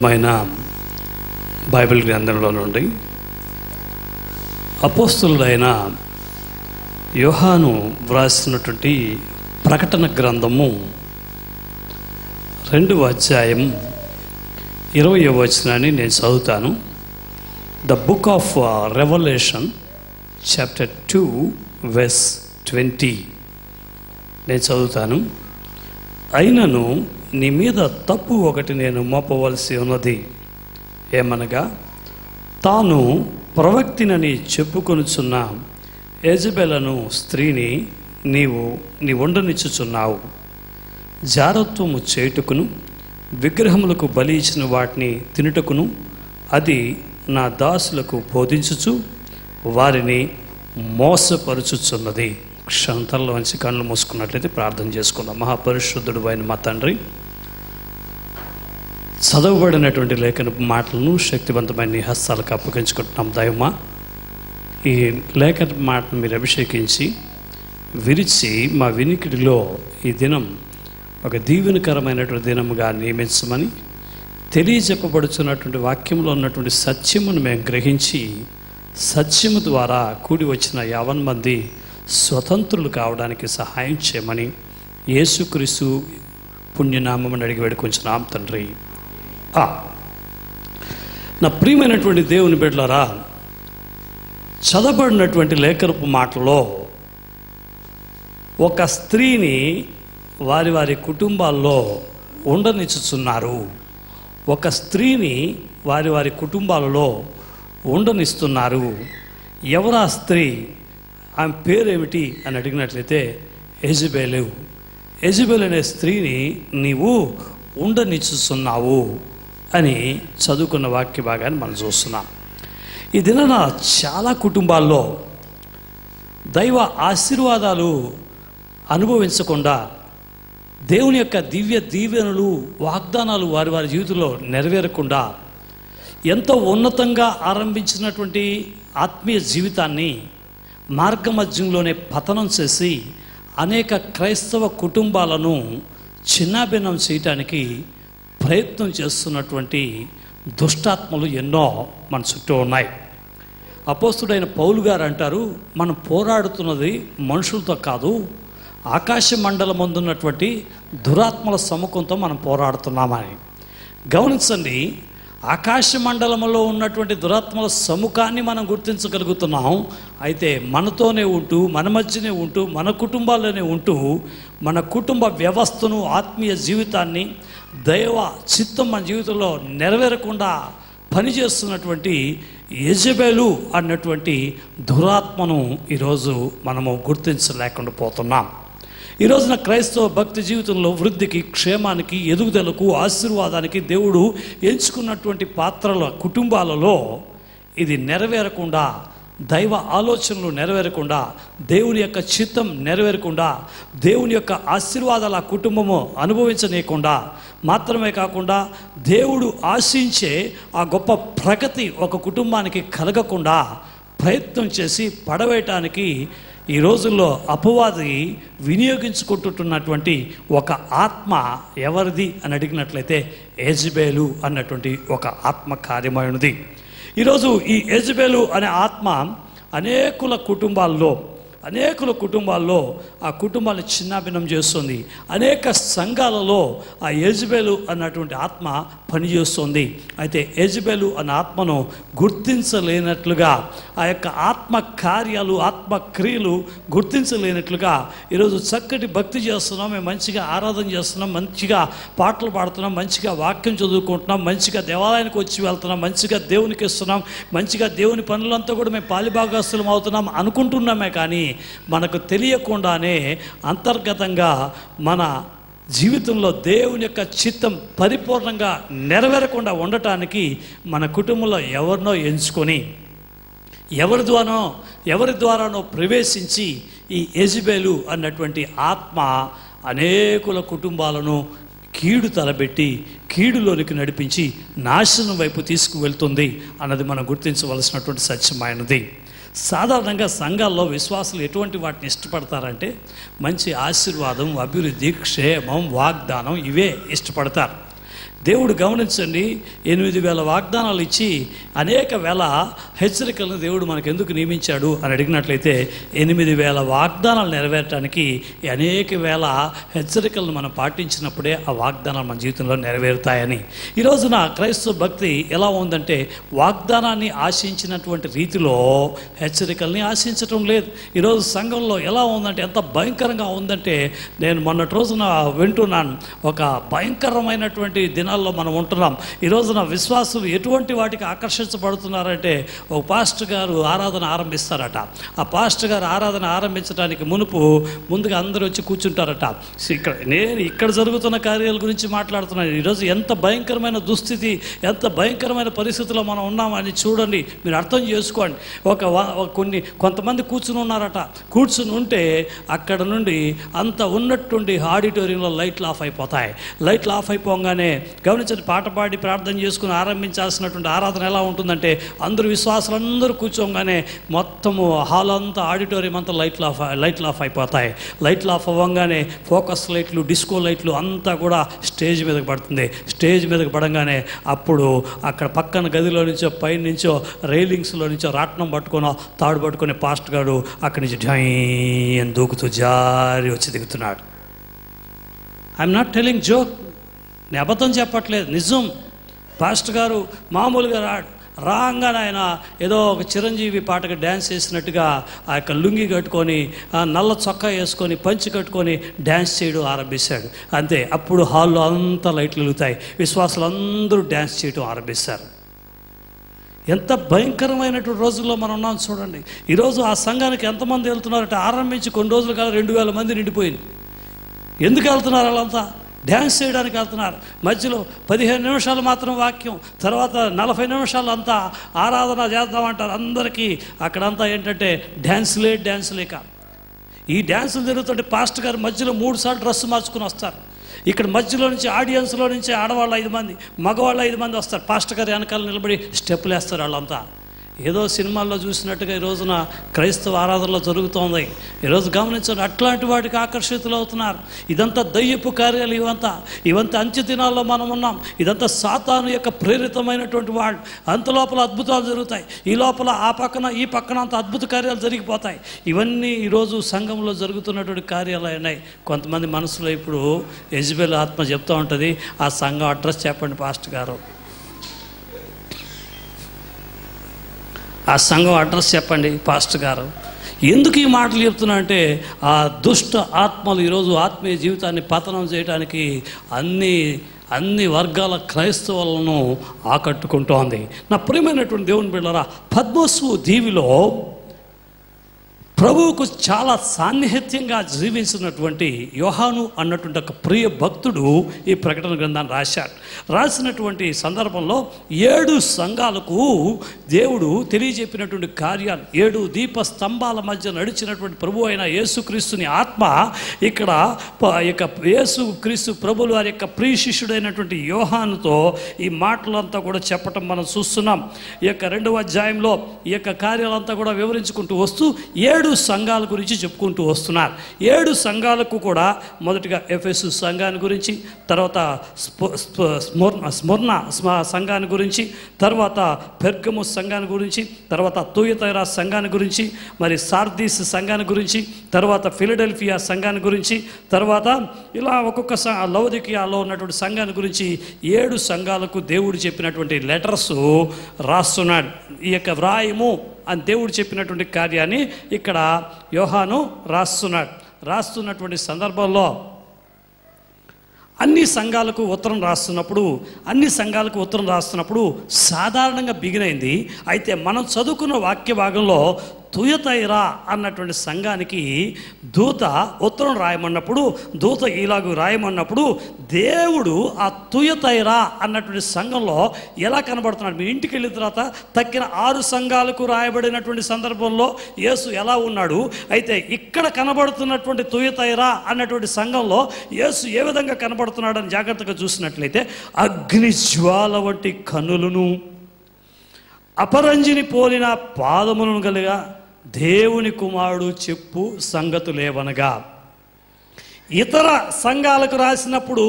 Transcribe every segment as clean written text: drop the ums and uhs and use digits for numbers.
మైన బైబిల్ గ్రంథంలో నుండి అపోస్తలుడైన యోహాను వ్రాసినటువంటి ప్రకటన గ్రంథము 2వ అధ్యాయం 20వ వచనాన్ని నేను చదువుతాను. The book of Revelation chapter 2 verse 20 నేను చదువుతాను. అయినను నీ మీద తప్పు ఒకటి నేను మోపవలసి ఉన్నది, ఏమనగా తాను ప్రవక్తినని చెప్పుకొనుచున్న యెజబెలను స్త్రీని నీ ఉండనిచ్చుచున్నావు. జారత్వము చేయుటకును విగ్రహములకు బలి ఇచ్చిన వాటిని తినుటకును అది నా దాసులకు బోధించుచు వారిని మోసపరుచుచున్నది. క్షంతల్లో మంచి కళ్ళు మూసుకున్నట్లయితే ప్రార్థన చేసుకుందాం. మహాపరిశుద్ధుడు అయిన మా తండ్రి, చదవబడినటువంటి లేఖన మాటలను శక్తివంతమైన నీ హస్తాలకు అప్పగించుకుంటున్నాం. దైవమా, ఈ లేఖన మాటను మీరు అభిషేకించి విరిచి మా వినికిడిలో ఈ దినం ఒక దీవెనకరమైనటువంటి దినముగా నియమించమని తెలియజెప్పబడుతున్నటువంటి వాక్యంలో ఉన్నటువంటి సత్యమును మేము గ్రహించి సత్యము ద్వారా కూడి వచ్చిన 50 మంది స్వతంత్రులు కావడానికి సహాయం చేయమని యేసుక్రీస్తు పుణ్యనామమును అడిగి వేడుకొంచున్నాం తండ్రి. నా ప్రియమైనటువంటి దేవుని బిడ్డలారా, చదవబడినటువంటి లేఖనపు మాటలో ఒక స్త్రీని వారి వారి కుటుంబాల్లో ఉండనిచ్చుచున్నారు. ఒక స్త్రీని వారి వారి కుటుంబాలలో ఉండనిస్తున్నారు. ఎవరా స్త్రీ? ఆమె పేరేమిటి అని అడిగినట్లయితే యెజబెలు. యెజబెలు అనే స్త్రీని నీవు ఉండనిచ్చుచున్నావు అని చదువుకున్న వాక్య భాగాన్ని మనం చూస్తున్నాం. ఈ దినాన చాలా కుటుంబాల్లో దైవ ఆశీర్వాదాలు అనుభవించకుండా దేవుని యొక్క దివ్య దీవెనలు వాగ్దానాలు వారి వారి జీవితంలో నెరవేరకుండా ఎంతో ఉన్నతంగా ఆరంభించినటువంటి ఆత్మీయ జీవితాన్ని మార్గమధ్యంలోనే పతనం చేసి అనేక క్రైస్తవ కుటుంబాలను చిన్నాభిన్నం చేయటానికి ప్రయత్నం చేస్తున్నటువంటి దుష్టాత్మలు ఎన్నో మన చుట్టూ ఉన్నాయి. అపోస్తుడైన పౌలు గారు అంటారు, మనం పోరాడుతున్నది మనుషులతో కాదు, ఆకాశ మండలం ముందున్నటువంటి దురాత్మల సముఖంతో మనం పోరాడుతున్నామని. గమనించండి, ఆకాశ మండలంలో ఉన్నటువంటి దురాత్మల సముఖాన్ని మనం గుర్తించగలుగుతున్నాం. అయితే మనతోనే ఉంటూ, మన మధ్యనే ఉంటూ, మన కుటుంబాల్లోనే ఉంటూ, మన కుటుంబ వ్యవస్థను, ఆత్మీయ జీవితాన్ని, దైవ చిత్తం మన జీవితంలో నెరవేరకుండా పనిచేస్తున్నటువంటి యెజబెలు అన్నటువంటి దురాత్మను ఈరోజు మనము గుర్తించలేకుండా పోతున్నాం. ఈ రోజున క్రైస్తవ భక్తి జీవితంలో వృద్ధికి, క్షేమానికి, ఎదుగుదలకు, ఆశీర్వాదానికి దేవుడు ఎంచుకున్నటువంటి పాత్రల కుటుంబాలలో ఇది నెరవేరకుండా, దైవ ఆలోచనలు నెరవేరకుండా, దేవుని యొక్క చిత్తం నెరవేరకుండా, దేవుని యొక్క ఆశీర్వాదాల కుటుంబము అనుభవించనీయకుండా, మాత్రమే కాకుండా దేవుడు ఆశించే ఆ గొప్ప ప్రగతి ఒక కుటుంబానికి కలగకుండా ప్రయత్నం చేసి పడవేయటానికి ఈ రోజుల్లో అపవాది వినియోగించుకుంటున్నటువంటి ఒక ఆత్మ ఎవరిది అని అడిగినట్లయితే యెజబెలు అన్నటువంటి ఒక ఆత్మ కార్యమైనది. ఈరోజు ఈ యెజబెలు అనే ఆత్మ అనేకుల కుటుంబాల్లో ఆ కుటుంబాన్ని చిన్నాభిన్నం చేస్తుంది. అనేక సంఘాలలో ఆ యెజబెలు అన్నటువంటి ఆత్మ పనిచేస్తుంది. అయితే యెజబెలు అనే ఆత్మను గుర్తించలేనట్లుగా, ఆ యొక్క ఆత్మ కార్యాలు, ఆత్మ క్రియలు గుర్తించలేనట్లుగా ఈరోజు చక్కటి భక్తి చేస్తున్నాం, మేము మంచిగా ఆరాధన చేస్తున్నాం, మంచిగా పాటలు పాడుతున్నాం, మంచిగా వాక్యం చదువుకుంటున్నాం, మంచిగా దేవాలయానికి వచ్చి వెళ్తున్నాం, మంచిగా దేవునికి ఇస్తున్నాం, మంచిగా దేవుని పనులంతా కూడా మేము పాలిభాగస్తులం అవుతున్నాం అనుకుంటున్నామే. కానీ మనకు తెలియకుండానే అంతర్గతంగా మన జీవితంలో దేవుని యొక్క చిత్తం పరిపూర్ణంగా నెరవేరకుండా ఉండటానికి మన కుటుంబంలో ఎవరినో ఎంచుకొని ఎవరి ద్వారానో ప్రవేశించి ఈ యెజబెలు అన్నటువంటి ఆత్మ అనేకుల కుటుంబాలను కీడు తలబెట్టి కీడులోనికి నడిపించి నాశనం వైపు తీసుకువెళ్తుంది అన్నది మనం గుర్తించవలసినటువంటి సత్యమైనది. సాధారణంగా సంఘాల్లో విశ్వాసులు ఎటువంటి వాటిని ఇష్టపడతారంటే మంచి ఆశీర్వాదం, అభివృద్ధి, క్షేమం, వాగ్దానం ఇవే ఇష్టపడతారు. దేవుడు గమనించండి, 8,000 వాగ్దానాలు ఇచ్చి అనేక వేల హెచ్చరికలను దేవుడు మనకు ఎందుకు నియమించాడు అని అడిగినట్లయితే 8,000 వాగ్దానాలు నెరవేరటానికి అనేక వేల హెచ్చరికలను మనం పాటించినప్పుడే ఆ వాగ్దానాలు మన జీవితంలో నెరవేరుతాయని. ఈ రోజున క్రైస్తవ భక్తి ఎలా ఉందంటే వాగ్దానాన్ని ఆశించినటువంటి రీతిలో హెచ్చరికల్ని ఆశించటం లేదు. ఈరోజు సంఘంలో ఎలా ఉందంటే ఎంత భయంకరంగా ఉందంటే, నేను మొన్నటి రోజున వింటున్నాను, ఒక భయంకరమైనటువంటి దినాల్లో మనం ఉంటున్నాం. ఈ రోజున విశ్వాసులు ఎటువంటి వాటికి ఆకర్షించబడుతున్నారంటే, ఒక పాస్టర్ గారు ఆరాధన ఆరంభిస్తారట. ఆ పాస్టర్ గారు ఆరాధన ఆరంభించడానికి ముందుగా అందరూ వచ్చి కూర్చుంటారట. నేను ఇక్కడ జరుగుతున్న కార్యాల గురించి మాట్లాడుతున్నాను. ఈరోజు ఎంత భయంకరమైన దుస్థితి, ఎంత భయంకరమైన పరిస్థితుల్లో మనం ఉన్నామని చూడండి, మీరు అర్థం చేసుకోండి. కొంతమంది కూర్చుని ఉన్నారట. కూర్చుని ఉంటే అక్కడ నుండి అంత ఉన్నట్టుండి ఆడిటోరియంలో లైట్లు ఆఫ్ అయిపోతాయి. లైట్లు ఆఫ్ అయిపోగానే గమనించండి, పాట పాడి ప్రార్థన చేసుకుని ఆరంభించాల్సినటువంటి ఆరాధన ఎలా ఉంటుందంటే, అందరూ విశ్వాసులందరూ కూర్చోగానే మొత్తము హాల్ అంతా, ఆడిటోరియం అంతా లైట్లు ఆఫ్ అయిపోతాయి. లైట్లు ఆఫ్ అవ్వగానే ఫోకస్ లైట్లు, డిస్కో లైట్లు అంతా కూడా స్టేజ్ మీదకి పడుతుంది. స్టేజ్ మీదకి పడంగానే అప్పుడు అక్కడ పక్కన గదిలో నుంచో పై నుంచో రైలింగ్స్లో నుంచో రాట్నం పట్టుకునో తాడు పట్టుకునే పాస్ట్ గారు అక్కడి నుంచి ఢై అని దూకుతూ జారి వచ్చి దిగుతున్నాడు. ఐఎమ్ నాట్ టెలింగ్ జోక్, నేను అబద్ధం చెప్పట్లేదు, నిజం. పాస్టర్ గారు మామూలుగా రాగానే ఆయన ఏదో ఒక చిరంజీవి పాటకి డ్యాన్స్ చేసినట్టుగా ఆ యొక్క లుంగి కట్టుకొని, నల్ల చొక్కా వేసుకొని, పంచి కట్టుకొని డ్యాన్స్ చేయడం ఆరంభిస్తాడు. అంతే, అప్పుడు హాల్లో అంతా లైట్లు వెలుగుతాయి. విశ్వాసులు అందరూ డ్యాన్స్ చేయడం ఆరంభిస్తారు. ఎంత భయంకరమైనటువంటి రోజుల్లో మనం ఉన్నాం చూడండి. ఈరోజు ఆ సంఘానికి ఎంతమంది వెళ్తున్నారంటే, ఆరంభించి కొన్ని రోజులు కాదు 2,000 మంది నిండిపోయింది. ఎందుకు వెళ్తున్నారు? వాళ్ళంతా డ్యాన్స్ చేయడానికి వెళ్తున్నారు. మధ్యలో 15 నిమిషాలు మాత్రం వాక్యం, తర్వాత 40 నిమిషాలు అంతా ఆరాధన చేద్దామంటారు. అందరికీ అక్కడంతా ఏంటంటే డ్యాన్స్ లేక ఈ డ్యాన్సులు జరుగుతుంటే పాస్టర్ గారు మధ్యలో 3 సార్లు డ్రెస్సు మార్చుకుని వస్తారు. ఇక్కడ మధ్యలో నుంచి ఆడియన్స్లో నుంచి ఆడవాళ్ళు 5 మంది, మగవాళ్ళు 5 మంది వస్తారు. పాస్టర్ గారు వెనకాల నిలబడి స్టెప్పులు వేస్తారు. వాళ్ళంతా ఏదో సినిమాల్లో చూసినట్టుగా ఈ రోజున క్రైస్తవ ఆరాధనలో జరుగుతోంది. ఈరోజు గమనించండి, అట్లాంటి వాటికి ఆకర్షితులు అవుతున్నారు. ఇదంతా దయ్యపు కార్యాలు, ఇవంతా అంత్య దినాల్లో మనం ఉన్నాం. ఇదంతా సాతాను యొక్క ప్రేరితమైనటువంటి వాళ్ళు. అంతలోపల అద్భుతాలు జరుగుతాయి, ఈ లోపల ఆ పక్కన ఈ పక్కన అంత అద్భుత కార్యాలు జరిగిపోతాయి. ఇవన్నీ ఈరోజు సంఘంలో జరుగుతున్నటువంటి కార్యాలు అయినాయి. కొంతమంది మనసులో ఇప్పుడు యెజబెల్ ఆత్మ చెప్తూ ఉంటుంది, ఆ సంఘం అడ్రస్ చెప్పండి పాస్టర్ గారు, ఆ సంఘం అడ్రస్ చెప్పండి పాస్టర్ గారు. ఎందుకు ఈ మాటలు చెప్తున్నా అంటే, ఆ దుష్ట ఆత్మలు ఈరోజు ఆత్మీయ జీవితాన్ని పతనం చేయడానికి అన్ని వర్గాల క్రైస్తవులను ఆకట్టుకుంటోంది. నా ప్రియమైనటువంటి దేవుని బిడ్డలారా, పద్మోసు దీవిలో ప్రభువుకు చాలా సాన్నిహిత్యంగా జీవించినటువంటి యోహాను అన్నటువంటి ఒక ప్రియ భక్తుడు ఈ ప్రకటన గ్రంథాన్ని రాసినటువంటి సందర్భంలో 7 సంఘాలకు దేవుడు తెలియజెప్పినటువంటి కార్యాలు, 7 దీప స్తంభాల మధ్య నడిచినటువంటి ప్రభు అయిన యేసుక్రీస్తుని ఆత్మ ఇక్కడ యేసుక్రీస్తు ప్రభువు వారి యొక్క ప్రియ శిష్యుడైనటువంటి యోహానుతో ఈ మాటలంతా కూడా చెప్పటం మనం చూస్తున్నాం. ఈ యొక్క 2వ అధ్యాయంలో ఈ యొక్క కార్యాలంతా కూడా వివరించుకుంటూ వస్తూ 7 సంఘాల గురించి చెప్పుకుంటూ వస్తున్నారు. 7 సంఘాలకు కూడా మొదటిగా ఎఫెసు సంఘాన్ని గురించి, తర్వాత స్ముర్నా సంఘాన్ని గురించి, తర్వాత పెర్గము సంఘాన్ని గురించి, తర్వాత తుయతైరా సంఘాన్ని గురించి, మరి సార్దీస్ సంఘాన్ని గురించి, తర్వాత ఫిలడెల్ఫియా సంఘాన్ని గురించి, తర్వాత ఇలా ఒక్కొక్క లవదికియాలో ఉన్నటువంటి సంఘాన్ని గురించి 7 సంఘాలకు దేవుడు చెప్పినటువంటి లెటర్స్ రాస్తున్నాడు. ఈ యొక్క వ్రాయము అని దేవుడు చెప్పినటువంటి కార్యాన్ని ఇక్కడ యోహాను రాస్తున్నటువంటి సందర్భంలో అన్ని సంఘాలకు ఉత్తరం రాస్తున్నప్పుడు సాధారణంగా బిగినైంది. అయితే మనం చదువుకున్న వాక్య భాగంలో తుయతైరా అన్నటువంటి సంఘానికి దూత ఉత్తరం రాయమన్నప్పుడు, దూత ఇలాగూ రాయమన్నప్పుడు దేవుడు ఆ తుయతైరా అన్నటువంటి సంఘంలో ఎలా కనబడుతున్నాడు? మీ ఇంటికి వెళ్ళిన తర్వాత తక్కిన 6 సంఘాలకు రాయబడినటువంటి సందర్భంలో యేసు ఎలా ఉన్నాడు, అయితే ఇక్కడ కనబడుతున్నటువంటి తుయతైరా అన్నటువంటి సంఘంలో యేసు ఏ విధంగా కనబడుతున్నాడని జాగ్రత్తగా చూసినట్లయితే, అగ్నిజ్వాల వంటి కన్నులను, అపరంజిని పోలిన పాదములను కలిగా దేవుని కుమారుడు చెప్పు సంగతులేవనగా. ఇతర సంఘాలకు రాసినప్పుడు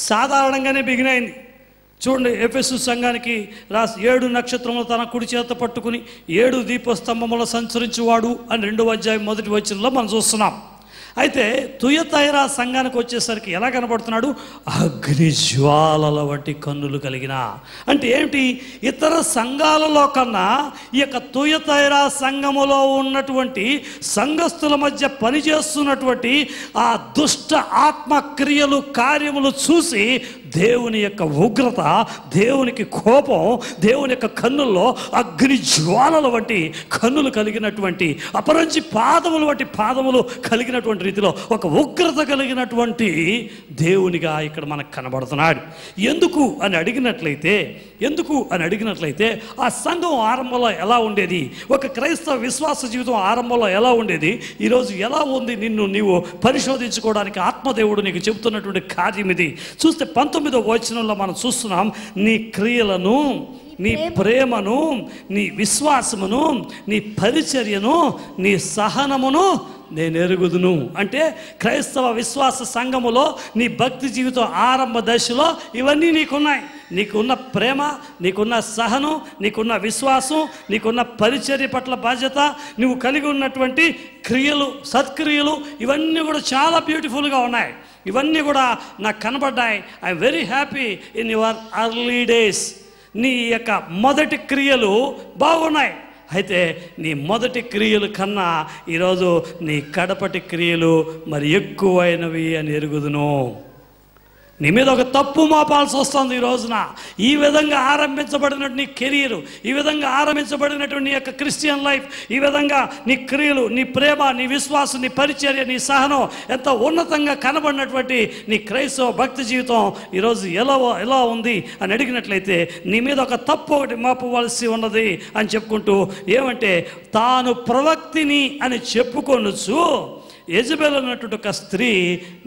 సాధారణంగానే బిగినైంది. చూడండి, ఎఫెసు సంఘానికి రాసి 7 నక్షత్రములు తన కుడి చేత పట్టుకుని 7 దీపస్తంభములు సంచరించువాడు అని 2వ అధ్యాయం 1వ వచనంలో మనం చూస్తున్నాం. అయితే తుయతైరా సంఘానికి వచ్చేసరికి ఎలా కనబడుతున్నాడు? అగ్ని జ్వాలల వంటి కన్నులు కలిగిన. అంటే ఏమిటి? ఇతర సంఘాలలో కన్నా ఈ యొక్క తుయతైరా సంఘములో ఉన్నటువంటి సంఘస్థుల మధ్య పనిచేస్తున్నటువంటి ఆ దుష్ట ఆత్మక్రియలు కార్యములు చూసి దేవుని యొక్క ఉగ్రత, దేవునికి కోపం, దేవుని యొక్క కన్నుల్లో అగ్ని జ్వాలల వంటి కన్నులు కలిగినటువంటి, అపరంజి పాదములు వంటి పాదములు కలిగినటువంటి రీతిలో ఒక ఉగ్రత కలిగినటువంటి దేవునిగా ఇక్కడ మనకు కనబడుతున్నాడు. ఎందుకు అని అడిగినట్లయితే ఆ సంఘం ఆరంభంలో ఎలా ఉండేది? ఒక క్రైస్తవ విశ్వాస జీవితం ఆరంభంలో ఎలా ఉండేది? ఈరోజు ఎలా ఉంది? నీవు పరిశోధించుకోవడానికి ఆత్మదేవుడు నీకు చెబుతున్నటువంటి కార్యం ఇది. చూస్తే 19వ వచనంలో మనం చూస్తున్నాం, నీ క్రియలను, నీ ప్రేమను, నీ విశ్వాసమును, నీ పరిచర్యను, నీ సహనమును నేను ఎరుగుదును. అంటే క్రైస్తవ విశ్వాస సంఘములో నీ భక్తి జీవితం ఆరంభ దశలో ఇవన్నీ నీకున్నాయి. నీకున్న ప్రేమ, నీకున్న సహనం, నీకున్న విశ్వాసం, నీకున్న పరిచర్య పట్ల బాధ్యత, నువ్వు కలిగి ఉన్నటువంటి క్రియలు, సత్క్రియలు, ఇవన్నీ కూడా చాలా బ్యూటిఫుల్గా ఉన్నాయి. ఇవన్నీ కూడా నాకు కనబడ్డాయి. I'm very happy in your early days. నీ యొక్క మొదటి క్రియలు బాగున్నాయి. అయితే నీ మొదటి క్రియలు కన్నా ఈరోజు నీ కడపటి క్రియలు మరి ఎక్కువైనవి అని ఎరుగుదును. నీ మీద ఒక తప్పు మోపాల్సి వస్తుంది ఈ రోజున. ఈ విధంగా ఆరంభించబడినట్టు నీ కెరీరు, ఈ విధంగా ఆరంభించబడినటువంటి నీ యొక్క క్రిస్టియన్ లైఫ్, ఈ విధంగా నీ క్రియలు, నీ ప్రేమ, నీ విశ్వాసం, నీ పరిచర్య, నీ సహనం ఎంత ఉన్నతంగా కనబడినటువంటి నీ క్రైస్తవ భక్తి జీవితం ఈరోజు ఎలా ఉంది అని అడిగినట్లయితే నీ మీద ఒక తప్పు ఒకటి మోపవలసి ఉన్నది అని చెప్పుకుంటూ, ఏమంటే తాను ప్రవక్తిని అని చెప్పుకొనొచ్చు యెజబెల్ అన్నటువంటి ఒక స్త్రీ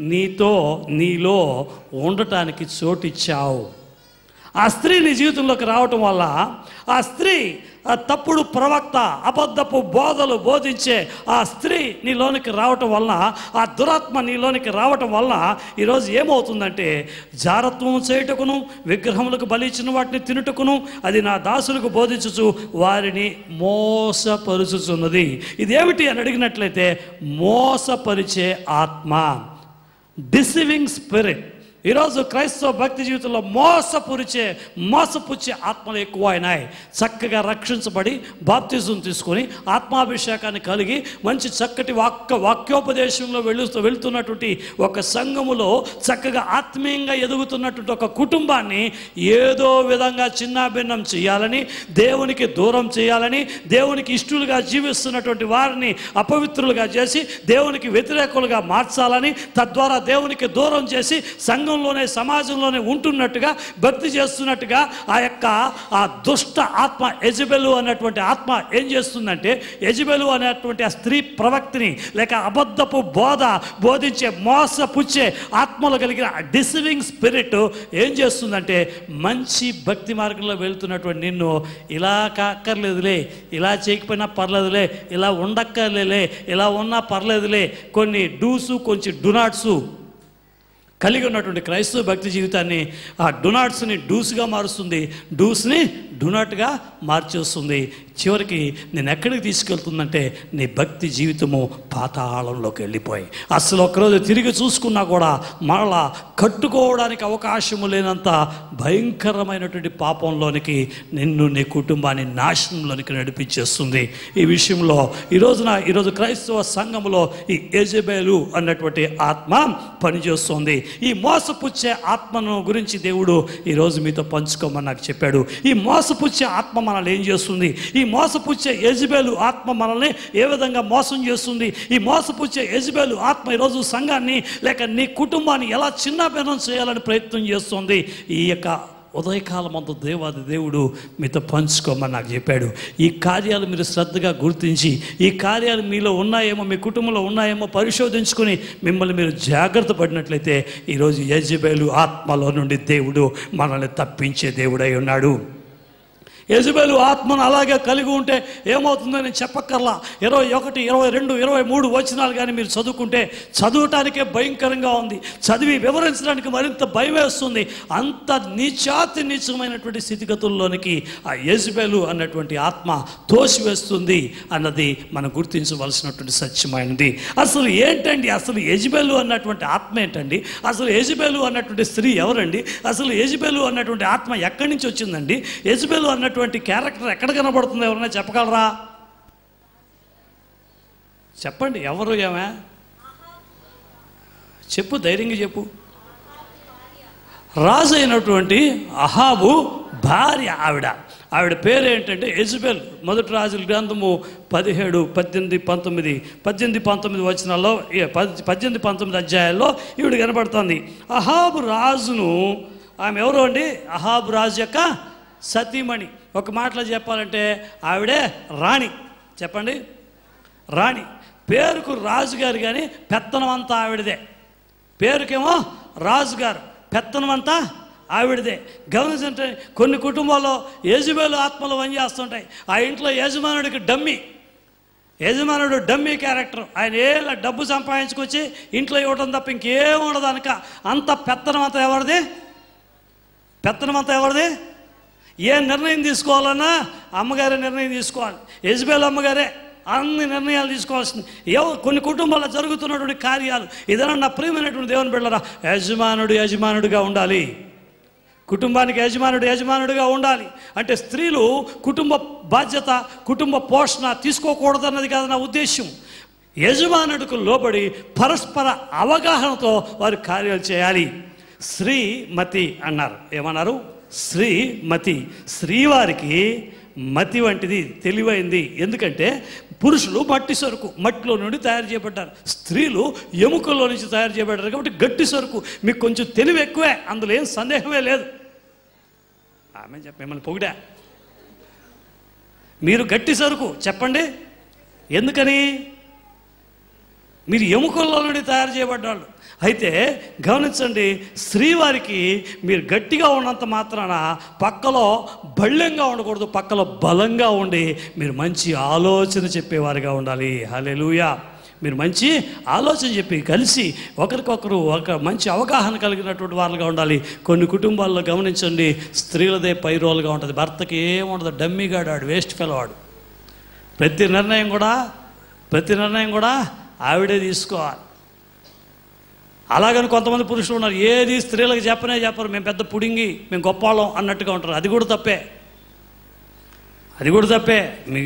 నీలో ఉండటానికి చోటిచ్చావు. ఆ స్త్రీ నీ జీవితంలోకి రావటం వల్ల, ఆ స్త్రీ తప్పుడు ప్రవక్త, అబద్ధపు బోధలు బోధించే ఆ స్త్రీ నీలోనికి రావటం వలన, ఆ దురాత్మ నీలోనికి రావటం వలన ఈరోజు ఏమవుతుందంటే జారత్వం చేయుటకును, విగ్రహములకు బలి ఇచ్చిన వాటిని తినుటకును అది నా దాసులకు బోధించుచు వారిని మోసపరుచుచున్నది. ఇదేమిటి అని అడిగినట్లయితే మోసపరిచే ఆత్మ, డిసీవింగ్ స్పిరిట్. ఈరోజు క్రైస్తవ భక్తి జీవితంలో మోసపుచ్చే ఆత్మలు ఎక్కువ అయినాయి. చక్కగా రక్షించబడి బాప్తిజం తీసుకొని ఆత్మాభిషేకాన్ని కలిగి మంచి చక్కటి వాక్యోపదేశంలో వెళుతున్నటువంటి ఒక సంఘములో చక్కగా ఆత్మీయంగా ఎదుగుతున్నటువంటి ఒక కుటుంబాన్ని ఏదో విధంగా చిన్నాభిన్నం చేయాలని, దేవునికి దూరం చేయాలని, దేవునికి ఇష్టలుగా జీవిస్తున్నటువంటి వారిని అపవిత్రులుగా చేసి దేవునికి వ్యతిరేకులుగా మార్చాలని, తద్వారా దేవునికి దూరం చేసి సమాజంలోనే ఉంటున్నట్టుగా, భక్తి చేస్తున్నట్టుగా ఆ దుష్ట ఆత్మ యెజబెలు అన్నటువంటి ఆత్మ ఏం చేస్తుందంటే, యెజబెలు అనేటువంటి ఆ స్త్రీ ప్రవక్తిని లేక అబద్ధపు బోధించే మోసపుచ్చే ఆత్మలు కలిగిన డిసీవింగ్ స్పిరిట్ ఏం చేస్తుందంటే మంచి భక్తి మార్గంలో వెళ్తున్నటువంటి నిన్ను ఇలా కాక్కర్లేదులే, ఇలా చేయకపోయినా పర్లేదులే, ఇలా ఉండక్కర్లేలే, ఇలా ఉన్నా పర్లేదులే, కొన్ని డూసు కొంచెం డునాట్సు కలిగి ఉన్నటువంటి క్రైస్తవ భక్తి జీవితాన్ని ఆ డునాట్స్ని డూస్గా మారుస్తుంది, డూస్ని డునాట్గా మార్చేస్తుంది. చివరికి నేను ఎక్కడికి తీసుకెళ్తుందంటే నీ భక్తి జీవితము పాతాళంలోకి వెళ్ళిపోయి అసలు ఒకరోజు తిరిగి చూసుకున్నా కూడా మరలా కట్టుకోవడానికి అవకాశము లేనంత భయంకరమైనటువంటి పాపంలోనికి నీ కుటుంబాన్ని నాశనంలోనికి నడిపించేస్తుంది. ఈ విషయంలో ఈరోజు క్రైస్తవ సంఘములో ఈ యెజబెలు అన్నటువంటి ఆత్మ పనిచేస్తుంది. ఈ మోసపుచ్చే ఆత్మను గురించి దేవుడు ఈరోజు మీతో పంచుకోమని నాకు చెప్పాడు. ఈ మోసపుచ్చే ఆత్మ మనల్ని ఏం చేస్తుంది? ఈ మోసపుచ్చే యెజబెలు ఆత్మ మనల్ని ఏ విధంగా మోసం చేస్తుంది? ఈ మోసపుచ్చే యెజబెలు ఆత్మ ఈరోజు సంఘాన్ని లేక నీ కుటుంబాన్ని ఎలా చిన్నభిన్నం చేయాలని ప్రయత్నం చేస్తుంది. ఈ యొక్క ఉదయకాలం అంతా దేవాది దేవుడు మీతో పంచుకోమని నాకు చెప్పాడు. ఈ కార్యాలు మీరు శ్రద్ధగా గుర్తించి, ఈ కార్యాలు మీలో ఉన్నాయేమో, మీ కుటుంబంలో ఉన్నాయేమో పరిశోధించుకొని మిమ్మల్ని మీరు జాగ్రత్త పడినట్లయితే ఈరోజు యెజబెలు ఆత్మలో నుండి దేవుడు మనల్ని తప్పించే దేవుడై ఉన్నాడు. యెజబెలు ఆత్మను అలాగే కలిగి ఉంటే ఏమవుతుందో నేను చెప్పక్కర్లా. 21, 22, 23 వచనాలు కానీ మీరు చదువుకుంటే చదవటానికే భయంకరంగా ఉంది, చదివి వివరించడానికి మరింత భయం వేస్తుంది. అంత నీచాతి నీచమైనటువంటి స్థితిగతుల్లోనికి ఆ యెజబెలు అన్నటువంటి ఆత్మ తోసివేస్తుంది అన్నది మనం గుర్తించవలసినటువంటి సత్యమైనది. అసలు ఏంటండి అసలు యెజబెలు అన్నటువంటి ఆత్మ ఏంటండి? అసలు యెజబెలు అన్నటువంటి స్త్రీ ఎవరండి? అసలు యెజబెలు అన్నటువంటి ఆత్మ ఎక్కడి నుంచి వచ్చిందండి? యెజబెలు అన్నటువంటి క్యారెక్టర్ ఎక్కడ కనబడుతుందో ఎవరైనా చెప్పగలరా? చెప్పండి, ఎవరు ఏమే చెప్పు, ధైర్యంగా చెప్పు. రాజు అయినటువంటి అహాబు భార్య ఆవిడ పేరు ఏంటంటే యెజబెల్. మొదటి రాజుల గ్రంథము 17, 18, 19 వచనాల్లో 18, 19 అధ్యాయాల్లో ఈవిడ కనబడుతుంది. అహాబు రాజును, ఆమె ఎవరు అండి? అహాబు రాజు యొక్క సతీమణి. ఒక మాటలో చెప్పాలంటే ఆవిడే రాణి. చెప్పండి, రాణి. పేరుకు రాజుగారు కానీ పెత్తనం అంతా ఆవిడదే. పేరుకేమో రాజుగారు, పెత్తనం అంతా ఆవిడదే. గమనించంటే కొన్ని కుటుంబాల్లో యెజబెలు ఆత్మలు పనిచేస్తుంటాయి. ఆ ఇంట్లో యజమానుడికి యజమానుడు డమ్మీ క్యారెక్టర్. ఆయన ఏళ్ళ డబ్బు సంపాదించుకొచ్చి ఇంట్లో ఇవ్వడం తప్ప ఇంకేం ఉండదు అనక అంత పెత్తనం అంతా ఎవరిది? ఏ నిర్ణయం తీసుకోవాలన్నా అమ్మగారే నిర్ణయం తీసుకోవాలి. యెజబెలు అమ్మగారే అన్ని నిర్ణయాలు తీసుకోవాల్సింది. కొన్ని కుటుంబాల్లో జరుగుతున్నటువంటి కార్యాలు ఏదైనా నా ప్రియమైనటువంటి దేవుని బిడ్డలారా, యజమానుడిగా ఉండాలి. కుటుంబానికి యజమానుడిగా ఉండాలి. అంటే స్త్రీలు కుటుంబ బాధ్యత, కుటుంబ పోషణ తీసుకోకూడదన్నది కాదు నా ఉద్దేశం. యజమానుడికి లోబడి పరస్పర అవగాహనతో వారు కార్యాలు చేయాలి. శ్రీమతి అన్నారు. ఏమన్నారు? శ్రీమతి. శ్రీవారికి మతి వంటిది, తెలివైంది. ఎందుకంటే పురుషులు మట్టి సరుకు, మట్టిలో నుండి తయారు చేయబడ్డారు. స్త్రీలు ఎముకల్లో నుంచి తయారు చేయబడ్డారు. కాబట్టి గట్టి సరుకు, మీకు కొంచెం తెలివి ఎక్కువే, అందులో ఏం సందేహమే లేదు. ఆమె మిమ్మల్ని పొగిడా, మీరు గట్టి సరుకు. చెప్పండి, ఎందుకని? మీరు ఎముకల్లో నుండి తయారు చేయబడ్డాళ్ళు. అయితే గమనించండి, శ్రీవారికి మీరు గట్టిగా ఉన్నంత మాత్రాన పక్కలో బళ్ళంగా ఉండకూడదు, పక్కలో బలంగా ఉండి మీరు మంచి ఆలోచన చెప్పేవారుగా ఉండాలి. హల్లెలూయా. మీరు మంచి ఆలోచన చెప్పి కలిసి ఒకరికొకరు ఒక మంచి అవగాహన కలిగినటువంటి వారుగా ఉండాలి. కొన్ని కుటుంబాల్లో గమనించండి, స్త్రీలదే పై రోలుగా ఉంటుంది, భర్తకి ఏముండదు, డమ్మీగాడు, ఆడు వేస్ట్ ఫెలో వాడు. ప్రతి నిర్ణయం కూడా ఆవిడే తీసుకోవాలి. అలాగని కొంతమంది పురుషులు ఉన్నారు, ఏది స్త్రీలకు చెప్పరు, మేము పెద్ద పుడింగి, మేము గొప్పవాళ్ళం అన్నట్టుగా ఉంటారు. అది కూడా తప్పే. మీ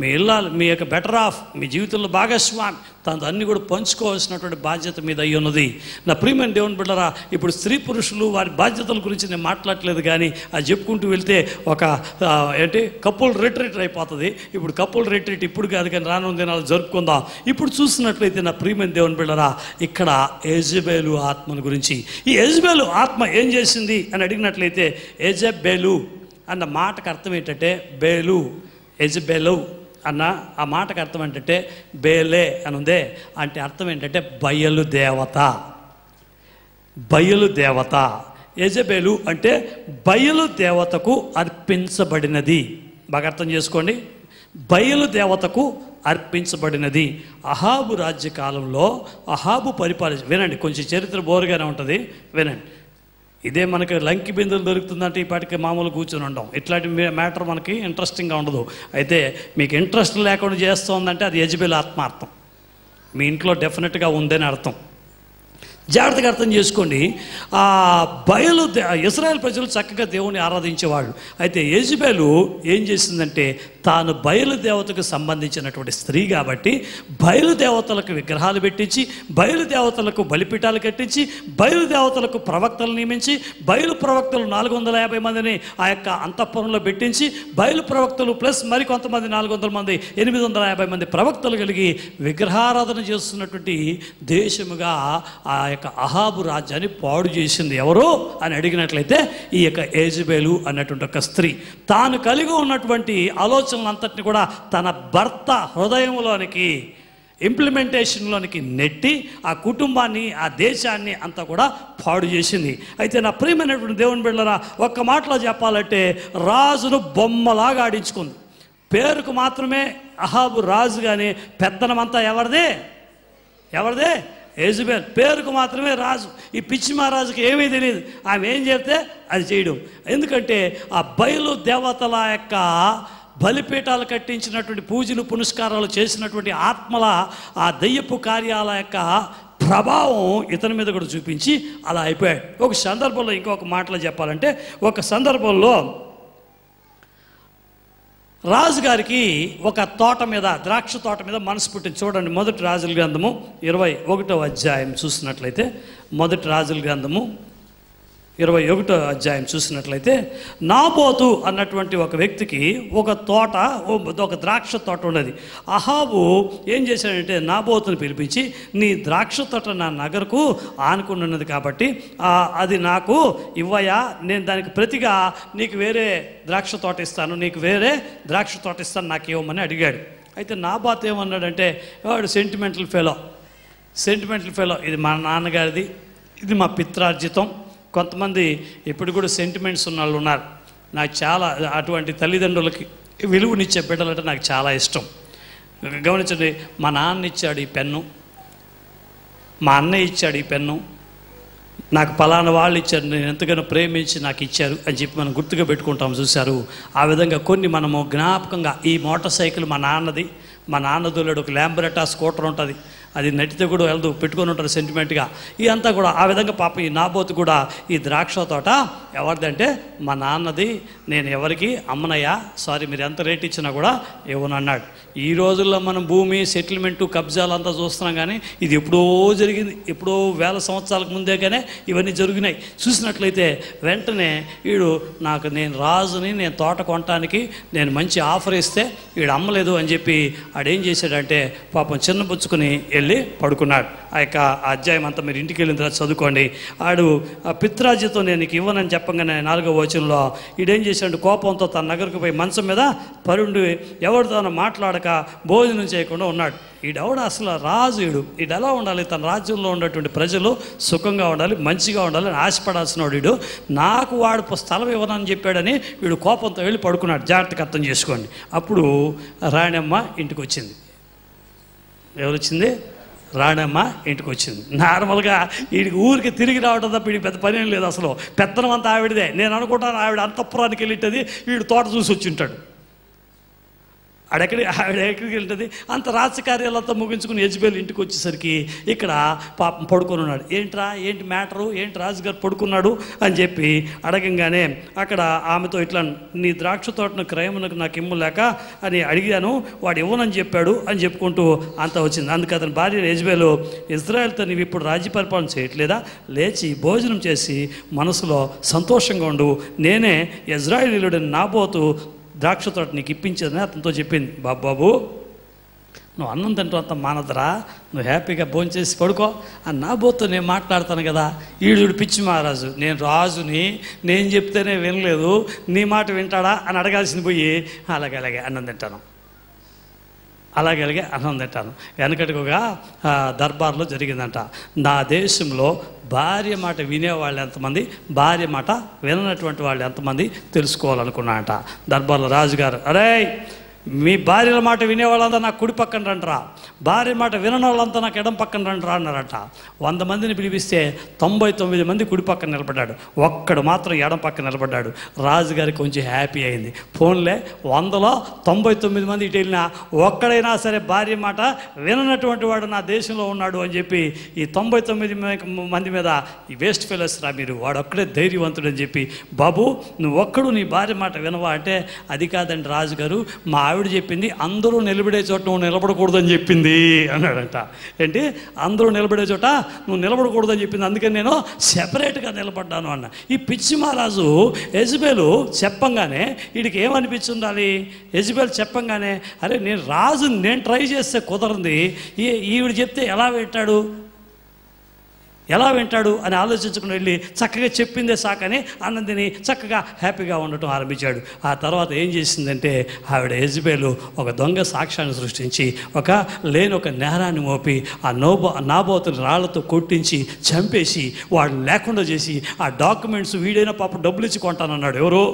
మీ ఇల్లాలు, మీ యొక్క బెటర్ ఆఫ్, మీ జీవితంలో భాగస్వామి, తనతో అన్ని కూడా పంచుకోవాల్సినటువంటి బాధ్యత మీద అయ్యి ఉన్నది. నా ప్రియమైన దేవుని బిడ్డలారా, ఇప్పుడు స్త్రీ పురుషులు వారి బాధ్యతల గురించి నేను మాట్లాడలేదు, కానీ అది చెప్పుకుంటూ వెళ్తే ఒక కపుల్ రిట్రీట్ అయిపోతుంది. ఇప్పుడు కపుల్ రిట్రీట్ ఇప్పుడు కాదు, కానీ రానున్న దినాలు జరుపుకుందాం. ఇప్పుడు చూసినట్లయితే నా ప్రియమైన దేవుని బిడ్డలారా, ఇక్కడ యెజబెలు ఆత్మను గురించి, ఈ యెజబెలు ఆత్మ ఏం చేసింది అని అడిగినట్లయితే, యెజబెలు అన్న మాటకు అర్థం ఏంటంటే బేలు. యెజబెలు అన్న ఆ మాటకు అర్థం ఏంటంటే బేలే అని ఉందే, అంటే అర్థం ఏంటంటే బయలు దేవత. యెజబెలు అంటే బయలు దేవతకు అర్పించబడినది. బాగా అర్థం చేసుకోండి, బయలు దేవతకు అర్పించబడినది. అహాబు రాజ్యకాలంలో అహాబు వినండి, కొంచెం చరిత్ర బోరుగానే ఉంటుంది, వినండి. ఇదే మనకి లంకి బిందులు దొరుకుతుందంటే ఈ పాటికి మామూలు కూర్చొని ఉంటాం. ఇట్లాంటి మ్యాటర్ మనకి ఇంట్రెస్టింగ్గా ఉండదు. అయితే మీకు ఇంట్రెస్ట్ లేకుండా చేస్తుందంటే అది యెజబెలు ఆత్మార్థం, మీ ఇంట్లో డెఫినెట్గా ఉందని అర్థం. జాగ్రత్తగా అర్థం చేసుకోండి. ఆ ఇశ్రాయేల్ ప్రజలు చక్కగా దేవుని ఆరాధించేవాళ్ళు. అయితే యెజబెలు ఏం చేసిందంటే, తాను బయలుదేవతకు సంబంధించినటువంటి స్త్రీ కాబట్టి బయలుదేవతలకు విగ్రహాలు పెట్టించి, బయలుదేవతలకు బలిపీఠాలు కట్టించి, బయలుదేవతలకు ప్రవక్తలు నియమించి, బయలు ప్రవక్తలు 450 మందిని ఆ యొక్క అంతఃపురంలో పెట్టించి, బయలు ప్రవక్తలు ప్లస్ మరికొంతమంది 400 మంది, 850 మంది ప్రవక్తలు కలిగి విగ్రహారాధన చేస్తున్నటువంటి దేశముగా ఆ యొక్క అహాబు రాజ్యాన్ని పాడు చేసింది ఎవరు అని అడిగినట్లయితే, ఈ యొక్క యెజబెలు అన్నటువంటి ఒక స్త్రీ తాను కలిగి ఉన్నటువంటి ఆలోచనలంతటిని కూడా తన భర్త హృదయంలోనికి ఇంప్లిమెంటేషన్లోనికి నెట్టి ఆ కుటుంబాన్ని, ఆ దేశాన్ని అంతా కూడా పాడు చేసింది. అయితే నా ప్రియమైనటువంటి దేవుని బిడ్డలారా, ఒక్క మాటలో చెప్పాలంటే రాజును బొమ్మలాగా ఆడించుకుంది. పేరుకు మాత్రమే అహాబు రాజు, కానీ పెత్తనమంతా ఎవరిదే? యెజబెల్. పేరుకు మాత్రమే రాజు. ఈ పిచ్చి మహారాజుకి ఏమీ తెలియదు. ఆమె ఏం చెప్తే అది చేయడం. ఎందుకంటే ఆ బయలు దేవతల యొక్క బలిపీఠాలు కట్టించినటువంటి పూజలు పునస్కారాలు చేసినటువంటి ఆత్మల ఆ దయ్యపు కార్యాల యొక్క ప్రభావం ఇతని మీద కూడా చూపించి అలా అయిపోయాడు. ఒక సందర్భంలో, ఇంకొక మాటలో చెప్పాలంటే, ఒక సందర్భంలో రాజుగారికి ఒక తోట మీద, ద్రాక్ష తోట మీద మనసు పుట్టింది. చూడండి, మొదటి రాజుల గ్రంథము 21వ అధ్యాయం చూసినట్లయితే, మొదటి రాజుల గ్రంథము 21వ అధ్యాయం చూసినట్లయితే, నాబోతు అన్నటువంటి ఒక వ్యక్తికి ఒక తోట, ఒక ద్రాక్ష తోట ఉన్నది. అహాబు ఏం చేశాడంటే నాబోతుని పిలిపించి, నీ ద్రాక్ష తోట నా నగరకు ఆనుకుని ఉన్నది కాబట్టి అది నాకు ఇవ్వయా, నేను దానికి ప్రతిగా నీకు వేరే ద్రాక్ష తోట ఇస్తాను, నాకు ఇవ్వమని అడిగాడు. అయితే నాబోతు ఏమన్నాడంటే, వాడు సెంటిమెంటల్ ఫెలో, ఇది మా నాన్నగారిది, ఇది మా పిత్రార్జితం. కొంతమంది ఇప్పుడు కూడా సెంటిమెంట్స్ ఉన్న వాళ్ళు ఉన్నారు. నాకు చాలా అటువంటి తల్లిదండ్రులకి విలువనిచ్చే బిడ్డలంటే నాకు చాలా ఇష్టం. గమనించండి, మా నాన్న ఇచ్చాడు ఈ పెన్ను, మా అన్నయ్య ఇచ్చాడు ఈ పెన్ను, నాకు పలానా వాళ్ళు ఇచ్చారు, నేను ఎంతగానో ప్రేమించి నాకు ఇచ్చారు అని చెప్పి మనం గుర్తుగా పెట్టుకుంటాం. చూశారు? ఆ విధంగా కొన్ని మనము జ్ఞాపకంగా, ఈ మోటార్ సైకిల్ మా నాన్నది, మా నాన్న దొల్లాడు, ఒక ల్యాంబరెటా స్కూటర్ ఉంటుంది, అది నటితే కూడా వెళ్దు పెట్టుకొని ఉంటారు సెంటిమెంట్గా. ఇదంతా కూడా ఆ విధంగా పాప ఈ నాబోతు కూడా ఈ ద్రాక్ష తోట ఎవరిదంటే మా నాన్నది, నేను ఎవరికి అమ్మనయ్యా, సారీ మీరు ఎంత రేట్ ఇచ్చినా కూడా ఇవ్వనన్నాడు. ఈ రోజుల్లో మనం భూమి సెటిల్మెంటు కబ్జాలు అంతా చూస్తున్నాం, కానీ ఇది ఎప్పుడో జరిగింది, ఎప్పుడో 1000 సంవత్సరాలకు ముందేగానే ఇవన్నీ జరిగినాయి. చూసినట్లయితే వెంటనే వీడు నేను రాజుని, నేను తోట కొనటానికి నేను మంచి ఆఫర్ ఇస్తే వీడు అమ్మలేదు అని చెప్పి ఆడేం చేశాడంటే పాపం చిన్నపుచ్చుకుని వెళ్ళి పడుకున్నాడు. ఆ యొక్క అధ్యాయం అంతా మీరు ఇంటికి వెళ్ళిన తర్వాత చదువుకోండి. ఆడు ఆ పిత్రాజ్యతో నేను నీకు ఇవ్వనని చెప్పగానే 4వ వచనంలో ఈడేం చేశాడు, కోపంతో తన నగరకు పోయి మంచం మీద పరుండి ఎవరితో మాట్లాడక భోజనం చేయకుండా ఉన్నాడు. ఈడెవడు అసలు రాజు, ఈడు ఎలా ఉండాలి, తన రాజ్యంలో ఉన్నటువంటి ప్రజలు సుఖంగా ఉండాలి, మంచిగా ఉండాలి అని ఆశపడాల్సిన వీడు నాకు వాడు స్థలం ఇవ్వనని చెప్పాడని వీడు కోపంతో వెళ్ళి పడుకున్నాడు. జాగ్రత్తగా అర్థం చేసుకోండి. అప్పుడు రాణమ్మ ఇంటికి వచ్చింది. ఎవరు వచ్చింది? రాణమ్మ ఇంటికి వచ్చింది. నార్మల్గా వీడికి ఊరికి తిరిగి రావడం తప్ప వీడికి పెద్ద పని ఏం లేదు. అసలు పెత్తనం అంతా ఆవిడదే. నేను అనుకుంటాను ఆవిడ అంతఃపురానికి వెళ్ళింటది, వీడు తోట చూసి వచ్చి ఉంటాడు. ఆవిడ ఎక్కడికి వెళ్తుంది? అంత రాజకార్యాలతో ముగించుకుని యెజబెల్ ఇంటికి వచ్చేసరికి ఇక్కడ పాపం పడుకొని ఉన్నాడు. ఏంటి మ్యాటరు, ఏంటి రాజుగారు పడుకున్నాడు అని చెప్పి అడగంగానే అక్కడ ఆమెతో ఇట్లా, నీ ద్రాక్ష తోటను క్రయమునకు నాకు ఇమ్మలేక అని అడిగాను, వాడు ఇవ్వనని చెప్పాడు అని చెప్పుకుంటూ అంతా వచ్చింది. అందుకు అతని భార్య యెజబెలు, ఇజ్రాయెల్తో నీవు ఇప్పుడు రాజ్య పరిపాలన చేయట్లేదా? లేచి భోజనం చేసి మనసులో సంతోషంగా ఉండు, నేనే ఇజ్రాయేలీయుడైన నాబోతు ద్రాక్ష తోట నీకు ఇప్పించేదని అతనితో చెప్పింది. బాబు నువ్వు అన్నం తింటూ అంత మానదరా, నువ్వు హ్యాపీగా భోంచేసి పడుకో అని నాబోతు నేను మాట్లాడతాను కదా. ఈడు పిచ్చి మహారాజు, నేను రాజుని, నేను చెప్తేనే వినలేదు, నీ మాట వింటాడా అని అడగాల్సింది పోయి అలాగే అన్నం తింటాను. వెనకటికి ఒక దర్బార్లో జరిగిందంట. నా దేశంలో భార్య మాట వినేవాళ్ళు ఎంతమంది, భార్య మాట విననటువంటి వాళ్ళు ఎంతమంది తెలుసుకోవాలనుకున్నా అంట. దర్బార్లో రాజుగారు, అరే మీ భార్యల మాట వినేవాళ్ళంతా నాకు కుడి పక్కన రండిరా, భార్య మాట వినని వాళ్ళంతా నాకు ఎడం పక్కన రండిరా అన్నారట. 100 మందిని పిలిపిస్తే 99 మంది కుడి పక్కన నిలబడ్డాడు, ఒక్కడు మాత్రం ఎడం పక్కన నిలబడ్డాడు. రాజుగారికి కొంచెం హ్యాపీ అయింది. ఫోన్లే 100లో 99 మంది ఇటు వెళ్ళినా ఒక్కడైనా సరే భార్య మాట విననటువంటి వాడు నా దేశంలో ఉన్నాడు అని చెప్పి ఈ 99 మంది మీద ఈ వేస్ట్ ఫెలోస్ రా మీరు, వాడు ఒక్కడే ధైర్యవంతుడు అని చెప్పి, బాబు నువ్వు ఒక్కడు నీ భార్య మాట వినవా అంటే, అది కాదండి రాజుగారు, మా ఆవిడ చెప్పింది అందరూ నిలబడే చోట నువ్వు నిలబడకూడదని చెప్పింది అన్నాడంట. ఏంటి? అందరూ నిలబడే చోట నువ్వు నిలబడకూడదని చెప్పింది, అందుకని నేను సెపరేట్గా నిలబడ్డాను అన్న. ఈ పిచ్చి మహారాజు యెజబెలు చెప్పంగానే వీడికి ఏమనిపించుండాలి? యెజబెల్ చెప్పంగానే, అరే నేను రాజుని, నేను ట్రై చేస్తే కుదరంది, ఈవిడ చెప్తే ఎలా పెట్టాడు? ఎలా వింటాడు అని ఆలోచించుకుని వెళ్ళి చక్కగా చెప్పిందే సాకని అన్నం తిని చక్కగా హ్యాపీగా ఉండటం ఆరంభించాడు. ఆ తర్వాత ఏం చేసిందంటే ఆవిడ యెజబెలు ఒక దొంగ సాక్ష్యాన్ని సృష్టించి లేని ఒక నేరాన్ని మోపి ఆ నాబోతుని రాళ్లతో కొట్టించి చంపేసి వాడు లేకుండా చేసి ఆ డాక్యుమెంట్స్ వీడైనా పాప డబ్బులు ఇచ్చి కొంటానన్నాడు. ఎవరు?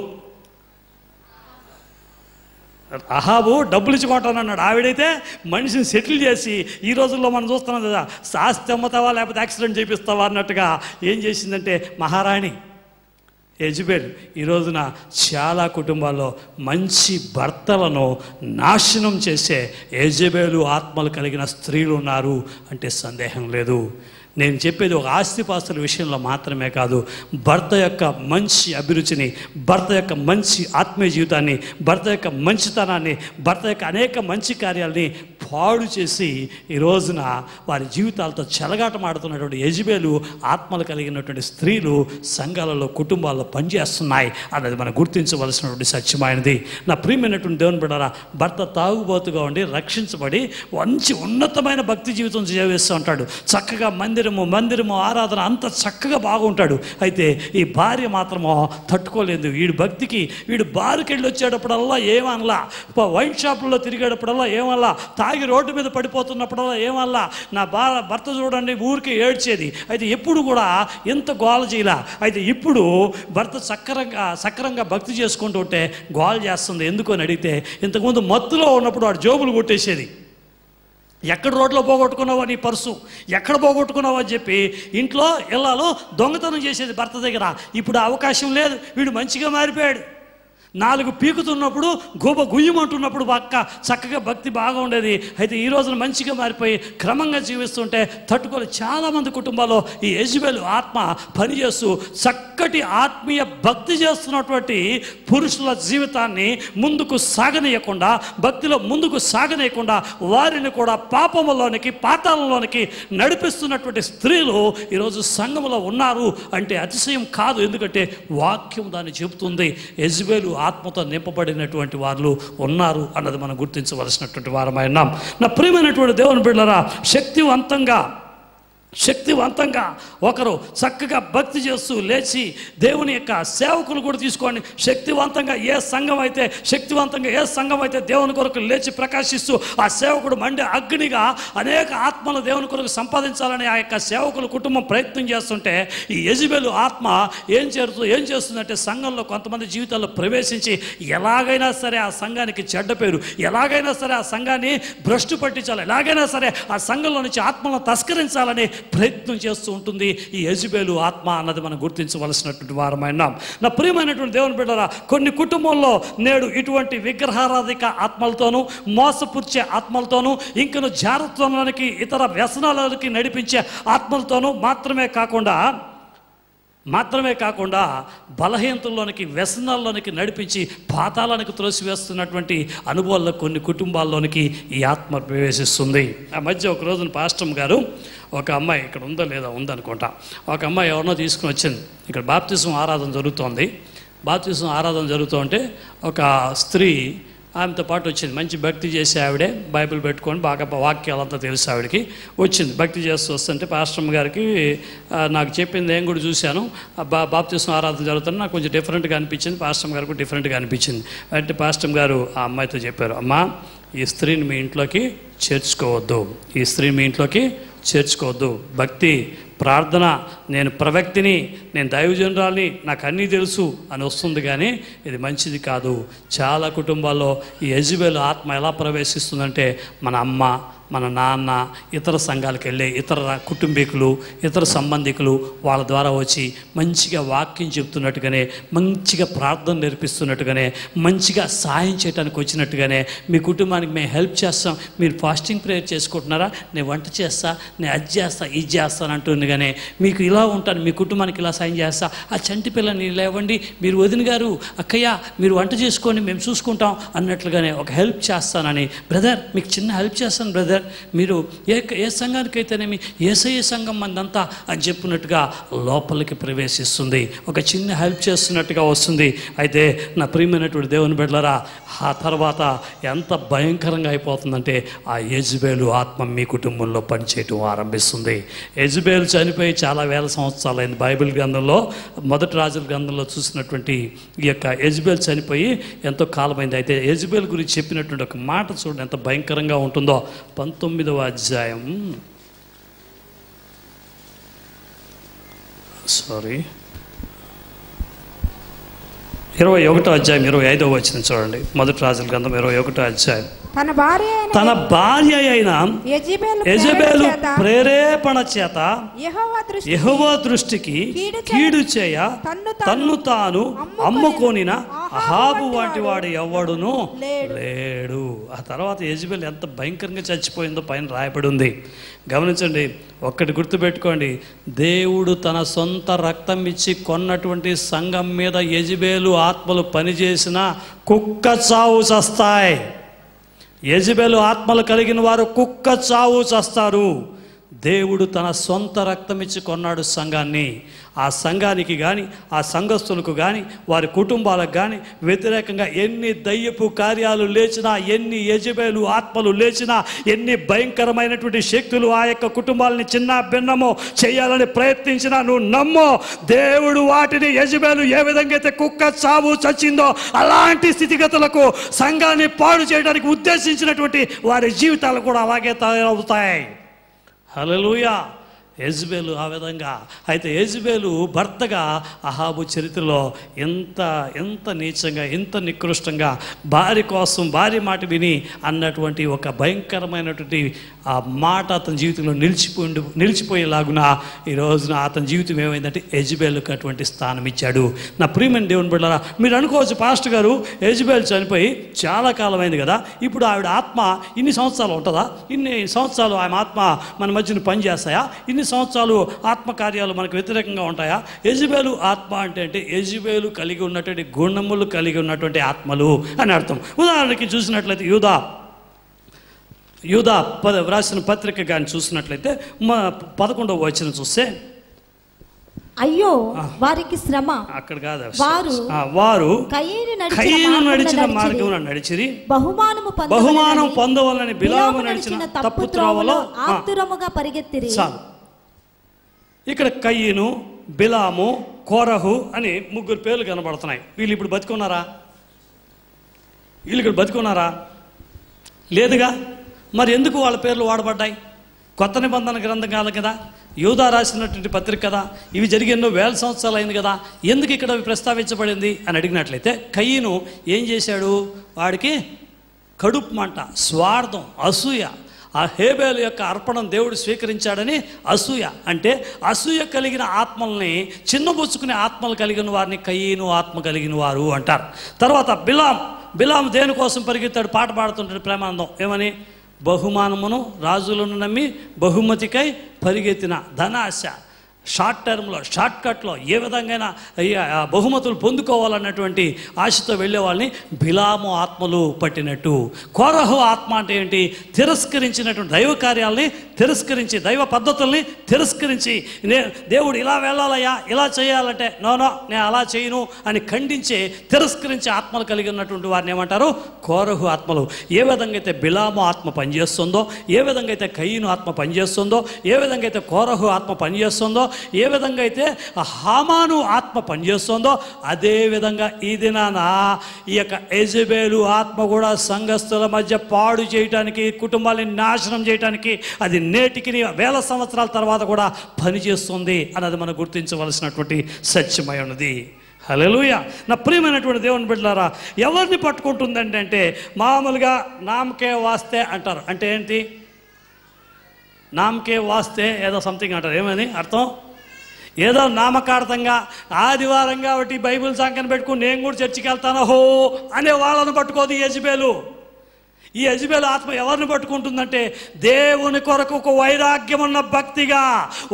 అహాబు డబ్బులు ఇచ్చి కొంటానన్నాడు. ఆవిడైతే మనిషిని సెటిల్ చేసి, ఈ రోజుల్లో మనం చూస్తున్నాం కదా, ఆస్తి అమ్ముతావా లేకపోతే యాక్సిడెంట్ చేపిస్తావా అన్నట్టుగా ఏం చేసిందంటే మహారాణి యెజబెల్ ఈ రోజున చాలా కుటుంబాల్లో మంచి భర్తలను నాశనం చేసే యెజబెలు ఆత్మలు కలిగిన స్త్రీలు ఉన్నారు అంటే సందేహం లేదు. నేను చెప్పేది ఒక ఆస్తిపాస్తుల విషయంలో మాత్రమే కాదు, భర్త యొక్క మంచి అభిరుచిని, భర్త యొక్క మంచి ఆత్మీయ జీవితాన్ని, భర్త యొక్క మంచితనాన్ని, భర్త యొక్క అనేక మంచి కార్యాలని పాడు చేసి ఈ రోజున వారి జీవితాలతో చెలగాటమాడుతున్నటువంటి యెజబెలు ఆత్మలు కలిగినటువంటి స్త్రీలు సంఘాలలో, కుటుంబాల్లో పనిచేస్తున్నాయి అన్నది మనం గుర్తించవలసినటువంటి సత్యమైనది. నా ప్రియమైనటువంటి దేవుని బిడ్డలారా, భర్త తాగుబోతుగా ఉండి రక్షించబడి మంచి ఉన్నతమైన భక్తి జీవితం జీవిస్తూ ఉంటాడు. చక్కగా మందిరము ఆరాధన అంత చక్కగా బాగుంటాడు. అయితే ఈ భార్య మాత్రమో తట్టుకోలేదు. వీడి భక్తికి వీడు బారుకి వెళ్ళి వచ్చేటప్పుడల్లా ఏమనలా, వైన్ షాపుల్లో తిరిగేటప్పుడల్లా ఏమల్లా, తాగి రోడ్డు మీద పడిపోతున్నప్పుడల్లా ఏమల్లా, నా భర్త చూడండి ఊరికి ఏడ్చేది. అయితే ఎప్పుడు కూడా ఎంత గోల చేయలా. అయితే ఇప్పుడు భర్త సక్రంగా భక్తి చేసుకుంటూ ఉంటే గోల చేస్తుంది. ఎందుకు అని అడిగితే, ఇంతకుముందు మత్తులో ఉన్నప్పుడు వాడు జోబులు కొట్టేసేది. ఎక్కడ రోడ్లో పోగొట్టుకున్నావో నీ పర్సు, ఎక్కడ పోగొట్టుకున్నావో అని చెప్పి ఇంట్లో ఇళ్ళలో దొంగతనం చేసేది భర్త దగ్గర. ఇప్పుడు అవకాశం లేదు. వీడు మంచిగా మారిపోయాడు. 4 పీకుతున్నప్పుడు గుయ్యమంటున్నప్పుడు చక్కగా భక్తి బాగా ఉండేది. అయితే ఈ రోజున మంచిగా మారిపోయి క్రమంగా జీవిస్తుంటే తట్టుకోలేదు. చాలామంది కుటుంబాల్లో ఈ యెజబెలు ఆత్మ పనిచేస్తూ చక్కటి ఆత్మీయ భక్తి చేస్తున్నటువంటి పురుషుల జీవితాన్ని ముందుకు సాగనీయకుండా, భక్తిలో ముందుకు సాగనీయకుండా వారిని కూడా పాపములోనికి, పాతాళంలోనికి నడిపిస్తున్నటువంటి స్త్రీలు ఈరోజు సంఘంలో ఉన్నారు అంటే అతిశయం కాదు. ఎందుకంటే వాక్యం దాన్ని చెబుతుంది. యెజబెలు ఆత్మతో నింపబడినటువంటి వారు ఉన్నారు అన్నది మనం గుర్తించవలసినటువంటి వారమైనాం. నా ప్రియమైనటువంటి దేవుని బిడ్డలారా, శక్తివంతంగా ఒకరు చక్కగా భక్తి చేస్తూ లేచి దేవుని యొక్క సేవకులు కూడా తీసుకోండి. శక్తివంతంగా ఏ సంఘం అయితే దేవుని కొరకు లేచి ప్రకాశిస్తూ ఆ సేవకుడు మండే అగ్నిగా అనేక ఆత్మలు దేవుని కొరకు సంపాదించాలని ఆ యొక్క సేవకుల కుటుంబం ప్రయత్నం చేస్తుంటే, ఈ యెజబెలు ఆత్మ ఏం చేస్తుందంటే సంఘంలో కొంతమంది జీవితాల్లో ప్రవేశించి ఎలాగైనా సరే ఆ సంఘానికి చెడ్డ పేరు, ఎలాగైనా సరే ఆ సంఘాన్ని భ్రష్టు పట్టించాలి, ఎలాగైనా సరే ఆ సంఘంలో నుంచి ఆత్మలను తస్కరించాలని ప్రయత్నం చేస్తూ ఉంటుంది ఈ యెజబెలు ఆత్మ అన్నది మనం గుర్తించవలసినటువంటి వారమైనాం. నా ప్రియమైనటువంటి దేవుని బిడ్డలారా, కొన్ని కుటుంబంలో నేడు ఇటువంటి విగ్రహారాధిక ఆత్మలతోనూ, మోసపుర్చే ఆత్మలతోనూ, ఇంకను జారత్వంలోనికి, ఇతర వ్యసనాలకి నడిపించే ఆత్మలతోనూ మాత్రమే కాకుండా బలహీనతల్లోనికి, వ్యసనాల్లోనికి నడిపించి పాతాళానికి త్రోసివేస్తున్నటువంటి అనుభవాల్లో కొన్ని కుటుంబాల్లోనికి ఈ ఆత్మ ప్రవేశిస్తుంది. ఆ మధ్య ఒక రోజున పాస్టర్ గారు ఒక అమ్మాయి, ఇక్కడ ఉందో లేదా ఉందనుకుంటా, ఒక అమ్మాయి ఎవరినో తీసుకుని వచ్చింది. ఇక్కడ బాప్తిజం ఆరాధన జరుగుతుంటే ఒక స్త్రీ ఆమెతో పాటు వచ్చింది. మంచి భక్తి చేసే ఆవిడే, బైబిల్ పెట్టుకొని బాగా వాక్యాలంతా తెలుసు ఆవిడకి. వచ్చింది భక్తి చేస్తూ వస్తుంటే పాస్టర్ గారికి నాకు చెప్పింది నేను కూడా చూశాను, బాప్తిజం ఆరాధన జరుగుతుంది, నాకు కొంచెం డిఫరెంట్గా అనిపించింది, పాస్టర్ గారికి డిఫరెంట్గా అనిపించింది. అంటే పాస్టర్ గారు ఆ అమ్మాయితో చెప్పారు, అమ్మా ఈ స్త్రీని మీ ఇంట్లోకి చేర్చుకోవద్దు, భక్తి, ప్రార్థన, నేను ప్రవక్తిని, నేను దైవజనురాల్ని, నాకు అన్నీ తెలుసు అని వస్తుంది, కానీ ఇది మంచిది కాదు. చాలా కుటుంబాల్లో ఈ యెజబెలు ఆత్మ ఎలా ప్రవేశిస్తుందంటే మన అమ్మ, మన నాన్న, ఇతర సంఘాలకు వెళ్ళే ఇతర కుటుంబీకులు, ఇతర సంబంధికులు వాళ్ళ ద్వారా వచ్చి మంచిగా వాక్యం చెప్తున్నట్టుగానే, మంచిగా ప్రార్థన నేర్పిస్తున్నట్టుగానే, మంచిగా సాయం చేయడానికి వచ్చినట్టుగానే, మీ కుటుంబానికి మేము హెల్ప్ చేస్తాం, మీరు ఫాస్టింగ్ ప్రేయర్ చేసుకుంటున్నారా, నేను వంట చేస్తా, నేను అది చేస్తా, ఇది చేస్తాను అంటుండగానే, మీకు ఇలా ఉంటాను, మీ కుటుంబానికి ఇలా సాయం చేస్తా, ఆ చంటి పిల్లని లేవండి, మీరు వదిన గారు, అక్కయ్య మీరు వంట చేసుకోండి మేము చూసుకుంటాం అన్నట్లుగానే ఒక హెల్ప్ చేస్తానని, బ్రదర్ మీకు చిన్న హెల్ప్ చేస్తాను బ్రదర్ బ్రదర్, మీరు ఏ సంఘానికైతేనేమి యేసయ్య సంఘం మందంతా అని చెప్పినట్టుగా లోపలికి ప్రవేశిస్తుంది, ఒక చిన్న హెల్ప్ చేస్తున్నట్టుగా వస్తుంది. అయితే నా ప్రియమైనటువంటి దేవుని బిడ్డలారా, ఆ తర్వాత ఎంత భయంకరంగా అయిపోతుందంటే ఆ యెజబెలు ఆత్మ మీ కుటుంబంలో పనిచేయటం ఆరంభిస్తుంది. యెజబెలు చనిపోయి చాలా వేల సంవత్సరాలైంది. బైబిల్ గ్రంథంలో మొదటి రాజుల గ్రంథంలో చూసినటువంటి ఈ యొక్క యెజబెలు చనిపోయి ఎంతో కాలమైంది. అయితే యెజబెలు గురించి చెప్పినటువంటి ఒక మాట చూడండి ఎంత భయంకరంగా ఉంటుందో. 19వ అధ్యాయం 21వ అధ్యాయం 25వ వచనం చూడండి. మొదటి రాజుల గ్రంథం 21వ అధ్యాయం. తన భార్య అయిన యెజబెలు ప్రేరేపణ చేత యెహోవా దృష్టికి కీడు చేయ తన్ను తాను అమ్ముకొనిన అహాబు వంటి వాడు ఎవడును లేడు. ఆ తర్వాత యెజబెలు ఎంత భయంకరంగా చచ్చిపోయిందో పైన రాయబడి ఉంది. గమనించండి, ఒక్కటి గుర్తుపెట్టుకోండి, దేవుడు తన సొంత రక్తం ఇచ్చి కొన్నటువంటి సంఘం మీద యెజబెలు ఆత్మలు పనిచేసిన కుక్క చావు చస్తాయి. యెజబెలు ఆత్మలు కలిగిన వారు కుక్క చావు చస్తారు. దేవుడు తన సొంత రక్తం ఇచ్చి కొన్నాడు సంఘాన్ని. ఆ సంఘానికి కానీ ఆ సంఘస్థులకు కానీ వారి కుటుంబాలకు కానీ వ్యతిరేకంగా ఎన్ని దయ్యపు కార్యాలు లేచినా, ఎన్ని యెజబెలు ఆత్మలు లేచినా, ఎన్ని భయంకరమైనటువంటి శక్తులు ఆ యొక్క కుటుంబాలని చిన్న భిన్నమో చేయాలని ప్రయత్నించినా, నువ్వు నమ్మో, దేవుడు వాటిని యెజబెలు ఏ విధంగా అయితే కుక్క చావు చచ్చిందో అలాంటి స్థితిగతులకు సంఘాన్ని పాడు చేయడానికి ఉద్దేశించినటువంటి వారి జీవితాలు కూడా అలాగే తయారవుతాయి. హల్లెలూయా. యెజబెలు ఆ విధంగా. అయితే యెజబెలు భర్తగా అహాబు చరిత్రలో ఎంత నీచంగా, ఎంత నికృష్టంగా భార్య కోసం భార్య మాట విని అన్నటువంటి ఒక భయంకరమైనటువంటి ఆ మాట అతని జీవితంలో నిలిచిపోయేలాగున ఈ రోజున అతని జీవితం ఏమైందంటే యెజబెలుకు అటువంటి స్థానం ఇచ్చాడు. నా ప్రియమైన దేవుని బిడ్డలారా, మీరు అనుకోవచ్చు, పాస్టర్ గారు యెజబెలు చనిపోయి చాలా కాలమైంది కదా, ఇప్పుడు ఆవిడ ఆత్మ ఇన్ని సంవత్సరాలు ఉంటుందా? ఇన్ని సంవత్సరాలు ఆమె ఆత్మ మన మధ్యన పనిచేస్తాయా? ఇన్ని సంవత్సరాలు ఆత్మకార్యాలు మనకు వ్యతిరేకంగా ఉంటాయా? యెజబెలు ఆత్మ అంటే యెజబెలు కలిగి ఉన్నటువంటి గుణములు కలిగి ఉన్నటువంటి ఆత్మలు అని అర్థం. ఉదాహరణకి చూసినట్లయితే యూదా వ్రాసిన పత్రిక కానీ చూసినట్లయితే 11వ వచనం చూస్తే, అయ్యో వారికి శ్రమ, అక్కడ కాదు, వారు కయీను నడిచిన మార్గమున నడిచిరి, బహుమానం పొందవలని బిలాము నడిచిన తప్పు త్రోవలో ఆతురముగా పరిగెత్తిరి. చాలు. ఇక్కడ కయీను, బిలాము, కోరహు అని 3 పేర్లు కనబడుతున్నాయి. వీళ్ళు ఇప్పుడు బతికున్నారా? వీళ్ళు ఇక్కడ బతికున్నారా? లేదుగా. మరి ఎందుకు వాళ్ళ పేర్లు వాడబడ్డాయి? కొత్త నిబంధన గ్రంథం కాదు కదా, యూదా రాసినటువంటి పత్రిక కదా, ఇవి జరిగి ఎన్నో వేల సంవత్సరాలు అయింది కదా, ఎందుకు ఇక్కడ ప్రస్తావించబడింది అని అడిగినట్లయితే, కయీను ఏం చేశాడు? వాడికి కడుపు మంట, స్వార్థం, అసూయ. ఆ హేబెలు యొక్క అర్పణం దేవుడు స్వీకరించాడని అసూయ. అంటే అసూయ కలిగిన ఆత్మల్ని, చిన్నబుచ్చుకునే ఆత్మలు కలిగిన వారిని కయీను ఆత్మ కలిగిన వారు అంటారు. తర్వాత బిలాం దేనికోసం పరిగెత్తాడు? పాట పాడుతుంటాడు ప్రేమానందం. ఏమని? బహుమానమును రాజులను నమ్మి బహుమతికై పరిగెత్తిన ధనాశ. షార్ట్ టర్మ్లో, షార్ట్ కట్లో ఏ విధంగా బహుమతులు పొందుకోవాలన్నటువంటి ఆశతో వెళ్ళే వాళ్ళని బిలాము ఆత్మలు పట్టినట్టు. కోరహు ఆత్మ అంటే ఏంటి? తిరస్కరించినటువంటి దైవ కార్యాలని తిరస్కరించి, దైవ పద్ధతుల్ని తిరస్కరించి, దేవుడు ఇలా వెళ్ళాలయ్యా, ఇలా చేయాలంటే నో నేను అలా చేయను అని ఖండించే, తిరస్కరించే ఆత్మలు కలిగి ఉన్నటువంటి వారిని ఏమంటారు? కోరహు ఆత్మలు. ఏ విధంగా అయితే బిలాము ఆత్మ పనిచేస్తుందో, ఏ విధంగా అయితే కయీను ఆత్మ పనిచేస్తుందో, ఏ విధంగా అయితే కోరహు ఆత్మ పనిచేస్తుందో, ఏ విధంగా అయితే హామాను ఆత్మ పనిచేస్తుందో, అదే విధంగా ఈ దినాన ఈ యొక్క యెజబెలు ఆత్మ కూడా సంఘస్థుల మధ్య పాడు చేయటానికి, కుటుంబాన్ని నాశనం చేయటానికి, అది నేటికి వేల సంవత్సరాల తర్వాత కూడా పనిచేస్తుంది అన్నది మనం గుర్తించవలసినటువంటి సత్యమై ఉన్నది. హల్లెలూయా. నా ప్రియమైనటువంటి దేవుని బిడ్డలారా, ఎవరిని పట్టుకుంటుందంటే మామూలుగా నామకే వాస్తే అంటారు. అంటే ఏంటి? నామకే వాస్తే ఏదో సంథింగ్ అంటారు. ఏమని అర్థం? ఏదో నామకార్థంగా ఆదివారం కాబట్టి బైబిల్ సంఖ్యను పెట్టుకుని నేను కూడా చర్చికి వెళ్తాను హో అనే వాళ్ళను పట్టుకోదు యెజబెలు. ఈ యెజబెలు ఆత్మ ఎవరిని పట్టుకుంటుందంటే దేవుని కొరకు ఒక వైరాగ్యం ఉన్న భక్తిగా,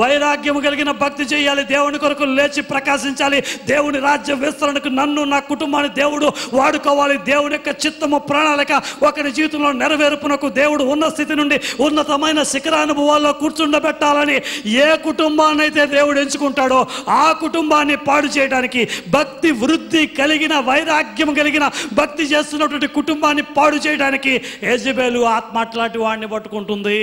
వైరాగ్యం కలిగిన భక్తి చేయాలి, దేవుని కొరకు లేచి ప్రకాశించాలి, దేవుని రాజ్య విస్తరణకు నన్ను నా కుటుంబాన్ని దేవుడు వాడుకోవాలి, దేవుని యొక్క చిత్తము ప్రణాళిక ఒకరి జీవితంలో నెరవేర్పునకు దేవుడు ఉన్న స్థితి నుండి ఉన్నతమైన శిఖరానుభవాల్లో కూర్చుండబెట్టాలని ఏ కుటుంబాన్ని అయితే దేవుడు ఎంచుకుంటాడో ఆ కుటుంబాన్ని పాడు చేయడానికి, భక్తి వృద్ధి కలిగిన వైరాగ్యం కలిగిన భక్తి చేస్తున్నటువంటి కుటుంబాన్ని పాడు చేయడానికి యెజబెలు ఆత్మ అట్లాంటి వాడిని పట్టుకుంటుంది.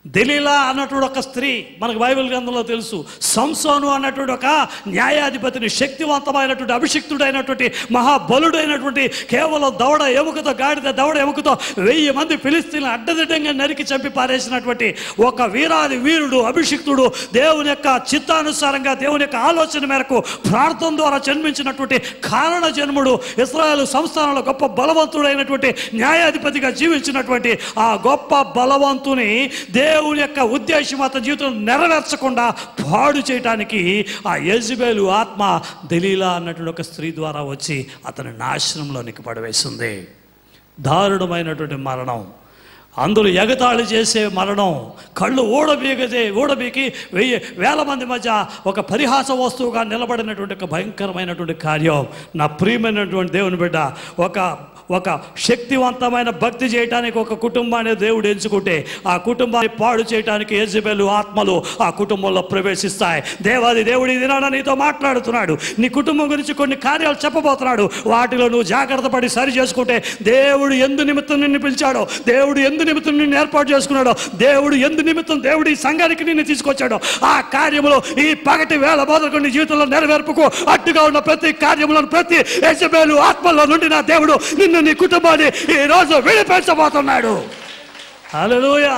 దెలీలా అన్నటువంటి ఒక స్త్రీ మనకు బైబిల్ గ్రంథంలో తెలుసు. సంసోను అన్నటువంటి ఒక న్యాయాధిపతిని, శక్తివంతమైనటువంటి అభిషిక్తుడైనటువంటి మహాబలుడైనటువంటి, కేవలం దవడ ఎముకతో, గాడిద దవడ ఎముకతో 1000 మంది ఫిలిస్తీన్లు అడ్డదిడ్డంగా నరికి చంపి పారేసినటువంటి ఒక వీరాది వీరుడు, అభిషిక్తుడు, దేవుని యొక్క చిత్తానుసారంగా దేవుని యొక్క ఆలోచన మేరకు ప్రార్థన ద్వారా జన్మించినటువంటి కారణ జన్ముడు, ఇశ్రాయేలు సంస్థానంలో గొప్ప బలవంతుడైనటువంటి న్యాయాధిపతిగా జీవించినటువంటి ఆ గొప్ప బలవంతుని దేవుని యొక్క ఉద్దేశం అతని జీవితం నెరవేర్చకుండా పాడు చేయటానికి ఆ యెజబెలు ఆత్మ దెలీలా అన్నటువంటి ఒక స్త్రీ ద్వారా వచ్చి అతని నాశనంలోనికి పడవేసింది. దారుణమైనటువంటి మరణం, అందులో ఎగతాళి చేసే మరణం, కళ్ళు ఊడబీకి 1000 మంది మధ్య ఒక పరిహాస వస్తువుగా నిలబడినటువంటి ఒక భయంకరమైనటువంటి కార్యం. నా ప్రియమైనటువంటి దేవుని బిడ్డ, ఒక శక్తివంతమైన భక్తి చేయడానికి ఒక కుటుంబాన్ని దేవుడు ఎంచుకుంటే ఆ కుటుంబాన్ని పాడు చేయడానికి యెజబెలు ఆత్మలు ఆ కుటుంబంలో ప్రవేశిస్తాయి. దేవాది దేవుడు ఈ దినాన నీతో మాట్లాడుతున్నాడు, నీ కుటుంబం గురించి కొన్ని కార్యాలు చెప్పబోతున్నాడు. వాటిలో నువ్వు జాగ్రత్త పడి సరి చేసుకుంటే దేవుడు ఎందు నిమిత్తం నిన్ను పిలిచాడో, దేవుడు ఎందు నిమిత్తం నిన్ను ఏర్పాటు చేసుకున్నాడో, దేవుడు ఎందు నిమిత్తం దేవుడు ఈ సంఘానికి నిన్ను తీసుకొచ్చాడో ఆ కార్యములో ఈ పగటి వేళ మొదలుకొని నీ జీవితంలో నెరవేర్పుకు అడ్డుగా ఉన్న ప్రతి కార్యములను, ప్రతి యెజబెలు ఆత్మలో నుండి నా దేవుడు నిన్ను, నీ కుటుంబాన్ని ఈ రోజు విడిపించబోతున్నాడు. హల్లెలూయా.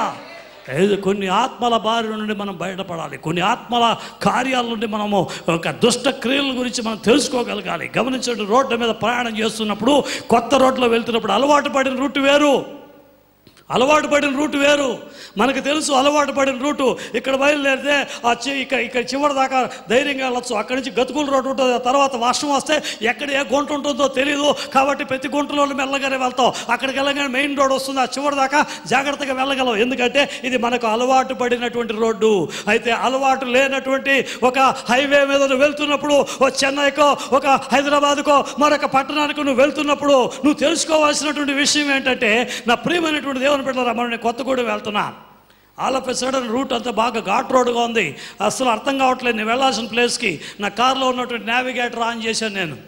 కొన్ని ఆత్మల బారి నుండి మనం బయటపడాలి, కొన్ని ఆత్మల కార్యాల నుండి మనము ఒక దుష్ట క్రియల గురించి మనం తెలుసుకోగలగాలి. గమనించండి, రోడ్ల మీద ప్రయాణం చేస్తున్నప్పుడు, కొత్త రోడ్లో వెళ్తున్నప్పుడు అలవాటు పడిన రూట్ వేరు. మనకు తెలుసు అలవాటు పడిన రూటు. ఇక్కడ బయలుదేరితే ఇక్కడ చివరి దాకా ధైర్యంగా వెళ్ళొచ్చు. అక్కడి నుంచి గతుకుల రోడ్డు ఉంటుంది. తర్వాత వర్షం వస్తే ఎక్కడ ఏ గుంట ఉంటుందో తెలియదు, కాబట్టి ప్రతి గుంటలో మెల్లగానే వెళ్తాం. అక్కడికి వెళ్ళగానే మెయిన్ రోడ్ వస్తుంది, ఆ చివరి దాకా జాగ్రత్తగా వెళ్ళగలం. ఎందుకంటే ఇది మనకు అలవాటు పడినటువంటి రోడ్డు. అయితే అలవాటు లేనటువంటి ఒక హైవే మీద నువ్వు వెళ్తున్నప్పుడు, ఒక చెన్నైకో ఒక హైదరాబాద్కో మరొక పట్టణానికి నువ్వు వెళ్తున్నప్పుడు నువ్వు తెలుసుకోవాల్సినటువంటి విషయం ఏంటంటే, నా ప్రియమైనటువంటి దేవుని బిడ్డలారా, మనం కొత్తగూడెం వెళ్తున్నా. All of a sudden route అంతా బాగా ఘాట్ రోడ్డుగా ఉంది, అసలు అర్థం కావట్లేదు. నేను వెళ్ళాల్సిన ప్లేస్కి నా కార్లో ఉన్నటువంటి నావిగేటర్ ఆన్ చేశాను. నేను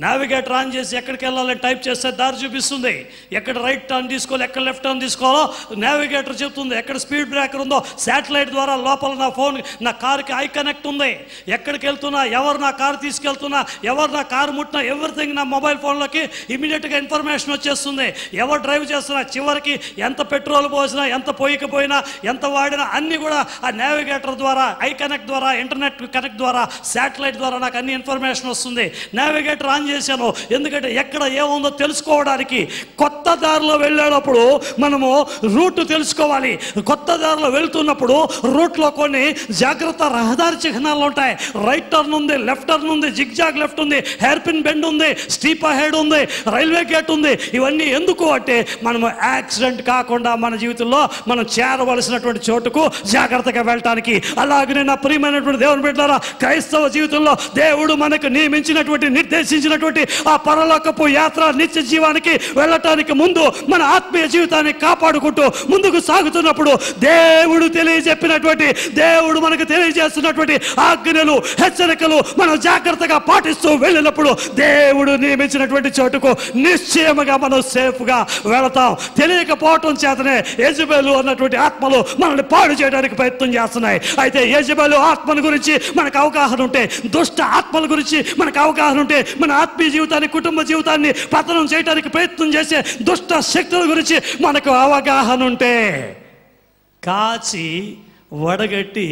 నావిగేటర్ ఆన్ చేసి ఎక్కడికి వెళ్ళాలని టైప్ చేస్తే దారి చూపిస్తుంది. ఎక్కడ రైట్ టర్న్ తీసుకోవాలి, ఎక్కడ లెఫ్ట్ టర్న్ తీసుకోవాలో నావిగేటర్ చెప్తుంది. ఎక్కడ స్పీడ్ బ్రేకర్ ఉందో శాటిలైట్ ద్వారా లోపల నా ఫోన్, నా కార్కి ఐ కనెక్ట్ ఉంది. ఎక్కడికి వెళ్తున్నా, ఎవరు నా కారు తీసుకెళ్తున్నా, ఎవరు నా కారు ముట్టినా, ఎవ్రీథింగ్ నా మొబైల్ ఫోన్లోకి ఇమీడియట్గా ఇన్ఫర్మేషన్ వచ్చేస్తుంది. ఎవరు డ్రైవ్ చేస్తున్నా, చివరికి ఎంత పెట్రోల్ పోసినా, ఎంత పోయికపోయినా, ఎంత వాడినా అన్నీ కూడా ఆ నావిగేటర్ ద్వారా, ఐ కనెక్ట్ ద్వారా, ఇంటర్నెట్ కనెక్ట్ ద్వారా, శాటిలైట్ ద్వారా నాకు అన్ని ఇన్ఫర్మేషన్ వస్తుంది. నావిగేటర్ ఆన్ చేశాను ఎందుకంటే ఎక్కడ ఏముందో తెలుసుకోవడానికి. కొత్త దారిలో వెళ్ళేటప్పుడు మనము రూట్ తెలుసుకోవాలి. కొత్త దారిలో వెళ్తున్నప్పుడు రూట్లో కొన్ని జాగ్రత్త రహదారి చిహ్నాలు ఉంటాయి. రైట్ టర్న్ ఉంది, లెఫ్ట్ టర్న్ ఉంది, జిగ్జాగ్ లెఫ్ట్ ఉంది, హెయిర్ పిన్ బెండ్ ఉంది, స్టీప్ అహెడ్ ఉంది, రైల్వే గేట్ ఉంది. ఇవన్నీ ఎందుకు అంటే మనము యాక్సిడెంట్ కాకుండా మన జీవితంలో మనం చేరవలసినటువంటి చోటుకు జాగ్రత్తగా వెళ్ళటానికి. అలాగనే నా ప్రియమైనటువంటి దేవుని బిడ్డలారా, క్రైస్తవ జీవితంలో దేవుడు మనకు నియమించినటువంటి, నిర్దేశించినటువంటి ఆ పరలోకపు యాత్ర, నిత్య జీవానికి వెళ్ళటానికి ముందు మన ఆత్మీయ జీవితాన్ని కాపాడుకుంటూ ముందుకు సాగుతున్నప్పుడు దేవుడు తెలియజెప్పినటువంటి, దేవుడు మనకు తెలియజేస్తున్నటువంటి ఆజ్ఞలు, హెచ్చరికలు మనం జాగ్రత్తగా పాటిస్తూ వెళ్ళినప్పుడు దేవుడు నియమించినటువంటి చోటుకు నిశ్చయముగా మనం సేఫ్గా వెళతాం. తెలియకపోవటం చేతనే యెజబెలు అన్నటువంటి ఆత్మలు మనల్ని పాడు చేయడానికి ప్రయత్నం చేస్తున్నాయి. అయితే యెజబెలు ఆత్మల గురించి మనకు అవగాహన ఉంటే, దుష్ట ఆత్మల గురించి మనకు అవగాహన ఉంటే, మన ఆత్మీయ జీవితాన్ని, కుటుంబ జీవితాన్ని పతనం చేయడానికి ప్రయత్నం చేసే దుష్ట శక్తుల గురించి మనకు అవగాహన ఉంటే, కాచి వడగట్టి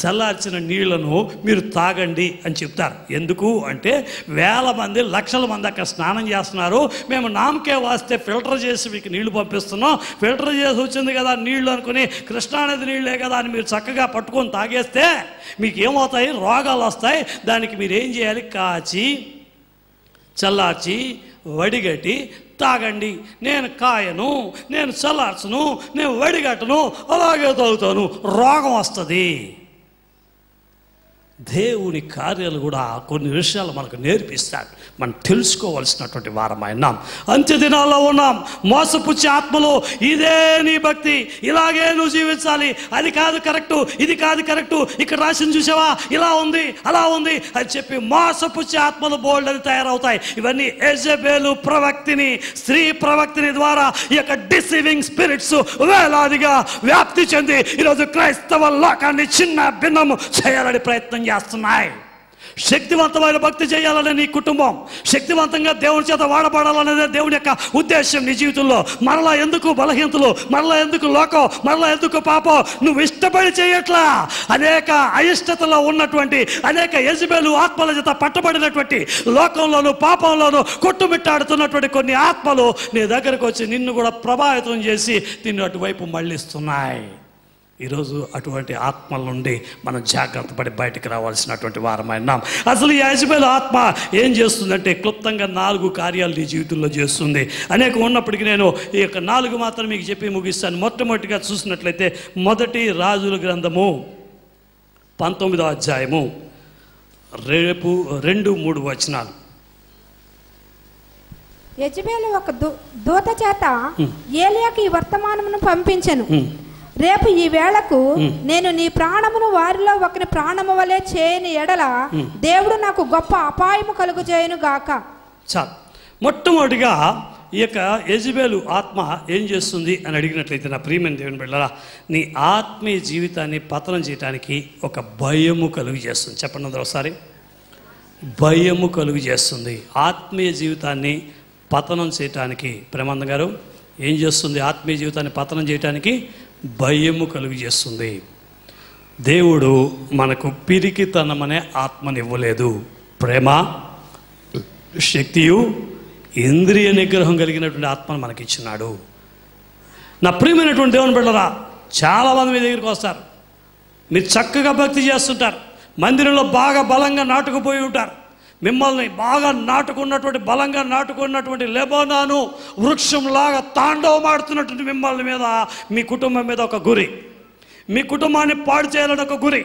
చల్లార్చిన నీళ్లను మీరు తాగండి అని చెప్తారు. ఎందుకు అంటే 1000 మంది, లక్షల మంది అక్కడ స్నానం చేస్తున్నారు. మేము నామకే వాస్తే ఫిల్టర్ చేసి మీకు నీళ్లు పంపిస్తున్నాం, ఫిల్టర్ చేసి వచ్చింది కదా నీళ్లు అనుకుని, కృష్ణానది నీళ్ళే కదా అని మీరు చక్కగా పట్టుకొని తాగేస్తే మీకు ఏమవుతాయి? రోగాలు వస్తాయి. దానికి మీరు ఏం చేయాలి? కాచి చల్లార్చి వడిగట్టి తాగండి, నేను కాయను, నేను చల్లార్చను, నేను వడిగట్టను, అలాగే తాగుతాను, రోగం వస్తుంది. దేవుని కార్యాలు కూడా కొన్ని విషయాలు మనకు నేర్పిస్తాడు. మనం తెలుసుకోవాల్సినటువంటి వారమైనాం. అంత్య దినాల్లో ఉన్నాం. మోసపుచ్చే ఆత్మలో ఇదే నీ భక్తి, ఇలాగే నువ్వు జీవించాలి, అది కాదు కరెక్టు, ఇది కాదు కరెక్టు, ఇక్కడ రాసింది చూసావా, ఇలా ఉంది అలా ఉంది అని చెప్పి మోసపుచ్చే ఆత్మలు బోల్డ్ అని తయారవుతాయి. ఇవన్నీ యెజబెలు ప్రవక్తిని, స్త్రీ ప్రవక్తిని ద్వారా ఈ యొక్క డిసీవింగ్ స్పిరిట్స్ వేలాదిగా వ్యాప్తి చెంది ఈరోజు క్రైస్తవ లోకాన్ని చిన్న భిన్నము చేయాలని ప్రయత్నం చేస్తున్నాయి. శక్తివంతమైన భక్తి చేయాలనే నీ కుటుంబం, శక్తివంతంగా దేవుని చేత వాడబడాలనేదే దేవుని యొక్క ఉద్దేశం నీ జీవితంలో. మరలా ఎందుకు బలహీనతలు, మరలా ఎందుకు లోకం, మరలా ఎందుకు పాపం, నువ్వు ఇష్టపడి చేయట్లా. అనేక అయిష్టతలో ఉన్నటువంటి, అనేక యెజబెలు ఆత్మల చేత పట్టబడినటువంటి, లోకంలోను పాపంలోను కొట్టుమిట్టాడుతున్నటువంటి కొన్ని ఆత్మలు నీ దగ్గరకు వచ్చి నిన్ను కూడా ప్రభావితం చేసి నిన్ను అటువైపు మళ్ళిస్తున్నాయి. ఈరోజు అటువంటి ఆత్మల నుండి మనం జాగ్రత్త పడి బయటికి రావాల్సినటువంటి వారమైనాం. అసలు ఈ యెజబెలు ఆత్మ ఏం చేస్తుందంటే క్లుప్తంగా 4 కార్యాలు నీ జీవితంలో చేస్తుంది. అనేక ఉన్నప్పటికీ నేను ఈ యొక్క 4 మాత్రం మీకు చెప్పి ముగిస్తాను. మొట్టమొదటిగా చూసినట్లయితే మొదటి రాజుల గ్రంథము 19వ అధ్యాయము 2-3 వచనాలు. యెజబెలు ఒక దూత చేత ఏలియాకి ఈ వర్తమానమును పంపించెను. రేపు ఈ వేళకు నేను నీ ప్రాణమును వారిలో ఒకరి ప్రాణము వలె చేయని ఎడల దేవుడు నాకు గొప్ప అపాయము కలుగు చేయను గాక. చాలు. మొట్టమొదటిగా ఈ యొక్క యెజబెలు ఆత్మ ఏం చేస్తుంది అని అడిగినట్లయితే, నా ప్రియమైన దేవుని బిడ్డలారా, నీ ఆత్మీయ జీవితాన్ని పతనం చేయడానికి ఒక భయము కలుగు చేస్తుంది. చెప్పండి అందరూ ఒకసారి. భయము కలుగు చేస్తుంది. ఆత్మీయ జీవితాన్ని పతనం చేయటానికి ప్రేమానంద గారు ఏం చేస్తుంది? ఆత్మీయ జీవితాన్ని పతనం చేయటానికి భయము కలుగు చేస్తుంది. దేవుడు మనకు పిరికితనమనే ఆత్మనివ్వలేదు. ప్రేమ, శక్తియు, ఇంద్రియ నిగ్రహం కలిగినటువంటి ఆత్మను మనకిచ్చినాడు. నా ప్రియమైనటువంటి దేవుని బిడ్డలారా, చాలామంది మీ దగ్గరికి వస్తారు, మీరు చక్కగా భక్తి చేస్తుంటారు, మందిరంలో బాగా బలంగా నాటుకుపోయి ఉంటారు. మిమ్మల్ని బాగా నాటుకున్నటువంటి, బలంగా నాటుకున్నటువంటి లెబనాను వృక్షంలాగా తాండవమాడుతున్నటువంటి మిమ్మల్ని మీద, మీ కుటుంబం మీద ఒక గురి, మీ కుటుంబాన్ని పాడు చేయాలని ఒక గురి.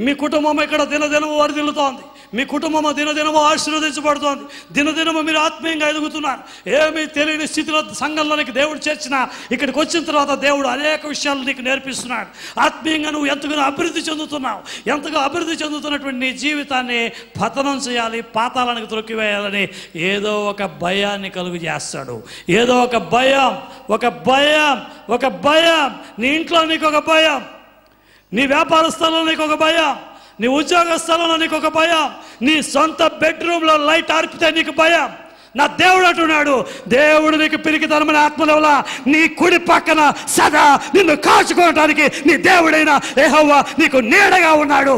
మీ కుటుంబం ఇక్కడ దినదినము వరిదిల్లుతోంది, మీ కుటుంబం దినదినము ఆశీర్వదించబడుతోంది, దినదినము మీరు ఆత్మీయంగా ఎదుగుతున్నారు. ఏమీ తెలియని స్థితిలో సంఘంలోనికి దేవుడు చేర్చినా ఇక్కడికి వచ్చిన తర్వాత దేవుడు అనేక విషయాలు నీకు నేర్పిస్తున్నాడు. ఆత్మీయంగా నువ్వు ఎంతగానో అభివృద్ధి చెందుతున్నావు. ఎంతగా అభివృద్ధి చెందుతున్నటువంటి నీ జీవితాన్ని పతనం చేయాలి, పాతాళానికి త్రొక్కివేయాలని ఏదో ఒక భయాన్ని కలుగు చేస్తాడు. ఏదో ఒక భయం, ఒక భయం, ఒక భయం. నీ ఇంట్లో నీకు ఒక భయం, నీ వ్యాపార స్థలంలో నీకు ఒక భయం, నీ ఉద్యోగ స్థలంలో నీకు ఒక భయం, నీ సొంత బెడ్రూమ్లో లైట్ ఆర్పితే నీకు భయం. నా దేవుడు అంటున్నాడు, దేవుడు నీకు పిరికితనమైన ఆత్మల నీ కుడి పక్కన సదా నిన్ను కాచుకోవటానికి నీ దేవుడైన యెహోవా నీకు నీడగా ఉన్నాడు.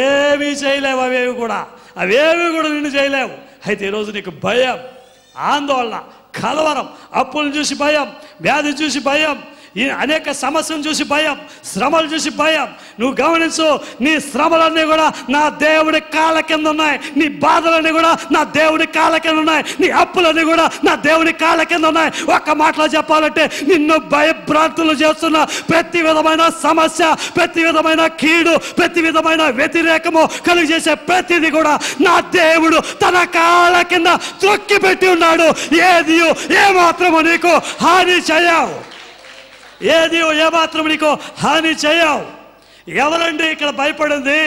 ఏమీ చేయలేవు, అవేవి కూడా నిన్ను చేయలేవు. అయితే ఈరోజు నీకు భయం, ఆందోళన, కలవరం, అప్పులను చూసి భయం, వ్యాధి చూసి భయం, ఈ అనేక సమస్యలను చూసి భయం, శ్రమలు చూసి భయం. నువ్వు గమనించు, నీ శ్రమలన్నీ కూడా నా దేవుడి కాళ్ళ కింద ఉన్నాయి, నీ బాధలన్నీ కూడా నా దేవుడి కాళ్ళ కింద ఉన్నాయి, నీ అప్పులన్నీ కూడా నా దేవుడి కాళ్ళ కింద ఉన్నాయి. ఒక్క మాటలో చెప్పాలంటే, నిన్ను భయభ్రాంతులు చేస్తున్న ప్రతి విధమైన సమస్య, ప్రతి విధమైన కీడు, ప్రతి విధమైన వ్యతిరేకము కలుగు చేసే ప్రతిదీ కూడా నా దేవుడు తన కాళ్ళ కింద త్రొక్కి పెట్టి ఉన్నాడు. ఏది ఏమాత్రము నీకు హాని చేయవు, ఏది ఏమాత్రం నీకు హాని చేయవు. ఎవరండి ఇక్కడ భయపడింది?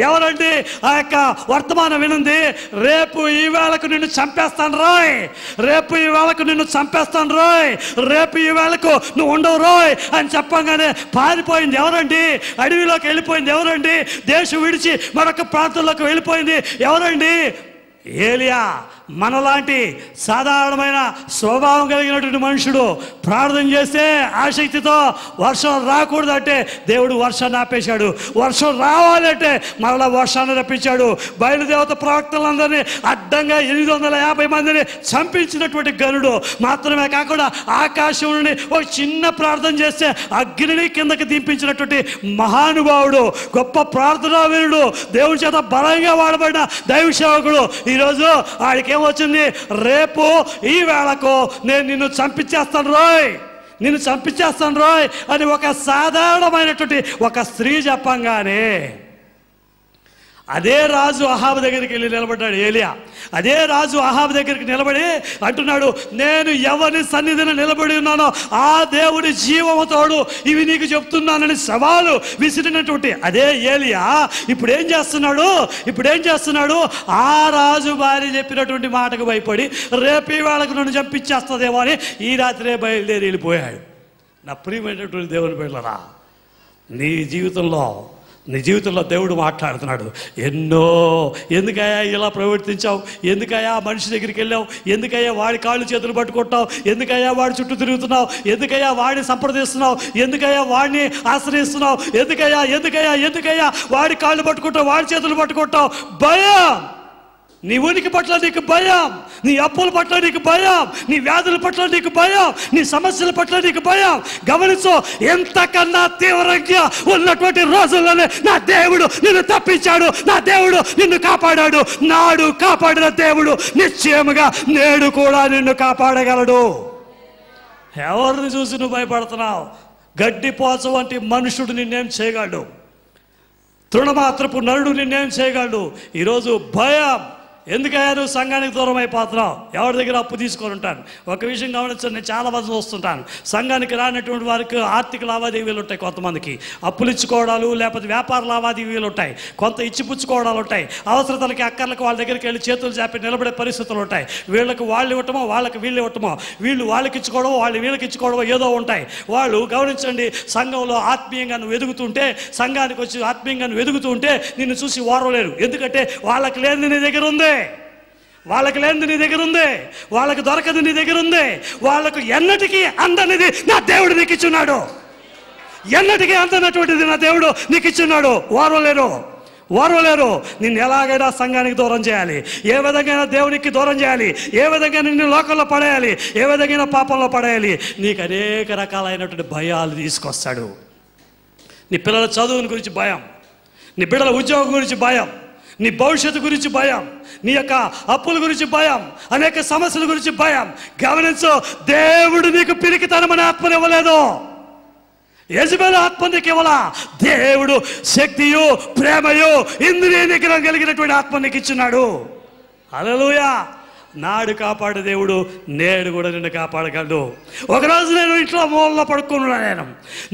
ఎవరండి ఆ యొక్క వర్తమానం వినుంది? రేపు ఈ వేళకు నిన్ను చంపేస్తాను రోయ్, రేపు ఈ వేళకు నిన్ను చంపేస్తాను రోయ్, రేపు ఈ వేళకు నువ్వు ఉండవు రోయ్ అని చెప్పంగానే పారిపోయింది ఎవరండి? అడవిలోకి వెళ్ళిపోయింది ఎవరండి? దేశం విడిచి మరొక ప్రాంతంలోకి వెళ్ళిపోయింది ఎవరండి? ఏలియా. మనలాంటి సాధారణమైన స్వభావం కలిగినటువంటి మనుషుడు ప్రార్థన చేస్తే ఆసక్తితో వర్షం రాకూడదంటే దేవుడు వర్షాన్ని ఆపేశాడు, వర్షం రావాలంటే మరలా వర్షాన్ని రప్పించాడు. బయలుదేవత ప్రవక్తలందరినీ అడ్డంగా 850 మందిని చంపించినటువంటి గనుడు. మాత్రమే కాకుండా ఆకాశం నుండి ఒక చిన్న ప్రార్థన చేస్తే అగ్నిని కిందకి దింపించినటువంటి మహానుభావుడు, గొప్ప ప్రార్థనా వీరుడు, దేవుడి చేత బలంగా వాడబడిన దైవ సేవకుడు. ఈరోజు వాడికి ఏమొచ్చింది? రేపు ఈ వేళకు నేను నిన్ను చంపించేస్తాను రోయ్, నిన్ను చంపించేస్తాను రోయ్ అని ఒక సాధారణమైనటువంటి ఒక స్త్రీ చెప్పంగానే అదే రాజు అహాబు దగ్గరికి వెళ్ళి నిలబడ్డాడు ఏలియా. అదే రాజు అహాబు దగ్గరికి నిలబడి అంటున్నాడు, నేను ఎవరి సన్నిధిని నిలబడి ఉన్నానో ఆ దేవుడి జీవముతోడు ఇవి నీకు చెప్తున్నానని సవాలు విసిరినటువంటి అదే ఏలియా ఇప్పుడు ఏం చేస్తున్నాడు? ఆ రాజు భార్య చెప్పినటువంటి మాటకు భయపడి రేపు వాళ్ళకు నన్ను చంపించేస్తుందేమో అని ఈ రాత్రే బయలుదేరి వెళ్ళిపోయాడు. నా ప్రియమైనటువంటి దేవుని బిడ్డలారా, నీ జీవితంలో దేవుడు మాట్లాడుతున్నాడు. ఎందుకయ్యా ఇలా ప్రవర్తించావు? ఎందుకయ్యా మనిషి దగ్గరికి వెళ్ళావు? ఎందుకయ్యా వాడి కాళ్ళు చేతులు పట్టుకుంటావు? ఎందుకయ్యా వాడి చుట్టూ తిరుగుతున్నావు? ఎందుకయ్యా వాడిని సంప్రదిస్తున్నావు? ఎందుకయ్యా వాడిని ఆశ్రయిస్తున్నావు? ఎందుకయ్యా వాడి కాళ్ళు పట్టుకుంటావు, వాడి చేతులు పట్టుకుంటావు? భయం. నీ ఉనికి పట్ల నీకు భయం, నీ అప్పుల పట్ల నీకు భయం, నీ వ్యాధుల పట్ల నీకు భయం, నీ సమస్యల పట్ల నీకు భయం. గమనించు, ఎంతకన్నా తీవ్రంగా ఉన్నటువంటి రోజుల్లోనే నా దేవుడు నిన్ను తప్పించాడు, నా దేవుడు నిన్ను కాపాడాడు. నాడు కాపాడిన దేవుడు నిశ్చయముగా నేడు కూడా నిన్ను కాపాడగలడు. ఎవరిని చూసి నువ్వు భయపడుతున్నావు? గడ్డిపోచ వంటి మనుషుడు నిన్నేం చేయగలడు? తృణమాత్రపు నరుడు నిన్నేం చేయగలడు? ఈరోజు భయం. ఎందుకయ్యా నువ్వు సంఘానికి దూరం అయిపోతున్నావు? ఎవరి దగ్గర అప్పు తీసుకొని ఉంటాను. ఒక విషయం గమనించండి, నేను చాలా మంది చూస్తుంటాను, సంఘానికి రానటువంటి వారికి ఆర్థిక లావాదేవీలు ఉంటాయి, కొంతమందికి అప్పులు ఇచ్చుకోవడాలు లేకపోతే వ్యాపార లావాదేవీలు ఉంటాయి, కొంత ఇచ్చిపుచ్చుకోవడాలు ఉంటాయి, అవసరతలకి అక్కర్లకు వాళ్ళ దగ్గరికి వెళ్ళి చేతులు చాపి నిలబడే పరిస్థితులు ఉంటాయి. వీళ్ళకి వాళ్ళు ఇవ్వటమో వాళ్ళకి వీళ్ళు ఇవ్వటమో, వీళ్ళు వాళ్ళకి ఇచ్చుకోవడమో వాళ్ళు వీళ్ళకి ఇచ్చుకోవడమో ఏదో ఉంటాయి. వాళ్ళు గమనించండి, సంఘంలో ఆత్మీయంగా నువ్వు ఎదుగుతుంటే, సంఘానికి వచ్చి ఆత్మీయంగా నువ్వు ఎదుగుతుంటే నిన్ను చూసి ఓర్వలేరు. ఎందుకంటే వాళ్ళకి లేనిది నీ దగ్గర ఉంది, వాళ్ళకి లేనిది నీ దగ్గర ఉంది, వాళ్ళకి దొరకదు నీ దగ్గర ఉంది, వాళ్ళకు ఎన్నటికీ అందనిది నా దేవుడు నీకు ఇచ్చున్నాడు. ఎన్నటికీ అందనటువంటిది నా దేవుడు నీకు ఇచ్చున్నాడు. ఓర్వలేరు. నిన్ను ఎలాగైనా సంఘానికి దూరం చేయాలి, ఏ విధంగా దేవునికి దూరం చేయాలి, ఏ విధంగా నిన్ను లోకంలో పడేయాలి, ఏ విధంగా పాపంలో పడేయాలి, నీకు అనేక రకాలైనటువంటి భయాలు తీసుకొస్తాడు. నీ పిల్లల చదువుని గురించి భయం, నీ బిడ్డల ఉద్యోగం గురించి భయం, నీ భవిష్యత్తు గురించి భయం, నీ యొక్క అప్పుల గురించి భయం, అనేక సమస్యల గురించి భయం. గమనించు, దేవుడు నీకు పిరికితనమని ఆత్మనివ్వలేదు, యెజబెలు ఆత్మ నీకు ఇవ్వలా. దేవుడు శక్తియు ప్రేమయు ఇంద్రియ నిగ్రహం కలిగినటువంటి ఆత్మ నీకు ఇచ్చున్నాడు. హల్లెలూయా. నాడు కాపాడే దేవుడు నేడు కూడా నిన్ను కాపాడగలడు. ఒకరోజు నేను ఇంట్లో మూలలో పడుకున్నాను. నేను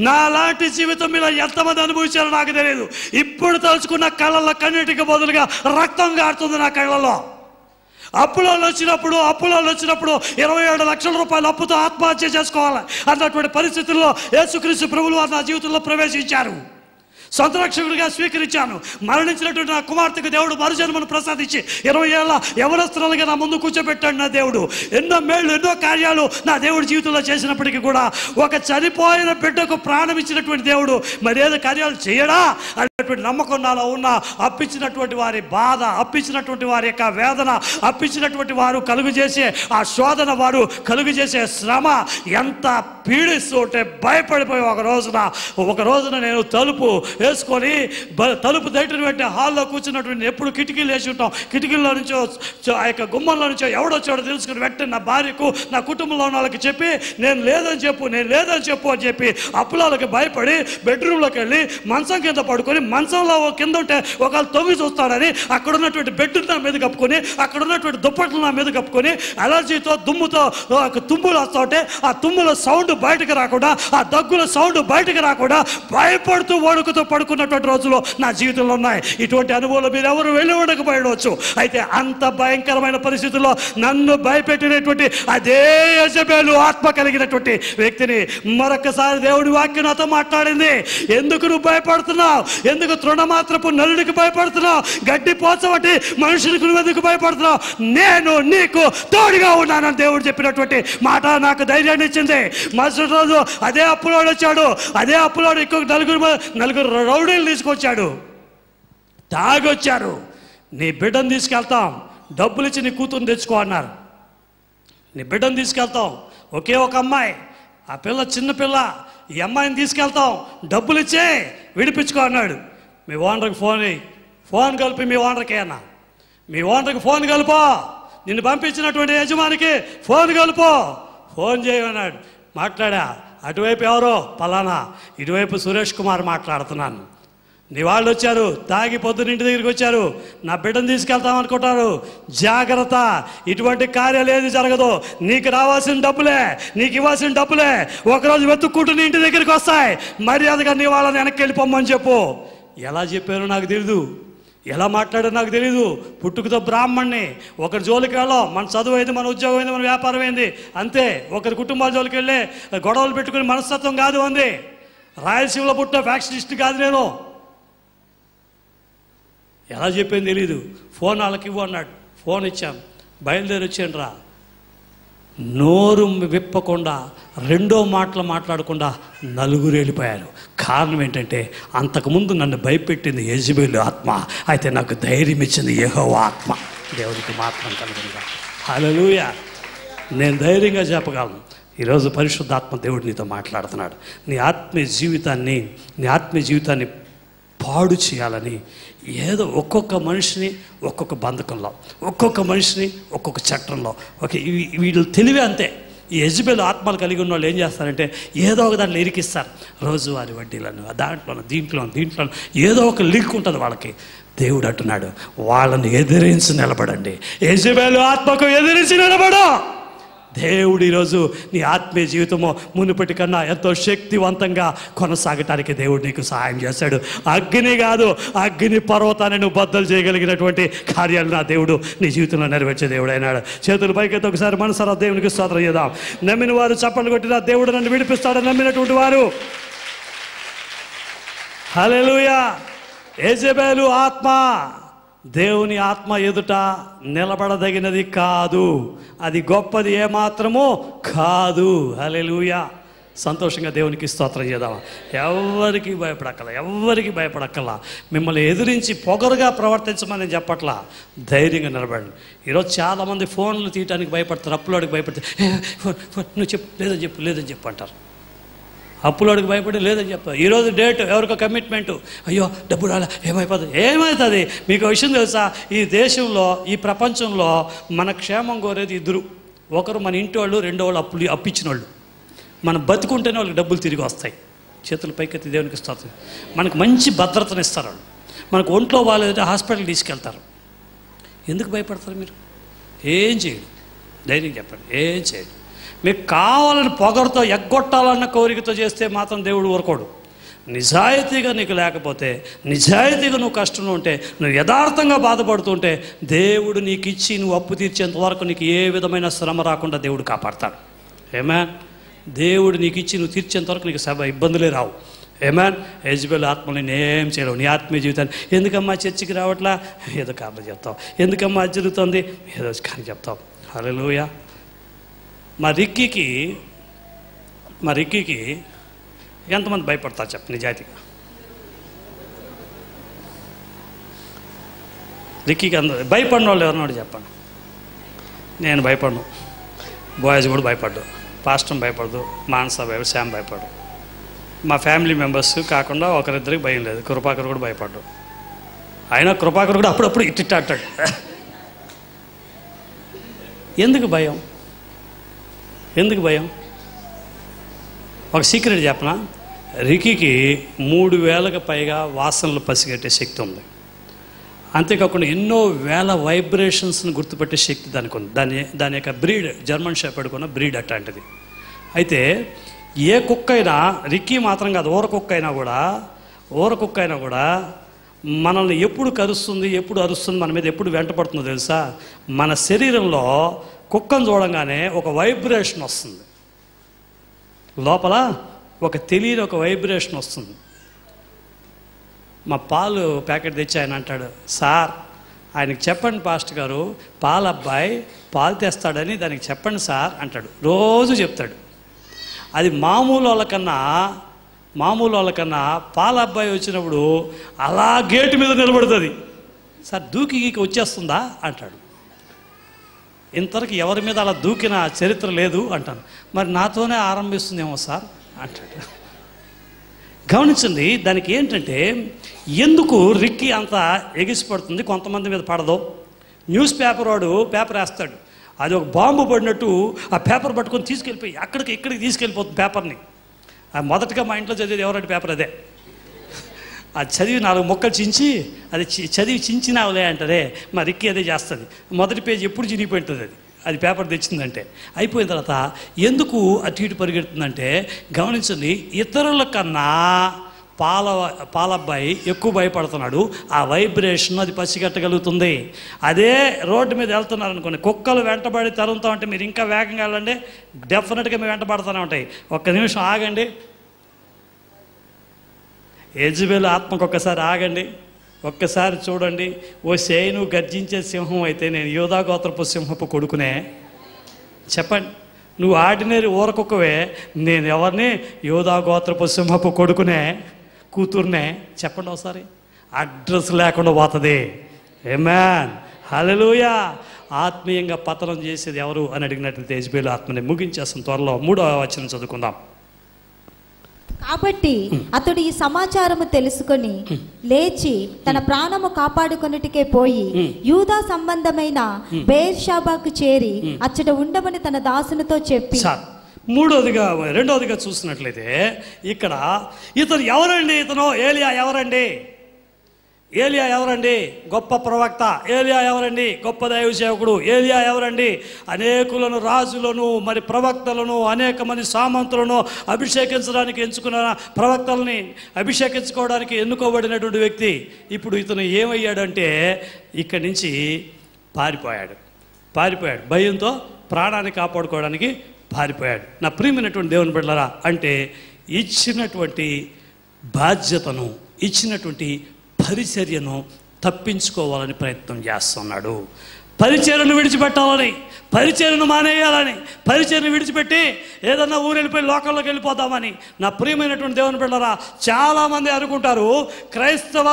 నాలాంటి జీవితం మీద ఎంతమంది అనుభవించారో నాకు తెలియదు. ఇప్పుడు తలుచుకున్న కళ్ళల్లో కన్నీటికి బదులుగా రక్తం కారుతుంది నా కళ్ళలో. అప్పులలో వచ్చినప్పుడు 27 లక్షల రూపాయల అప్పుతో ఆత్మహత్య చేసుకోవాలి అన్నటువంటి పరిస్థితుల్లో యేసుక్రీస్తు ప్రభువులు వారు నా జీవితంలో ప్రవేశించారు. సొంత రక్షకుడిగా స్వీకరించాను. మరణించినటువంటి నా కుమార్తెకు దేవుడు మరుజన్మను ప్రసాదించి 20 ఏళ్ళ యవనస్తులుగా నా ముందు కూర్చోబెట్టాడు నా దేవుడు. ఎన్నో మేళ్ళు, ఎన్నో కార్యాలు నా దేవుడి జీవితంలో చేసినప్పటికీ కూడా ఒక చనిపోయిన బిడ్డకు ప్రాణం ఇచ్చినటువంటి దేవుడు మరేదో కార్యాలు చేయడా అనేటువంటి నమ్మకం నాలో ఉన్న. అప్పించినటువంటి వారి బాధ, అప్పించినటువంటి వారి యొక్క వేదన, అప్పించినటువంటి వారు కలుగు చేసే ఆ శోధన, వారు కలుగు చేసే శ్రమ ఎంత పీడిస్తూ ఉంటే భయపడిపోయి ఒక రోజున నేను తలుపు వేసుకొని తలుపు దగ్గర వెంటనే హాల్లో కూర్చున్నటువంటి, ఎప్పుడు కిటికీలు వేసి ఉంటాం, కిటికీల్లో నుంచో ఆ యొక్క గుమ్మంలో నుంచో ఎవడొచ్చాడో తెలుసుకుని వెంటనే నా భార్యకు, నా కుటుంబంలో ఉన్న వాళ్ళకి చెప్పి నేను లేదని చెప్పు అని చెప్పి అప్పులకి భయపడి బెడ్రూమ్లోకి వెళ్ళి మంచం కింద పడుకొని, మంచంలో కింద ఉంటే ఒకళ్ళు తొంగి చూస్తాడని అక్కడ ఉన్నటువంటి బెడ్ నా మీద కప్పుకొని, అక్కడ ఉన్నటువంటి దుప్పట్లు నా మీద కప్పుకొని, అలర్జీతో దుమ్ముతో తుమ్ములు వస్తూ ఉంటే ఆ తుమ్ముల సౌండ్ బయటకు రాకుండా, ఆ దగ్గుల సౌండ్ బయటకు రాకుండా భయపడుతూ వణుకుతూ పడుకున్నటువంటి రోజులు నా జీవితంలో ఉన్నాయి. ఇటువంటి అనుభవాలు మీరు ఎవరు వెళ్ళి ఉండకపోయవచ్చు. అయితే అంత భయంకరమైన పరిస్థితుల్లో నన్ను భయపెట్టినటువంటి అదే యెజబెలు ఆత్మ కలిగినటువంటి వ్యక్తిని మరొకసారి దేవుడి వాక్యం నాతో మాట్లాడింది. ఎందుకు నువ్వు భయపడుతున్నావు? ఎందుకు తృణమాత్రపు నలుడికి భయపడుతున్నావు? గడ్డి పోచబట్టి మనుషులకు నువ్వు ఎందుకు భయపడుతున్నావు? నేను నీకు తోడుగా ఉన్నానని దేవుడు చెప్పినటువంటి మాట నాకు ధైర్యాన్ని ఇచ్చింది. మరుసటి రోజు అదే అప్పులోడు వచ్చాడు. అదే అప్పులోడు ఇంకొక నలుగురు రౌడీలు తీసుకొచ్చాడు. తాగొచ్చారు. నీ బిడ్డను తీసుకెళ్తాం, డబ్బులు ఇచ్చి నీ కూతురుని తెచ్చుకో అన్నారు. నీ బిడ్డను తీసుకెళ్తాం, ఒకే ఒక అమ్మాయి, ఆ పిల్ల చిన్న పిల్ల, ఈ అమ్మాయిని తీసుకెళ్తాం, డబ్బులు ఇచ్చే విడిపించుకో అన్నాడు. మీ ఓనర్కి ఫోన్ కలిపి మీ ఓనర్కి అన్నా, మీ ఓనర్కి ఫోన్ కలిపో, నిన్ను పంపించినటువంటి యజమానికి ఫోన్ కలుపు, ఫోన్ చేయమన్నాడు. మాట్లాడా. అటువైపు ఎవరో పలానా, ఇటువైపు సురేష్ కుమార్ మాట్లాడుతున్నాను. నీ వాళ్ళు వచ్చారు, తాగి పొద్దున ఇంటి దగ్గరికి వచ్చారు, నా బిడ్డను తీసుకెళ్తామనుకుంటారు. జాగ్రత్త, ఇటువంటి కార్యాలు ఏది జరగదు. నీకు రావాల్సిన డబ్బులే, నీకు ఇవ్వాల్సిన డబ్బులే ఒకరోజు వెతుక్కుంటూ నీ ఇంటి దగ్గరికి వస్తాయి. మర్యాదగా నీ వాళ్ళని వెనక్కి వెళ్ళిపోమ్మని చెప్పు. ఎలా చెప్పారో నాకు తెలీదు, ఎలా మాట్లాడారో నాకు తెలీదు. పుట్టుకతో బ్రాహ్మణ్ణి. ఒకరి జోలికి వెళ్ళాం. మన చదువు అయింది, మన ఉద్యోగం అయింది, మన వ్యాపారం అయింది, అంతే. ఒకరి కుటుంబాల జోలికి వెళ్ళి గొడవలు పెట్టుకుని మనస్తత్వం కాదు అంది. రాయలసీమలో పుట్టిన ఫ్యాక్షనిస్ట్ కాదు నేను. ఎలా చెప్పింది తెలీదు. ఫోన్ వాళ్ళకి ఇవ్వు అన్నాడు. ఫోన్ ఇచ్చాను. బయలుదేరి వచ్చాను రా. నోరు విప్పకుండా, రెండో మాటలు మాట్లాడకుండా నలుగురు వెళ్ళిపోయారు. కారణం ఏంటంటే అంతకుముందు నన్ను భయపెట్టింది యెజబెలు ఆత్మ, అయితే నాకు ధైర్యం ఇచ్చింది యెహోవా ఆత్మ. దేవుడికి మాత్రం కలుగునుగా. హల్లెలూయా. నేను ధైర్యంగా చెప్పగలను. ఈరోజు పరిశుద్ధాత్మ దేవుడు నీతో మాట్లాడుతున్నాడు. నీ ఆత్మీయ జీవితాన్ని పాడు చేయాలని ఏదో ఒక్కొక్క మనిషిని ఒక్కొక్క బంధకంలో, ఒక్కొక్క మనిషిని ఒక్కొక్క చట్టంలో, వీళ్ళు తెలివే అంతే. ఈ యెజబెలు ఆత్మలు కలిగి ఉన్న వాళ్ళు ఏం చేస్తారంటే ఏదో ఒక దాంట్లో ఇరికిస్తారు. రోజువారి వడ్డీలను, దీంట్లో ఏదో ఒక లింక్ ఉంటుంది వాళ్ళకి. దేవుడు అంటున్నాడు, వాళ్ళని ఎదిరించి నిలబడండి. యెజబెలు ఆత్మకు ఎదిరించి నిలబడు. దేవుడు ఈరోజు నీ ఆత్మీయ జీవితము మునుపటి కన్నా ఎంతో శక్తివంతంగా కొనసాగటానికి దేవుడు నీకు సహాయం చేశాడు. అగ్ని కాదు, అగ్ని పర్వతాన్ని నువ్వు బద్దలు చేయగలిగినటువంటి కార్యాలు నా దేవుడు నీ జీవితంలో నెరవేర్చే దేవుడు అయినాడు. చేతులు పైకెత్తి ఒకసారి మనసారా దేవునికి స్తోత్రం చేద్దాం. నమ్మిన వారు చప్పట్లు కొట్టిన దేవుడు నన్ను విడిపిస్తాడని నమ్మినటువంటి వారు హల్లెలూయా. యెజబెలు ఆత్మ దేవుని ఆత్మ ఎదుట నిలబడదగినది కాదు. అది గొప్పది ఏమాత్రమో కాదు. హల్లెలూయా. సంతోషంగా దేవునికి స్తోత్రం చేద్దామా. ఎవరికి భయపడక్కల. మిమ్మల్ని ఎదిరించి పొగరుగా ప్రవర్తించమని చెప్పట్లా, ధైర్యంగా నిలబడండి. ఈరోజు చాలామంది ఫోన్లు తీయటానికి భయపడతారు, అప్పులోడికి భయపడతారు. నువ్వు చెప్పు, లేదని చెప్పు అంటారు. అప్పులోడికి భయపడి లేదని చెప్పారు. ఈరోజు డేట్, ఎవరికో కమిట్మెంటు, అయ్యో డబ్బు రాలే, ఏమవుతుంది. మీకు విషయం తెలుసా, ఈ దేశంలో, ఈ ప్రపంచంలో మన క్షేమం కోరేది ఇద్దరు. ఒకరు మన ఇంటి వాళ్ళు, రెండో వాళ్ళు అప్పిచ్చిన వాళ్ళు. మనం బతుకుంటేనే వాళ్ళకి డబ్బులు తిరిగి వస్తాయి. చేతులు పైకెత్తి దేవునికి స్తోత్రం. మనకు మంచి భద్రతను ఇస్తారు వాళ్ళు. మనకు ఒంట్లో బాగాలేదంటే హాస్పిటల్కి తీసుకెళ్తారు. ఎందుకు భయపడతారు మీరు? ఏం చేయడు. ధైర్యం చెప్పండి, ఏం చేయడు. మీకు కావాలని పొగరుతో ఎగ్గొట్టాలన్న కోరికతో చేస్తే మాత్రం దేవుడు ఊరుకోడు. నిజాయితీగా నీకు లేకపోతే, నిజాయితీగా నువ్వు కష్టంలో ఉంటే, నువ్వు యథార్థంగా బాధపడుతుంటే, దేవుడు నీకు ఇచ్చి నువ్వు అప్పు తీర్చేంత వరకు నీకు ఏ విధమైన శ్రమ రాకుండా దేవుడు కాపాడతాడు. ఏమేన్. దేవుడు నీకు ఇచ్చి నువ్వు తీర్చేంత వరకు నీకు ఇబ్బందులే రావు. ఏమేన్. యెజబెలు ఆత్మని నేనేం చేయలేవు. నీ ఆత్మీయ జీవితాన్ని ఎందుకమ్మా చర్చికి రావట్లా, ఏదో కారణం చెప్తావు. ఎందుకమ్మా అది జరుగుతుంది, ఏదో కానీ చెప్తావు. హల్లెలూయా. మా రిక్కీకి ఎంతమంది భయపడతారు చెప్పు నిజాయితీగా? రిక్కీకి అందరూ భయపడిన వాళ్ళు ఎవరినోడు చెప్పండి. నేను భయపడను, బాయ్స్ కూడా భయపడ్డు, పాస్టర్ భయపడదు, మానస భయపడు, శ్యామ్ భయపడు. మా ఫ్యామిలీ మెంబర్స్ కాకుండా ఒకరిద్దరికి భయం లేదు. కృపాకర్ కూడా భయపడ్డు. అయినా కృపాకర్ కూడా అప్పుడప్పుడు ఇట్టిట్ట అంటాడు. ఎందుకు భయం? ఒక సీక్రెట్ చెప్పనా? రికీకి 3000కు పైగా వాసనలు పసిగట్టే శక్తి ఉంది. అంతేకాకుండా ఎన్నో వేల వైబ్రేషన్స్ని గుర్తుపెట్టే శక్తి దానికి ఉంది. దాని యొక్క బ్రీడ్, జర్మన్ షెపర్డ్ కొన్న బ్రీడ్ అట్లాంటిది. అయితే ఏ కుక్క అయినా, రిక్కీ మాత్రం కాదు, ఊర కుక్క అయినా కూడా మనల్ని ఎప్పుడు కరుస్తుంది, ఎప్పుడు అరుస్తుంది, మన మీద ఎప్పుడు వెంటపడుతుందో తెలుసా? మన శరీరంలో కుక్కను చూడంగానే ఒక వైబ్రేషన్ వస్తుంది. లోపల తెలియని ఒక వైబ్రేషన్ వస్తుంది. మా పాలు ప్యాకెట్ తెచ్చి ఆయన అంటాడు, సార్ ఆయనకి చెప్పండి పాస్టర్ గారు, పాల అబ్బాయి పాలు తెస్తాడని దానికి చెప్పండి సార్ అంటాడు. రోజు చెప్తాడు. అది మామూలు వాళ్ళకన్నా పాల అబ్బాయి వచ్చినప్పుడు అలా గేటు మీద నిలబడుతుంది. సార్ దూకి వచ్చేస్తుందా అంటాడు. ఇంతవరకు ఎవరి మీద అలా దూకిన చరిత్ర లేదు అంటాను. మరి నాతోనే ఆరంభిస్తుందేమో సార్ అంటాడు. గమనించండి, దానికి ఏంటంటే ఎందుకు రిక్కీ అంత ఎగిసిపడుతుంది, కొంతమంది మీద పడదు. న్యూస్ పేపర్ వాడు పేపర్ వేస్తాడు, అది ఒక బాంబు పడినట్టు ఆ పేపర్ పట్టుకొని తీసుకెళ్ళిపోయి అక్కడికి ఇక్కడికి తీసుకెళ్ళిపోతుంది పేపర్ని. మొదటగా మా ఇంట్లో చదివేది ఎవరంటే పేపర్ అదే. అది చదివి 4 ముక్కలు చించి అది చదివి చించినావులే అంటారే, మా రిక్కి అదే చేస్తుంది. మొదటి పేజీ ఎప్పుడు చిరిగిపోయి ఉంటుంది అది పేపర్ తెచ్చిందంటే. అయిపోయిన తర్వాత ఎందుకు అటు ఇటు పరిగెడుతుందంటే గమనించండి, ఇతరుల కన్నా పాలబ్బాయి ఎక్కువ భయపడుతున్నాడు. ఆ వైబ్రేషన్ అది పసిగట్టగలుగుతుంది. అదే రోడ్డు మీద వెళ్తున్నారు అనుకోండి, కుక్కలు వెంటబడి తరుముతా ఉంటే మీరు ఇంకా వేగంగా వెళ్ళండి, డెఫినెట్గా మేము వెంటబడుతూనే ఉంటాయి. ఒక్క నిమిషం ఆగండి, యెజబెలు ఆత్మకు ఒక్కసారి ఆగండి, ఒక్కసారి చూడండి. ఓ సేను గర్జించే సింహం అయితే నేను యూదా గోత్రపు సింహపు కొడుకునే. చెప్పండి, నువ్వు ఆర్డినరీ ఊరకొక్కవే, నేను ఎవరిని? యూదా గోత్రపు సింహపు కొడుకునే, కూతుర్నే. చెప్పండి ఒకసారి. అడ్రస్ లేకుండా పోతుంది. ఆమేన్, హల్లెలూయా. ఆత్మీయంగా పతనం చేసేది ఎవరు అని అడిగినట్లయితే యెజబెలు ఆత్మని. ముగించేస్తాం త్వరలో. 3వ వచనం చదువుకుందాం. కాబట్టి అతడు ఈ సమాచారము తెలుసుకొని లేచి తన ప్రాణము కాపాడుకొనుటకే పోయి యూదా సంబంధమైన బెయేర్షెబాకు చేరి అచ్చట ఉండమని తన దాసునితో చెప్పి. రెండవదిగా చూసినట్లయితే ఇక్కడ ఇతను ఎవరండి? ఇతను ఏలియా ఎవరండి? ఏలియా ఎవరండి? గొప్ప ప్రవక్త. ఏలియా ఎవరండి? గొప్ప దైవ సేవకుడు. ఏలియా ఎవరండి? అనేకులను, రాజులను, మరి ప్రవక్తలను, అనేక మంది సామంతులను అభిషేకించడానికి ఎంచుకున్న ప్రవక్తలని అభిషేకించుకోవడానికి ఎన్నుకోబడినటువంటి వ్యక్తి. ఇప్పుడు ఇతను ఏమయ్యాడంటే ఇక్కడి నుంచి పారిపోయాడు. భయంతో ప్రాణాన్ని కాపాడుకోవడానికి పారిపోయాడు. నా ప్రియమైనటువంటి దేవుని బిడ్డలారా, అంటే ఇచ్చినటువంటి బాధ్యతను, ఇచ్చినటువంటి పరిచర్యను తప్పించుకోవాలని ప్రయత్నం చేస్తున్నాడు. పరిచర్యను విడిచిపెట్టాలని, పరిచర్యను మానేయాలని, పరిచర్యను విడిచిపెట్టి ఏదన్నా ఊరు వెళ్ళిపోయి లోకల్లోకి వెళ్ళిపోదామని. నా ప్రియమైనటువంటి దేవుని బిడ్డలారా, చాలామంది అనుకుంటారు క్రైస్తవ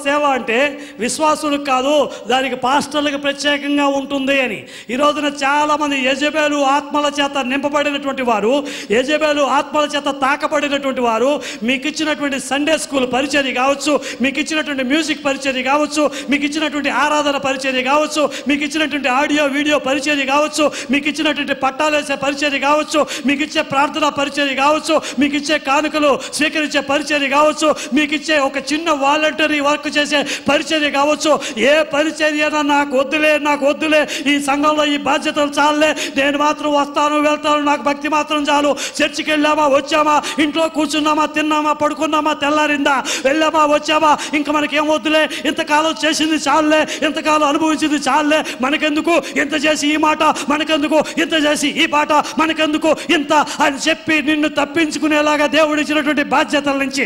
సేవ అంటే విశ్వాసులకు కాదు, దానికి పాస్టర్లకు ప్రత్యేకంగా ఉంటుంది అని. ఈ రోజున చాలామంది యెజబెలు ఆత్మల చేత నింపబడినటువంటి వారు, యెజబెలు ఆత్మల చేత తాకబడినటువంటి వారు మీకు ఇచ్చినటువంటి సండే స్కూల్ పరిచర్య కావచ్చు, మీకు ఇచ్చినటువంటి మ్యూజిక్ పరిచర్య కావచ్చు, మీకు ఇచ్చినటువంటి ఆరాధన పరిచర్య కావచ్చు, మీకు ఇచ్చినటువంటి ఆడియో వీడియో పరిచర్య కావచ్చు, మీకు ఇచ్చినటువంటి పట్టాలేసే పరిచర్య కావచ్చు, మీకు ఇచ్చే ప్రార్థనా పరిచర్య కావచ్చు, మీకు ఇచ్చే కానుకలు స్వీకరించే పరిచర్య కావచ్చు, మీకు ఇచ్చే ఒక చిన్న వాలంటరీ వర్క్ చేసే పరిచర్య కావచ్చు. ఏ పరిచర్య నాకు వద్దులే, ఈ సంఘంలో ఈ బాధ్యతలు చాలే, నేను మాత్రం వస్తాను వెళ్తాను, నాకు భక్తి మాత్రం చాలు. చర్చికి వెళ్ళామా వచ్చామా, ఇంట్లో కూర్చున్నామా, తిన్నామా, పడుకున్నామా, తెల్లారిందా, వెళ్ళామా వచ్చామా, ఇంకా మనకేం వద్దులే, ఇంతకాలం చేసింది చాలే, ఇంతకాలం అనుభవించింది చాలే, మనకెందుకు ఇంత చేసి ఈ మాట, మనకెందుకు ఇంత చేసి ఈ పాట, మనకెందుకు ఇంత అని చెప్పి నిన్ను తప్పించుకునేలాగా దేవుడు ఇచ్చినటువంటి బాధ్యతల నుంచి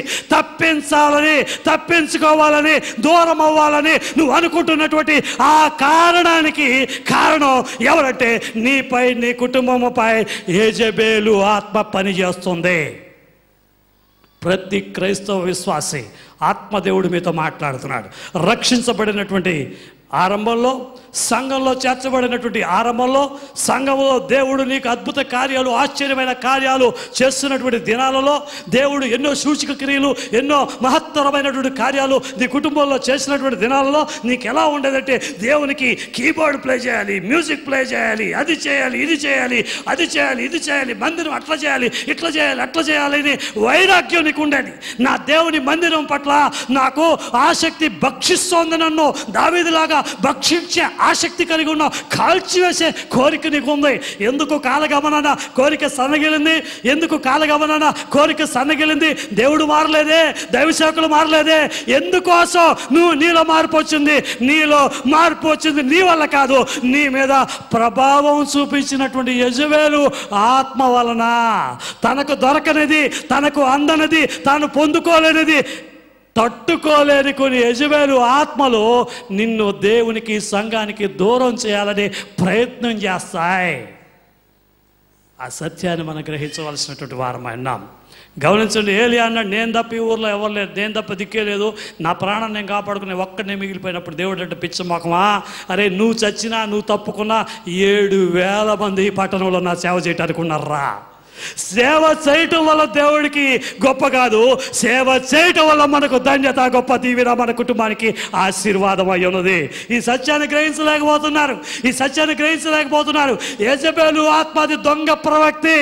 తప్పించుకోవాలని, దూరం అవ్వాలని నువ్వు అనుకుంటున్నటువంటి ఆ కారణం ఎవరంటే నీపై, నీ కుటుంబముపై యెజబెలు ఆత్మ పనిచేస్తుంది. ప్రతి క్రైస్తవ విశ్వాసి ఆత్మదేవుడి మీతో మాట్లాడుతున్నాడు. రక్షించబడినటువంటి ఆరంభంలో, సంఘంలో చేర్చబడినటువంటి ఆరంభంలో, సంఘంలో దేవుడు నీకు అద్భుత కార్యాలు, ఆశ్చర్యమైన కార్యాలు చేస్తున్నటువంటి దినాలలో, దేవుడు ఎన్నో సూచక క్రియలు, ఎన్నో మహత్తరమైనటువంటి కార్యాలు నీ కుటుంబంలో చేసినటువంటి దినాలలో నీకు ఎలా ఉండేదంటే దేవునికి కీబోర్డ్ ప్లే చేయాలి, మ్యూజిక్ ప్లే చేయాలి, అది చేయాలి, ఇది చేయాలి, అది చేయాలి, ఇది చేయాలి, మందిరం అట్లా చేయాలి, ఇట్లా చేయాలి, అట్లా చేయాలి అని వైరాగ్యం నీకు ఉండేది. నా దేవుని మందిరం పట్ల నాకు ఆసక్తి భక్షిస్తోంది, నన్ను దావీదులాగా భక్షించే ఆసక్తి కలిగి ఉన్న, కాల్చివేసే కోరిక నీకు ఉంది. ఎందుకు కాలగమనాన కోరిక సన్నగిలింది? కోరిక సన్నగిలింది? దేవుడు మారలేదే, దైవ సేవకులు మారలేదే. ఎందుకోసం నీలో మార్పు వచ్చింది? నీ వల్ల కాదు, నీ మీద ప్రభావం చూపించినటువంటి యెజబెలు ఆత్మ వలన. తనకు దొరకనిది, తనకు అందనిది, తాను పొందుకోలేనిది, తట్టుకోలేని కొన్ని యెజబెలు ఆత్మలు నిన్ను దేవునికి, సంఘానికి దూరం చేయాలని ప్రయత్నం చేస్తాయి. ఆ సత్యాన్ని మనం గ్రహించవలసినటువంటి వారం అన్నాం. గమనించండి, ఏలియా అన్నాడు, నేను తప్ప ఈ ఊర్లో ఎవరు లేదు, నేను తప్ప దిక్కే లేదు, నా ప్రాణం నేను కాపాడుకునే ఒక్కడనే మిగిలిపోయినప్పుడు దేవుడు అంటే పిచ్చ మొఖమా, అరే నువ్వు చచ్చినా, నువ్వు తప్పుకున్నా 7,000 మంది ఈ పట్టణంలో నా సేవ చేయటానికి ఉన్నారా? సేవ చేయటం వల్ల దేవుడికి గొప్ప కాదు, సేవ చేయటం వల్ల మనకు ధన్యత, గొప్ప దీవెన, మన కుటుంబానికి ఆశీర్వాదం అయి ఉన్నది. ఈ సత్యాన్ని గ్రహించలేకపోతున్నారు. యెజబెలు ఆత్మది దొంగ ప్రవక్తి,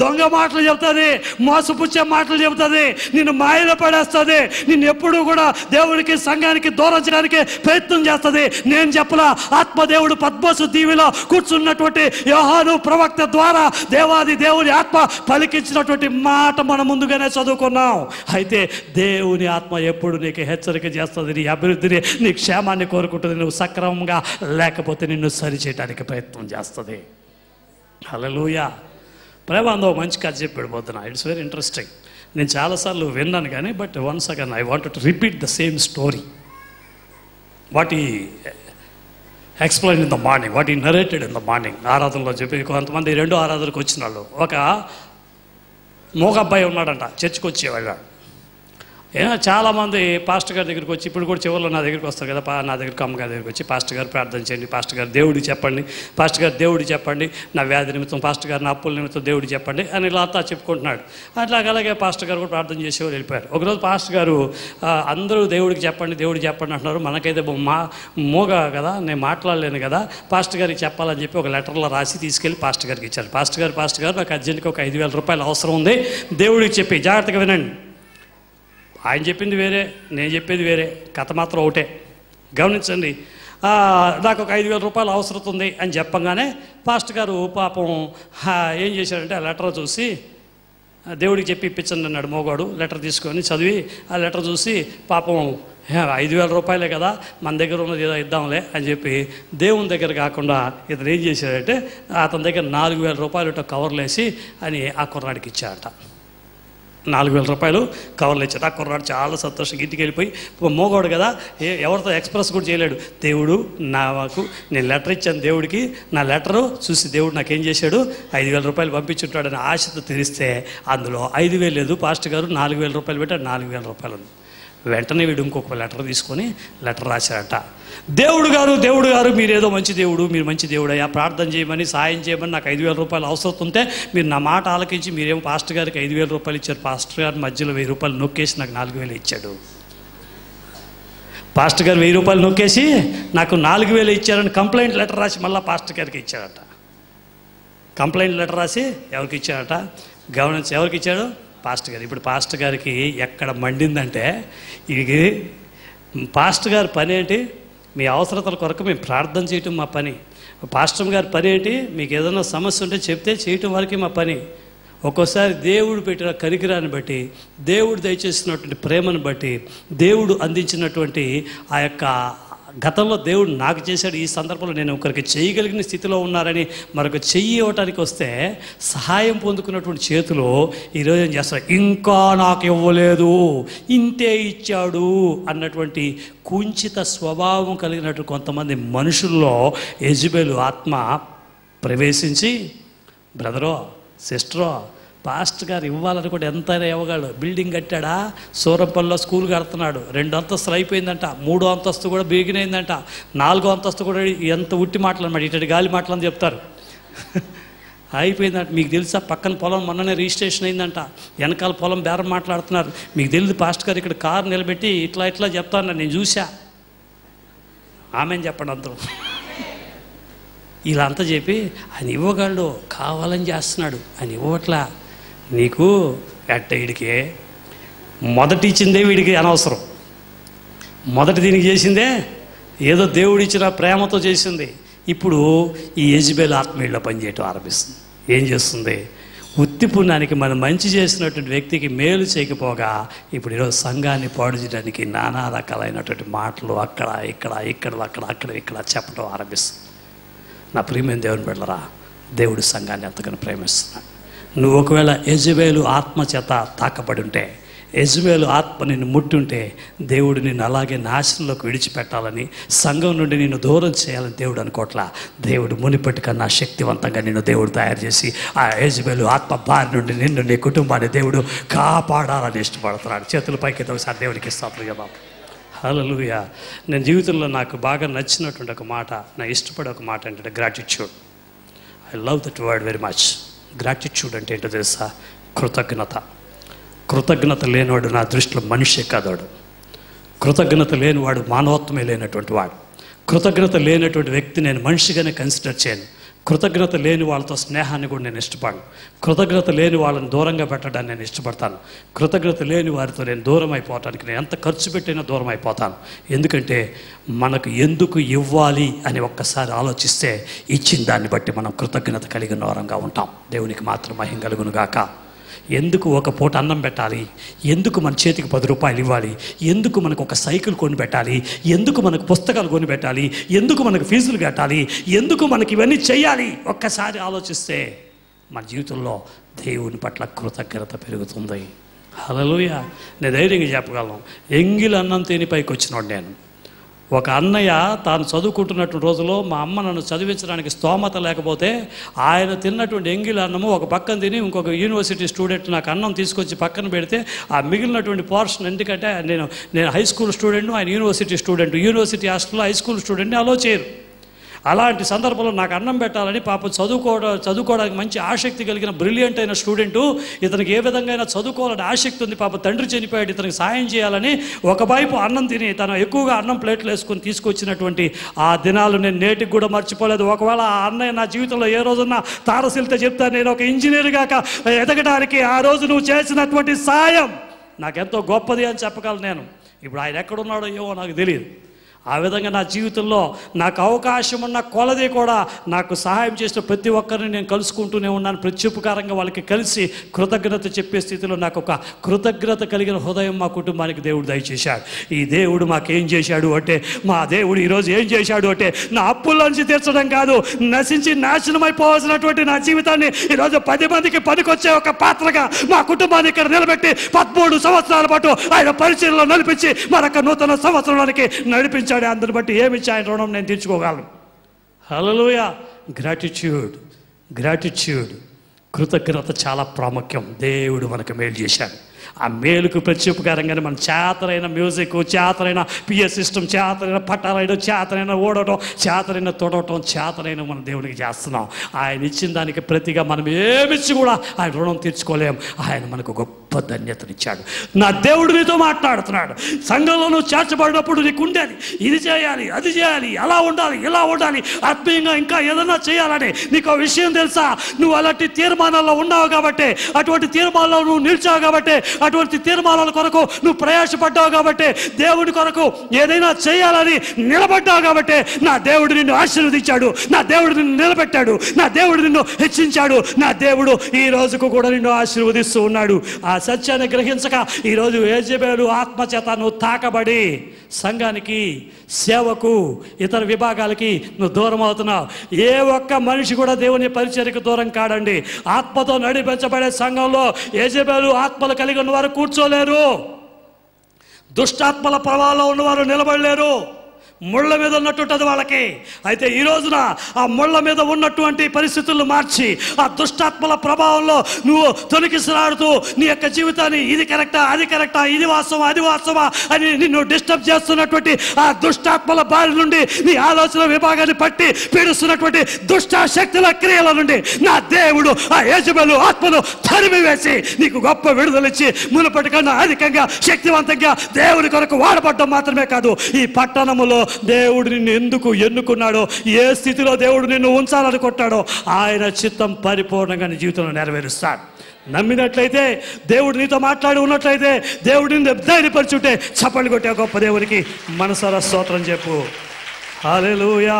దొంగ మాటలు చెబుతుంది, మోసపుచ్చే మాటలు చెబుతుంది, నిన్ను మాయలో పడేస్తుంది, నిన్ను ఎప్పుడూ కూడా దేవుడికి సంఘానికి దూరం చేయడానికి ప్రయత్నం చేస్తుంది. నేను చెప్పలా, ఆత్మదేవుడు పద్మసు దీవిలో కూర్చున్నటువంటి యోహాను ప్రవక్త ద్వారా దేవాది దేవుని ఆత్మ పలికించినటువంటి మాట మనం ముందుగానే చదువుకున్నాం. అయితే దేవుని ఆత్మ ఎప్పుడు నీకు హెచ్చరిక చేస్తుంది, నీ అభివృద్ధిని, నీ క్షేమాన్ని కోరుకుంటుంది. నువ్వు సక్రమంగా లేకపోతే నిన్ను సరిచేయడానికి ప్రయత్నం చేస్తుంది. హల్లెలూయా. ప్రేమాందో మంచి కథ చెప్పి వెళ్ళిపోతున్నా. It's very interesting. నేను చాలాసార్లు విన్నాను కానీ, but once again I want to repeat the same story. What he explain in the morning, what he narrated in the morning. ఆరాధనలో చెప్పి కొంతమంది రెండో ఆరాధనకు వచ్చిన వాళ్ళు, ఒక మోగ అబ్బాయి ఉన్నాడంట, చర్చికి వచ్చేవాళ్ళు. చాలామంది పాస్టర్ గారి దగ్గరికి వచ్చి, ఇప్పుడు కూడా చివరిలో నా దగ్గరికి వస్తారు కదా, నా దగ్గరికి అమ్మగారి దగ్గరికి వచ్చి, పాస్టర్ గారు ప్రార్థన చేయండి, పాస్టర్ గారు దేవుడికి చెప్పండి, పాస్టర్ గారు దేవుడికి చెప్పండి, నా వ్యాధి నిమిత్తం, పాస్టర్ గారు నా అప్పుల నిమిత్తం దేవుడికి చెప్పండి అని ఇలా అంతా చెప్పుకుంటున్నాడు. అలాగే పాస్టర్ గారు కూడా ప్రార్థన చేసేవారు, వెళ్ళిపోయారు. ఒకరోజు పాస్టర్ గారు అందరూ దేవుడికి చెప్పండి అంటున్నారు, మనకైతే మోగ కదా, నేను మాట్లాడలేను కదా, పాస్టర్ గారికి చెప్పాలని చెప్పి ఒక లెటర్లో రాసి తీసుకెళ్ళి పాస్టర్ గారికి ఇచ్చారు. పాస్టర్ గారు నాకు అర్జెంట్గా ఒక 5,000 రూపాయలు అవసరం ఉంది, దేవుడికి చెప్పి, జాగ్రత్తగా వినండి. ఆయన చెప్పింది వేరే, నేను చెప్పేది వేరే, కథ మాత్రం ఒకటే, గమనించండి. నాకు ఒక 5,000 రూపాయలు అవసరం ఉంది అని చెప్పంగానే పాస్టర్ గారు పాపం ఏం చేశాడంటే, ఆ లెటర్ చూసి దేవుడికి చెప్పి ఇప్పించండి అన్నాడు మోగాడు. లెటర్ తీసుకొని చదివి ఆ లెటర్ చూసి పాపం 5,000 రూపాయలే కదా, మన దగ్గర ఉన్నది ఏదో ఇద్దాంలే అని చెప్పి దేవుని దగ్గర కాకుండా ఇతను ఏం చేశాడంటే, అతని దగ్గర 4,000 రూపాయలు కవర్లు వేసి అని ఆ కుర్రాడికి ఇచ్చాడట. 4,000 రూపాయలు కవర్లు ఇచ్చాడు. ఆ కుర్రాడు చాలా సంతోషంగా ఇంటికి వెళ్ళిపోయి, మోగోడు కదా, ఎవరితో ఎక్స్ప్రెస్ కూడా చేయలేడు, దేవుడు నాకు, నేను లెటర్ ఇచ్చాను దేవుడికి, నా లెటరు చూసి దేవుడు నాకేం చేశాడు, 5,000 రూపాయలు పంపించుంటాడని ఆశతో తెరిస్తే అందులో 5,000 లేదు, పాస్టర్ గారు 4,000 రూపాయలు పెట్టాడు, 4,000 రూపాయలు ఉంది. వెంటనే వీడు ఇంకొక లెటర్ తీసుకొని లెటర్ రాశాడట. దేవుడు గారు మీరేదో మంచి దేవుడు, మీరు మంచి దేవుడు అయ్యా, ప్రార్థన చేయమని, సాయం చేయమని, నాకు 5,000 రూపాయలు అవసరం ఉంటే మీరు నా మాట ఆలకించి మీరేమో పాస్టర్ గారికి 5,000 రూపాయలు ఇచ్చారు, పాస్టర్ గారి మధ్యలో 1,000 రూపాయలు నొక్కేసి నాకు 4,000 ఇచ్చాడు. పాస్టర్ గారు 1,000 రూపాయలు నొక్కేసి నాకు 4,000 ఇచ్చారని కంప్లైంట్ లెటర్ రాసి మళ్ళీ పాస్టర్ గారికి ఇచ్చాడట. కంప్లైంట్ లెటర్ రాసి ఎవరికి ఇచ్చాడట, గవర్నెన్స్ ఎవరికి ఇచ్చాడు, పాస్టర్ గారు. ఇప్పుడు పాస్టర్ గారికి ఎక్కడ మండిందంటే, ఇది పాస్టర్ గారి పని ఏంటి, మీ అవసరతల కొరకు మేము ప్రార్థన చేయటం మా పని. పాస్టర్ గారి పని ఏంటి, మీకు ఏదైనా సమస్య ఉంటే చెప్తే చేయటం వరకే మా పని. ఒక్కోసారి దేవుడు పెట్టిన కనికరాన్ని బట్టి, దేవుడు దయచేసినటువంటి ప్రేమను బట్టి, దేవుడు అందించినటువంటి ఆ యొక్క గతంలో దేవుడు నాకు చేశాడు, ఈ సందర్భంలో నేను ఒకరికి చేయగలిగిన స్థితిలో ఉన్నారని మరొక చెయ్యి ఇవ్వటానికి వస్తే సహాయం పొందుకున్నటువంటి చేతులు ఈరోజు ఏం చేస్తారు, ఇంకా నాకు ఇవ్వలేదు, ఇంతే ఇచ్చాడు అన్నటువంటి కుంచిత స్వభావం కలిగినటువంటి కొంతమంది మనుషుల్లో యెజబెలు ఆత్మ ప్రవేశించి, బ్రదరో సిస్టరో, పాస్టర్ గారు ఇవ్వాలని కూడా ఎంతైనా ఇవ్వగలడు. బిల్డింగ్ కట్టాడా, సూరంపల్లిలో స్కూల్ కడుతున్నాడు, 2 అంతస్తులు అయిపోయిందంట, 3వ అంతస్తు కూడా బిగినైందంట, 4వ అంతస్తు కూడా ఎంత ఉట్టి మాటలు అన్నమాట, ఇటు గాలి మాటలు అని చెప్తారు, అయిపోయిందంట. మీకు తెలుసా, పక్కన పొలం మొన్ననే రిజిస్ట్రేషన్ అయిందంట, వెనకాల పొలం బేరం మాట్లాడుతున్నారు, మీకు తెలియదు పాస్టర్ గారు ఇక్కడ కారు నిలబెట్టి ఇట్లా చెప్తాను, నేను చూసా, ఆమెను చెప్పండి అందరూ. ఇలా అంతా చెప్పి ఆయన ఇవ్వగలడు, కావాలని చేస్తున్నాడు, ఆయన ఇవ్వట్లా. నీకు ఎట్ట వీడికి మొదటి ఇచ్చిందే వీడికి అనవసరం, మొదటి దీనికి చేసిందే ఏదో దేవుడు ఇచ్చిన ప్రేమతో చేసింది. ఇప్పుడు ఈ యెజబెలు ఆత్మ వీళ్ళలో పనిచేయటం ఆరంభిస్తుంది. ఏం చేస్తుంది, ఉత్తి పుణ్యానికి మనం మంచి చేసినటువంటి వ్యక్తికి మేలు చేయకపోగా ఇప్పుడు ఈరోజు సంఘాన్ని పాడు చేయడానికి నానా రకాలైనటువంటి మాటలు అక్కడ ఇక్కడ చెప్పడం ఆరంభిస్తుంది. నా ప్రియమైన దేవుని బిడ్డలారా, దేవుడి సంఘాన్ని ఎంతగానో ప్రేమిస్తున్నాడు. నువ్వు ఒకవేళ యెజబెలు ఆత్మ చేత తాకబడి ఉంటే, యెజబెలు ఆత్మ నిన్ను ముట్టుంటే, దేవుడు నిన్ను అలాగే నాశనంలోకి విడిచిపెట్టాలని, సంఘం నుండి నిన్ను దూరం చేయాలని దేవుడు అనుకోవట్లా. దేవుడు మునిపటి కన్నా శక్తివంతంగా నిన్ను దేవుడు తయారు చేసి ఆ యెజబెలు ఆత్మ బారి నుండి నిన్ను, నీ కుటుంబాన్ని దేవుడు కాపాడాలని ఇష్టపడుతున్నాడు. చేతుల పైకి ఒకసారి దేవుడికి స్తోత్రం కదా. హల్లెలూయా. నేను జీవితంలో నాకు బాగా నచ్చినటువంటి ఒక మాట, నా ఇష్టపడే ఒక మాట ఏంటంటే gratitude. I love that word very much. Gratitude అంటే ఏంటో తెలుసా? కృతజ్ఞత. కృతజ్ఞత లేనివాడు నా దృష్టిలో మనిషే కాదోడు. కృతజ్ఞత లేనివాడు మానవత్వమే లేనటువంటి వాడు. కృతజ్ఞత లేనటువంటి వ్యక్తి నేను మనిషిగానే కన్సిడర్ చేయను. కృతజ్ఞత లేని వాళ్ళతో స్నేహాన్ని కూడా నేను ఇష్టపడను. కృతజ్ఞత లేని వాళ్ళని దూరంగా పెట్టడాన్ని నేను ఇష్టపడతాను. కృతజ్ఞత లేని వారితో నేను దూరం అయిపోవటానికి నేను ఎంత ఖర్చు పెట్టినా దూరం అయిపోతాను. ఎందుకంటే మనకు ఎందుకు ఇవ్వాలి అని ఒక్కసారి ఆలోచిస్తే ఇచ్చిన దాన్ని బట్టి మనం కృతజ్ఞత కలిగిన వారంగా ఉంటాం. దేవునికి మాత్రం మహిమ కలుగును గాక. ఎందుకు ఒక పూట అన్నం పెట్టాలి? ఎందుకు మన చేతికి 10 రూపాయలు ఇవ్వాలి? ఎందుకు మనకు ఒక సైకిల్ కొని పెట్టాలి? ఎందుకు మనకు పుస్తకాలు కొని పెట్టాలి? ఎందుకు మనకు ఫీజులు కట్టాలి? ఎందుకు మనకి ఇవన్నీ చేయాలి? ఒక్కసారి ఆలోచిస్తే మన జీవితంలో దేవుని పట్ల కృతజ్ఞత పెరుగుతుంది. హల్లెలూయా. నేను ధైర్యంగా చెప్పగలను, ఎంగిలి అన్నం తిని పైకి వచ్చినోడు నేను. ఒక అన్నయ్య తాను చదువుకుంటున్నటువంటి రోజులో మా అమ్మ నన్ను చదివించడానికి స్తోమత లేకపోతే ఆయన తిన్నటువంటి ఎంగిలి అన్నము ఒక పక్కన తిని ఇంకొక యూనివర్సిటీ స్టూడెంట్ నాకు అన్నం తీసుకొచ్చి పక్కన పెడితే ఆ మిగిలినటువంటి పోర్షన్, ఎందుకంటే నేను హై స్కూల్ స్టూడెంట్, ఆయన యూనివర్సిటీ స్టూడెంట్, యూనివర్సిటీ హాస్టల్లో హై స్కూల్ స్టూడెంట్ని అలో చేయరు. అలాంటి సందర్భంలో నాకు అన్నం పెట్టాలని పాపం చదువుకోవడానికి మంచి ఆసక్తి కలిగిన బ్రిలియంట్ అయిన స్టూడెంటు, ఇతనికి ఏ విధంగా అయినా చదువుకోవాలని ఆసక్తి ఉంది, పాప తండ్రి చనిపోయాడు, ఇతనికి సాయం చేయాలని ఒకవైపు అన్నం తిని తను ఎక్కువగా అన్నం ప్లేట్లు వేసుకొని తీసుకొచ్చినటువంటి ఆ దినాలు నేను నేటికి కూడా మర్చిపోలేదు. ఒకవేళ ఆ అన్నయ్య నా జీవితంలో ఏ రోజున్నా తారసిల్తో చెప్తాను, నేను ఒక ఇంజనీర్గా ఎదగడానికి ఆ రోజు నువ్వు చేసినటువంటి సాయం నాకెంతో గొప్పది అని చెప్పగలను నేను. ఇప్పుడు ఆయన ఎక్కడున్నాడో ఏమో నాకు తెలియదు. ఆ విధంగా నా జీవితంలో నాకు అవకాశం ఉన్న కొలది కూడా నాకు సహాయం చేసిన ప్రతి ఒక్కరిని నేను కలుసుకుంటూనే ఉన్నాను. ప్రత్యుపకారంగా వాళ్ళకి కలిసి కృతజ్ఞత చెప్పే స్థితిలో నాకు ఒక కృతజ్ఞత కలిగిన హృదయం మా కుటుంబానికి దేవుడు దయచేశాడు. ఈ దేవుడు మాకేం చేశాడు అంటే, మా దేవుడు ఈరోజు ఏం చేశాడు అంటే, నా అప్పుల్లోంచి తీర్చడం కాదు, నశించి నాశనం అయిపోవాల్సినటువంటి నా జీవితాన్ని ఈరోజు 10 మందికి పనికొచ్చే ఒక పాత్రగా మా కుటుంబాన్ని ఇక్కడ నిలబెట్టి 13 సంవత్సరాల పాటు ఆయన పరిచయంలో నడిపించి మరొక నూతన సంవత్సరంలోనికి నడిపించాడు. అందరిని బట్టి ఏమిచ్చి ఆయన రుణం నేను తీర్చుకోగలను. హల్లెలూయా. గ్రాటిట్యూడ్ కృతజ్ఞత చాలా ప్రాముఖ్యం. దేవుడు మనకు మేలు చేశాడు. ఆ మేలుకు ప్రత్యుపకారంగానే మన చేతనైన మ్యూజిక్, చేతనైన పిఎస్ సిస్టమ్, చేతనైన పట్టాలైన, చేతనైన ఓడటం, చేతనైన తొడవటం, చేతనైన మన దేవునికి చేస్తున్నాం. ఆయన ఇచ్చిన దానికి ప్రతిగా మనం ఏమిచ్చి కూడా ఆయన రుణం తీర్చుకోలేం. ఆయన మనకు గొప్ప ధన్యతనిచ్చాడు. నా దేవుడు నీతో మాట్లాడుతున్నాడు. సంఘంలో నువ్వు చేర్చబడినప్పుడు నీకు ఉండేది, ఇది చేయాలి, అది చేయాలి, అలా ఉండాలి, ఇలా ఉండాలి, ఆత్మీయంగా ఇంకా ఏదన్నా చేయాలని నీకు విషయం తెలుసా? నువ్వు అలాంటి తీర్మానాల్లో ఉన్నావు కాబట్టి, అటువంటి తీర్మానాల్లో నువ్వు నిలిచావు కాబట్టి, అటువంటి తీర్మానాల కొరకు నువ్వు ప్రయాసపడ్డావు కాబట్టి, దేవుడి కొరకు ఏదైనా చేయాలని నిలబడ్డావు కాబట్టి నా దేవుడు నిన్ను ఆశీర్వదించాడు, నా దేవుడు నిన్ను నిలబెట్టాడు, నా దేవుడు నిన్ను హెచ్చించాడు, నా దేవుడు ఈ రోజుకు కూడా నిన్ను ఆశీర్వదిస్తూ ఉన్నాడు. ఆ సత్యాన్ని గ్రహించక ఈరోజు యెజబెలు ఆత్మచేత నువ్వు తాకబడి సంఘానికి, సేవకు, ఇతర విభాగాలకి నువ్వు దూరం అవుతున్నావు. ఏ ఒక్క మనిషి కూడా దేవుని పరిచర్యకు దూరం కాడండి. ఆత్మతో నడిపించబడే సంఘంలో యెజబెలు ఆత్మలు కలిగి ఉన్నవారు కూర్చోలేరు. దుష్టాత్మల ప్రభావంలో ఉన్నవారు నిలబడలేరు. ముళ్ళ మీద ఉన్నట్టుంటుంది వాళ్ళకి. అయితే ఈ రోజున ఆ ముళ్ళ మీద ఉన్నటువంటి పరిస్థితులను మార్చి ఆ దుష్టాత్మల ప్రభావంలో నువ్వు తొలగిసలాడుతూ నీ యొక్క జీవితాన్ని ఇది కరెక్టా, అది కరెక్టా, ఇది వాస్తవా, అది వాస్తవా అని నిన్ను డిస్టర్బ్ చేస్తున్నటువంటి ఆ దుష్టాత్మల బారి నుండి, నీ ఆలోచన విభాగాన్ని పట్టి పీడిస్తున్నటువంటి దుష్ట శక్తుల క్రియల నుండి నా దేవుడు ఆ యెజబెలు ఆత్మను తరిమివేసి నీకు గొప్ప విడుదలిచ్చి మునుపటి కన్నా అధికంగా శక్తివంతంగా దేవుని కొరకు వాడబడ్డం మాత్రమే కాదు, ఈ పట్టణములో దేవుడు నిన్ను ఎందుకు ఎన్నుకున్నాడో, ఏ స్థితిలో దేవుడు నిన్ను ఉంచాలనుకుంటాడో ఆయన చిత్తం పరిపూర్ణంగా నీ జీవితంలో నెరవేరుస్తాడు. నమ్మినట్లయితే, దేవుడు నీతో మాట్లాడి ఉన్నట్లయితే, దేవుడు నిన్ను ధైర్యపరిచుంటే చప్పట్లు కొట్టే గొప్ప దేవునికి మనసారా స్తోత్రం చెప్పు. హల్లెలూయా,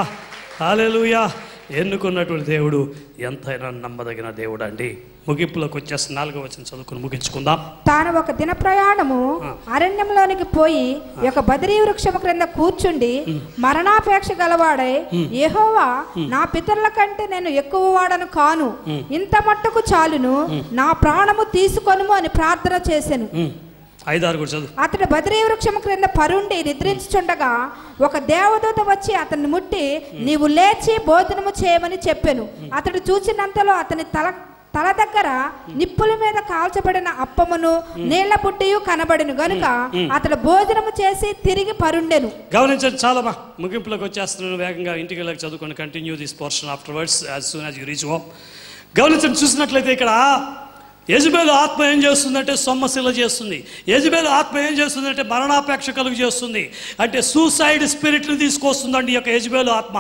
హల్లెలూయా. ఎన్నుకున్నటువంటి దేవుడు ఎంతైనా నమ్మదగిన దేవుడు అండి. ముగింపులోకి వచ్చేసి 4వ వచనం చదువుకుని ముగించుకుందాం. తాను ఒక దిన ప్రయాణము అరణ్యంలోనికి పోయి ఒక బదరీ వృక్షము క్రింద కూర్చుండి మరణాపేక్ష గలవాడై, యెహోవా, నా పితరుల కంటే నేను ఎక్కువ వాడను కాను, ఇంత మట్టుకు చాలును, నా ప్రాణము తీసుకొనుము అని ప్రార్థన చేసెను. 5-6 కూడా చదువు. అతడు బదరీ వృక్షము క్రింద పరుండి నిద్రించుచుండగా ఒక దేవదూత వచ్చి అతన్ని ముట్టి, నీవు లేచి భోజనము చేయమని చెప్పెను. అతడు చూచినంతలో అతని తల దగ్గర నిప్పుల మీద కాల్చబడిన అప్పమును నీళ్ల బుడ్డియు కనబడిను గనుక అతడు భోజనము చేసి తిరిగి పరుండెను. గమనించండి, చాలా ముగింపులోకి వచ్చేస్తున్నాను. వేగంగా ఇంటికి వెళ్ళి చదువుకొని continue this portion afterwards as soon as you reach home. గమనించండి, చూసినట్లయితే ఇక్కడ యెజబెలు ఆత్మ ఏం చేస్తుందంటే సొమ్మశిల చేస్తుంది. యెజబెలు ఆత్మ ఏం చేస్తుందంటే మరణాపేక్ష కలుగు చేస్తుంది. అంటే సూసైడ్ స్పిరిట్ని తీసుకొస్తుందండి ఈ యొక్క యెజబెలు ఆత్మ.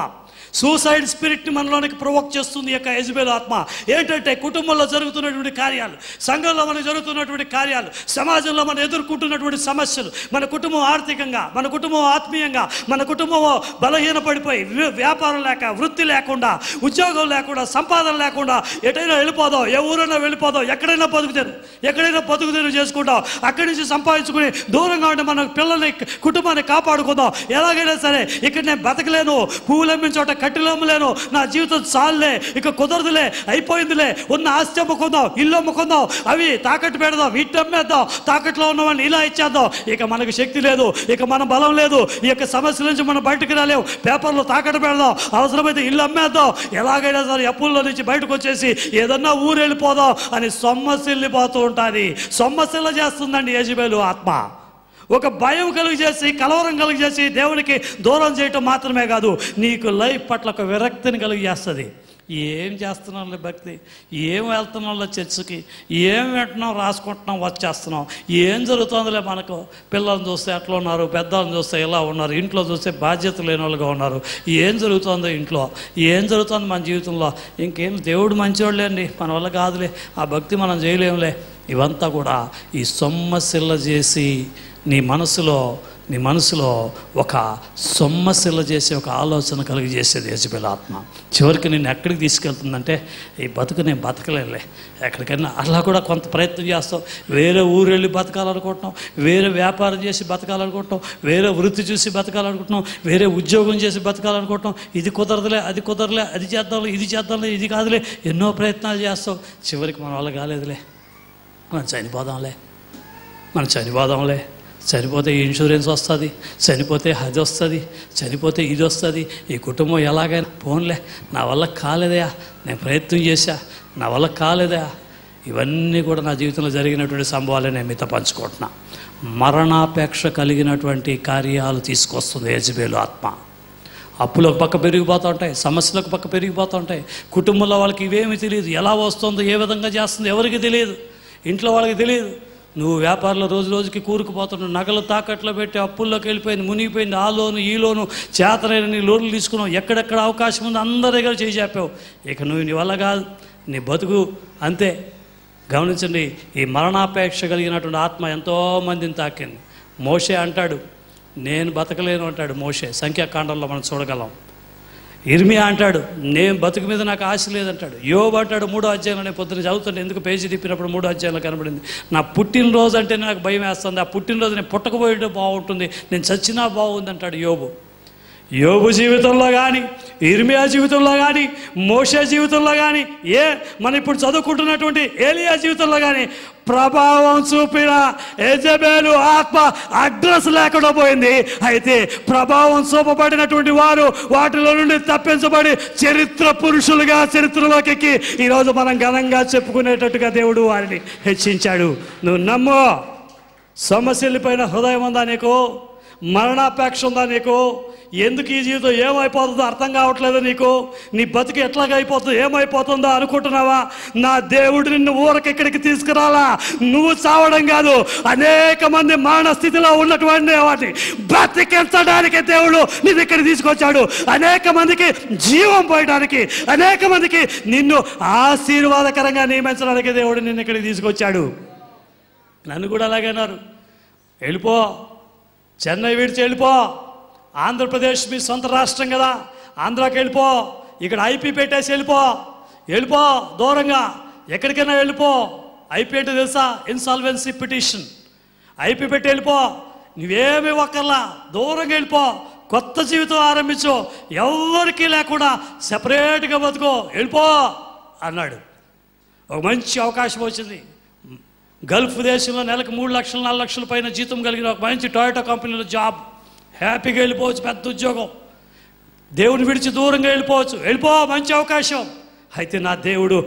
సూసైడ్ స్పిరిట్ని మనలోనికి ప్రొవోక్ చేస్తుంది ఈ యొక్క యెజబెలు ఆత్మ. ఏంటంటే కుటుంబంలో జరుగుతున్నటువంటి కార్యాలు, సంఘంలో మనకు జరుగుతున్నటువంటి కార్యాలు, సమాజంలో మనం ఎదుర్కొంటున్నటువంటి సమస్యలు, మన కుటుంబం ఆర్థికంగా, మన కుటుంబం ఆత్మీయంగా, మన కుటుంబం బలహీనపడిపోయి వ్యాపారం లేక, వృత్తి లేకుండా, ఉద్యోగం లేకుండా, సంపాదన లేకుండా ఎటైనా వెళ్ళిపోదాం, ఏ ఊరైనా వెళ్ళిపోదాం, ఎక్కడైనా బతుకుతెరు చేసుకుంటాం, అక్కడి నుంచి సంపాదించుకుని దూరంగా ఉండి మన పిల్లల్ని, కుటుంబాన్ని కాపాడుకుందాం. ఎలాగైనా సరే ఇక్కడ నేను బతకలేను, పువ్వులు అమ్మిన చోట కట్టెలు అమ్మలేను, నా జీవితం చాలులే, ఇక కుదరదులే, అయిపోయిందిలే, ఉన్న ఆస్తి అమ్ముకుందాం, ఇల్లు అమ్ముకుందాం, అవి తాకట్టు పెడదాం, వీటిని అమ్మేద్దాం, తాకట్లో ఉన్నవాడిని ఇలా ఇచ్చేద్దాం, ఇక మనకు శక్తి లేదు, ఇక మన బలం లేదు, ఈ యొక్క సమస్యల నుంచి మనం బయటకు రాలేము, పేపర్లో తాకట్టు పెడదాం, అవసరమైతే ఇల్లు అమ్మేద్దాం, ఎలాగైనా సరే అప్పుల్లో నుంచి బయటకు వచ్చేసి ఏదన్నా ఊరు వెళ్ళిపోదాం అని సొమ్మసిల్లిపోతూ ఉంటుంది. సొమ్మసిల్ల చేస్తుందండి యెజబెలు ఆత్మ. ఒక భయం కలుగజేసి, కలవరం కలుగజేసి, దేవునికి దూరం చేయటం మాత్రమే కాదు, నీకు లైఫ్ పట్ల ఒక విరక్తిని కలుగజేస్తుంది. ఏం చేస్తున్నాంలే భక్తి, ఏం వెళ్తున్నాంలే చర్చికి, ఏం వింటున్నాం, రాసుకుంటున్నాం, వచ్చేస్తున్నాం, ఏం జరుగుతుందిలే, మనకు పిల్లల్ని చూస్తే అట్లా ఉన్నారు, పెద్దవాళ్ళని చూస్తే ఇలా ఉన్నారు, ఇంట్లో చూస్తే బాధ్యత లేని వాళ్ళుగా ఉన్నారు, ఏం జరుగుతుందో ఇంట్లో, ఏం జరుగుతుంది మన జీవితంలో, ఇంకేం దేవుడు మంచివాళ్ళే అండి, మన వల్ల కాదులే, ఆ భక్తి మనం చేయలేములే. ఇవంతా కూడా ఈ సొమ్మసిల్ల చేసి నీ మనసులో ఒక సొమ్మసిల్ల చేసే ఒక ఆలోచన కలిగజేసేది యెజబెలు ఆత్మ. చివరికి నేను ఎక్కడికి తీసుకెళ్తుందంటే, ఈ బతుకు నేను బతకలేనులే, ఎక్కడికైనా అలా కూడా కొంత ప్రయత్నం చేస్తాం, వేరే ఊరు వెళ్ళి బతకాలనుకుంటున్నాం, వేరే వ్యాపారం చేసి బతకాలనుకుంటున్నాం, వేరే వృత్తి చూసి బతకాలనుకుంటున్నాం, వేరే ఉద్యోగం చేసి బతకాలనుకుంటున్నాం, ఇది కుదరదులే, అది కుదరలే, అది చేద్దాంలే, ఇది చేద్దాంలే, ఇది కాదులే, ఎన్నో ప్రయత్నాలు చేస్తాం. చివరికి మన వల్ల కాలేదులే, మనం చనిపోదాంలే, చనిపోతే ఇన్సూరెన్స్ వస్తుంది, చనిపోతే అది వస్తుంది, చనిపోతే ఇది వస్తుంది, ఈ కుటుంబం ఎలాగైనా పోన్లే, నా వల్ల కాలేదయా, నేను ప్రయత్నం చేశా, నా వల్ల కాలేదయా. ఇవన్నీ కూడా నా జీవితంలో జరిగినటువంటి సంభవాలే నేను మీతో పంచుకుంటున్నా. మరణాపేక్ష కలిగినటువంటి కార్యాలు తీసుకొస్తుంది యెజబెలు ఆత్మ. అప్పులు ఒక పక్క పెరిగిపోతూ ఉంటాయి, సమస్యలకు పక్క పెరిగిపోతూ ఉంటాయి, కుటుంబంలో వాళ్ళకి ఇవేమీ తెలియదు, ఎలా వస్తుందో, ఏ విధంగా చేస్తుందో ఎవరికి తెలియదు, ఇంట్లో వాళ్ళకి తెలియదు. నువ్వు వ్యాపారంలో రోజు రోజుకి కూరుకుపోతున్నావు, నగలు తాకట్లో పెట్టి అప్పుల్లోకి వెళ్ళిపోయింది, మునిగిపోయింది, ఆ లోను ఈ లోను, చేతనైన నీ లోన్లు తీసుకున్నావు, ఎక్కడెక్కడ అవకాశం ఉంది అందరి దగ్గర చేయి చెప్పావు, ఇక నువ్వు నీ వల్ల కాదు, నీ బతుకు అంతే. గమనించండి, ఈ మరణాపేక్ష కలిగినటువంటి ఆత్మ ఎంతోమందిని తాకింది. మోషే అంటాడు, నేను బతకలేను అంటాడు మోషే, సంఖ్యాకాండంలో మనం చూడగలం. ఇర్మియా అంటాడు, నేను బతుకు మీద నాకు ఆశ లేదంటాడు. యోబు అంటాడు, 3వ అధ్యాయంలో నేను పొద్దున చదువుతుంటే ఎందుకు పేజీ తిప్పినప్పుడు 3వ అధ్యాయంలో కనబడింది, నా పుట్టినరోజు అంటే నాకు భయం వేస్తుంది, ఆ పుట్టినరోజు నేను పుట్టకపోయేటో బాగుంటుంది, నేను చచ్చినా బాగుంది అంటాడు యోబు జీవితంలో కానీ, ఇర్మియా జీవితంలో కానీ, మోషే జీవితంలో కానీ, మనం ఇప్పుడు చదువుకుంటున్నటువంటి ఏలియా జీవితంలో కానీ ప్రభావం చూపిన యెజబెలు ఆత్మ అడ్రస్ లేకుండా పోయింది. అయితే ప్రభావం చూపబడినటువంటి వారు వాటిలో నుండి తప్పించబడి చరిత్ర పురుషులుగా చరిత్రలోకి ఎక్కి ఈరోజు మనం ఘనంగా చెప్పుకునేటట్టుగా దేవుడు వారిని హెచ్చించాడు. నువ్వు నమ్ము. సమస్యలపైన హృదయం ఉందా నీకు? మరణాపేక్ష ఉందా నీకు? ఎందుకు ఈ జీవితం ఏమైపోతుందో అర్థం కావట్లేదు నీకు? నీ బతుకు ఎట్లాగైపోతుందో, ఏమైపోతుందో అనుకుంటున్నావా? నా దేవుడు నిన్ను ఊరకెక్కడికి తీసుకురాలా, నువ్వు చావడం కాదు, అనేక మంది మరణ స్థితిలో ఉన్నటువంటి వాటిని బ్రతికించడానికి దేవుడు నిన్ను ఇక్కడ తీసుకొచ్చాడు. అనేక మందికి జీవం పోయడానికి, అనేక మందికి నిన్ను ఆశీర్వాదకరంగా నియమించడానికి దేవుడు నిన్ను ఇక్కడికి తీసుకొచ్చాడు. నన్ను కూడా అలాగేనారు, వెళ్ళిపో, చెన్నై విడిచి వెళ్ళిపో, ఆంధ్రప్రదేశ్ మీ సొంత రాష్ట్రం కదా, ఆంధ్రాకి వెళ్ళిపో, ఇక్కడ ఐపీ పెట్టేసి వెళ్ళిపో దూరంగా, ఎక్కడికైనా వెళ్ళిపో. ఐపీ అంటే తెలుసా? Insolvency petition. ఐపీ పెట్టి వెళ్ళిపో, నువ్వేమీ ఒక్కర్లా, దూరంగా వెళ్ళిపో, కొత్త జీవితం ఆరంభించు, ఎవరికి లేకుండా సెపరేట్గా బతుకో, వెళ్ళిపో అన్నాడు. ఒక మంచి అవకాశం వచ్చింది. గల్ఫ్ దేశంలో నెలకు 3 లక్షలు 4 లక్షల పైన జీతం కలిగిన ఒక మంచి టొయోటా కంపెనీలో జాబ్, హ్యాపీగా వెళ్ళిపోవచ్చు, పెద్ద ఉద్యోగం, దేవుని విడిచి దూరంగా వెళ్ళిపోవచ్చు, వెళ్ళిపో, మంచి అవకాశం. అయితే నా దేవుడు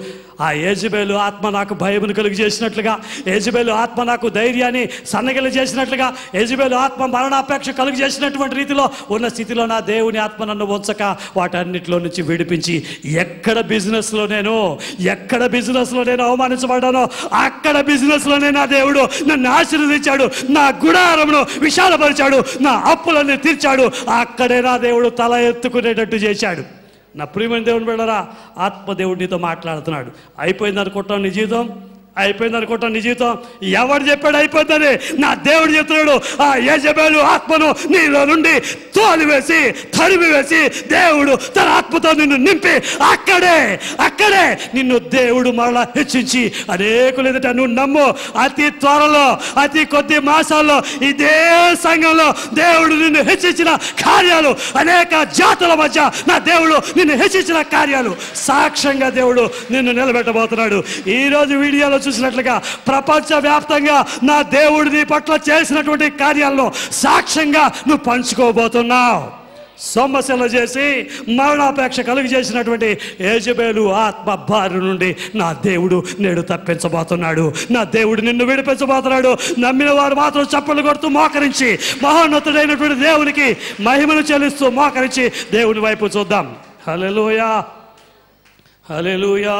ఆ యెజబెలు ఆత్మ నాకు భయమును కలుగు చేసినట్లుగా, యెజబెలు ఆత్మ నాకు ధైర్యాన్ని సన్నగిల చేసినట్లుగా, యెజబెలు ఆత్మ మరణాపేక్ష కలుగు చేసినటువంటి రీతిలో ఉన్న స్థితిలో నా దేవుని ఆత్మ నన్ను ఉంచక వాటన్నిటిలో నుంచి విడిపించి ఎక్కడ బిజినెస్లో నేను అవమానించబడ్డానో అక్కడ బిజినెస్లోనే నా దేవుడు నన్ను ఆశీర్వదించాడు, నా గుడారమును విశాలపరిచాడు, నా అప్పులన్నీ తీర్చాడు, అక్కడే నా దేవుడు తల ఎత్తుకునేటట్టు చేశాడు. నా ప్రియమైన దేవుని బిడ్డలారా, ఆత్మదేవుడు నీతో మాట్లాడుతున్నాడు. అయిపోయింది అనుకుంటాం నీ జీవితం, ఎవడు చెప్పాడు అయిపోతుందని? నా దేవుడు చెప్తున్నాడు. ఆ యెజబెలు ఆత్మను నీలో నుండి తోలివేసి తరిమివేసి దేవుడు తన ఆత్మతో నిన్ను నింపి అక్కడే నిన్ను దేవుడు మరలా హెచ్చించి అనేకులు ఎదుట నువ్వు నమ్ము, అతి త్వరలో అతి కొద్ది మాసాల్లో ఇదే సంఘంలో దేవుడు నిన్ను హెచ్చించిన కార్యాలు, అనేక జాతుల మధ్య నా దేవుడు నిన్ను హెచ్చించిన కార్యాలు సాక్ష్యంగా దేవుడు నిన్ను నిలబెట్టబోతున్నాడు. ఈరోజు వీడియోలో చూసినట్లుగా ప్రపంచవ్యాప్తంగా నా దేవుడు నీ పట్ల చేసినటువంటి కార్యాలను సాక్ష్యంగా నువ్వు పంచుకోబోతున్నావు. సమస్యలు చేసి మరణాపేక్ష కలుగు చేసినటువంటి యెజబెలు ఆత్మ బారి నుండి నా దేవుడు నేడు తప్పించబోతున్నాడు. నా దేవుడు నిన్ను విడిపించబోతున్నాడు. నమ్మిన వారు మాత్రం చప్పట్లు కొడుతూ మోకరించి మహోన్నతుడైనటువంటి దేవునికి మహిమను చెల్లిస్తూ మోకరించి దేవుని వైపు చూద్దాం. హల్లెలూయా, హల్లెలూయా.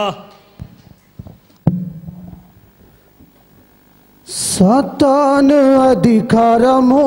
సాతాను అధికారము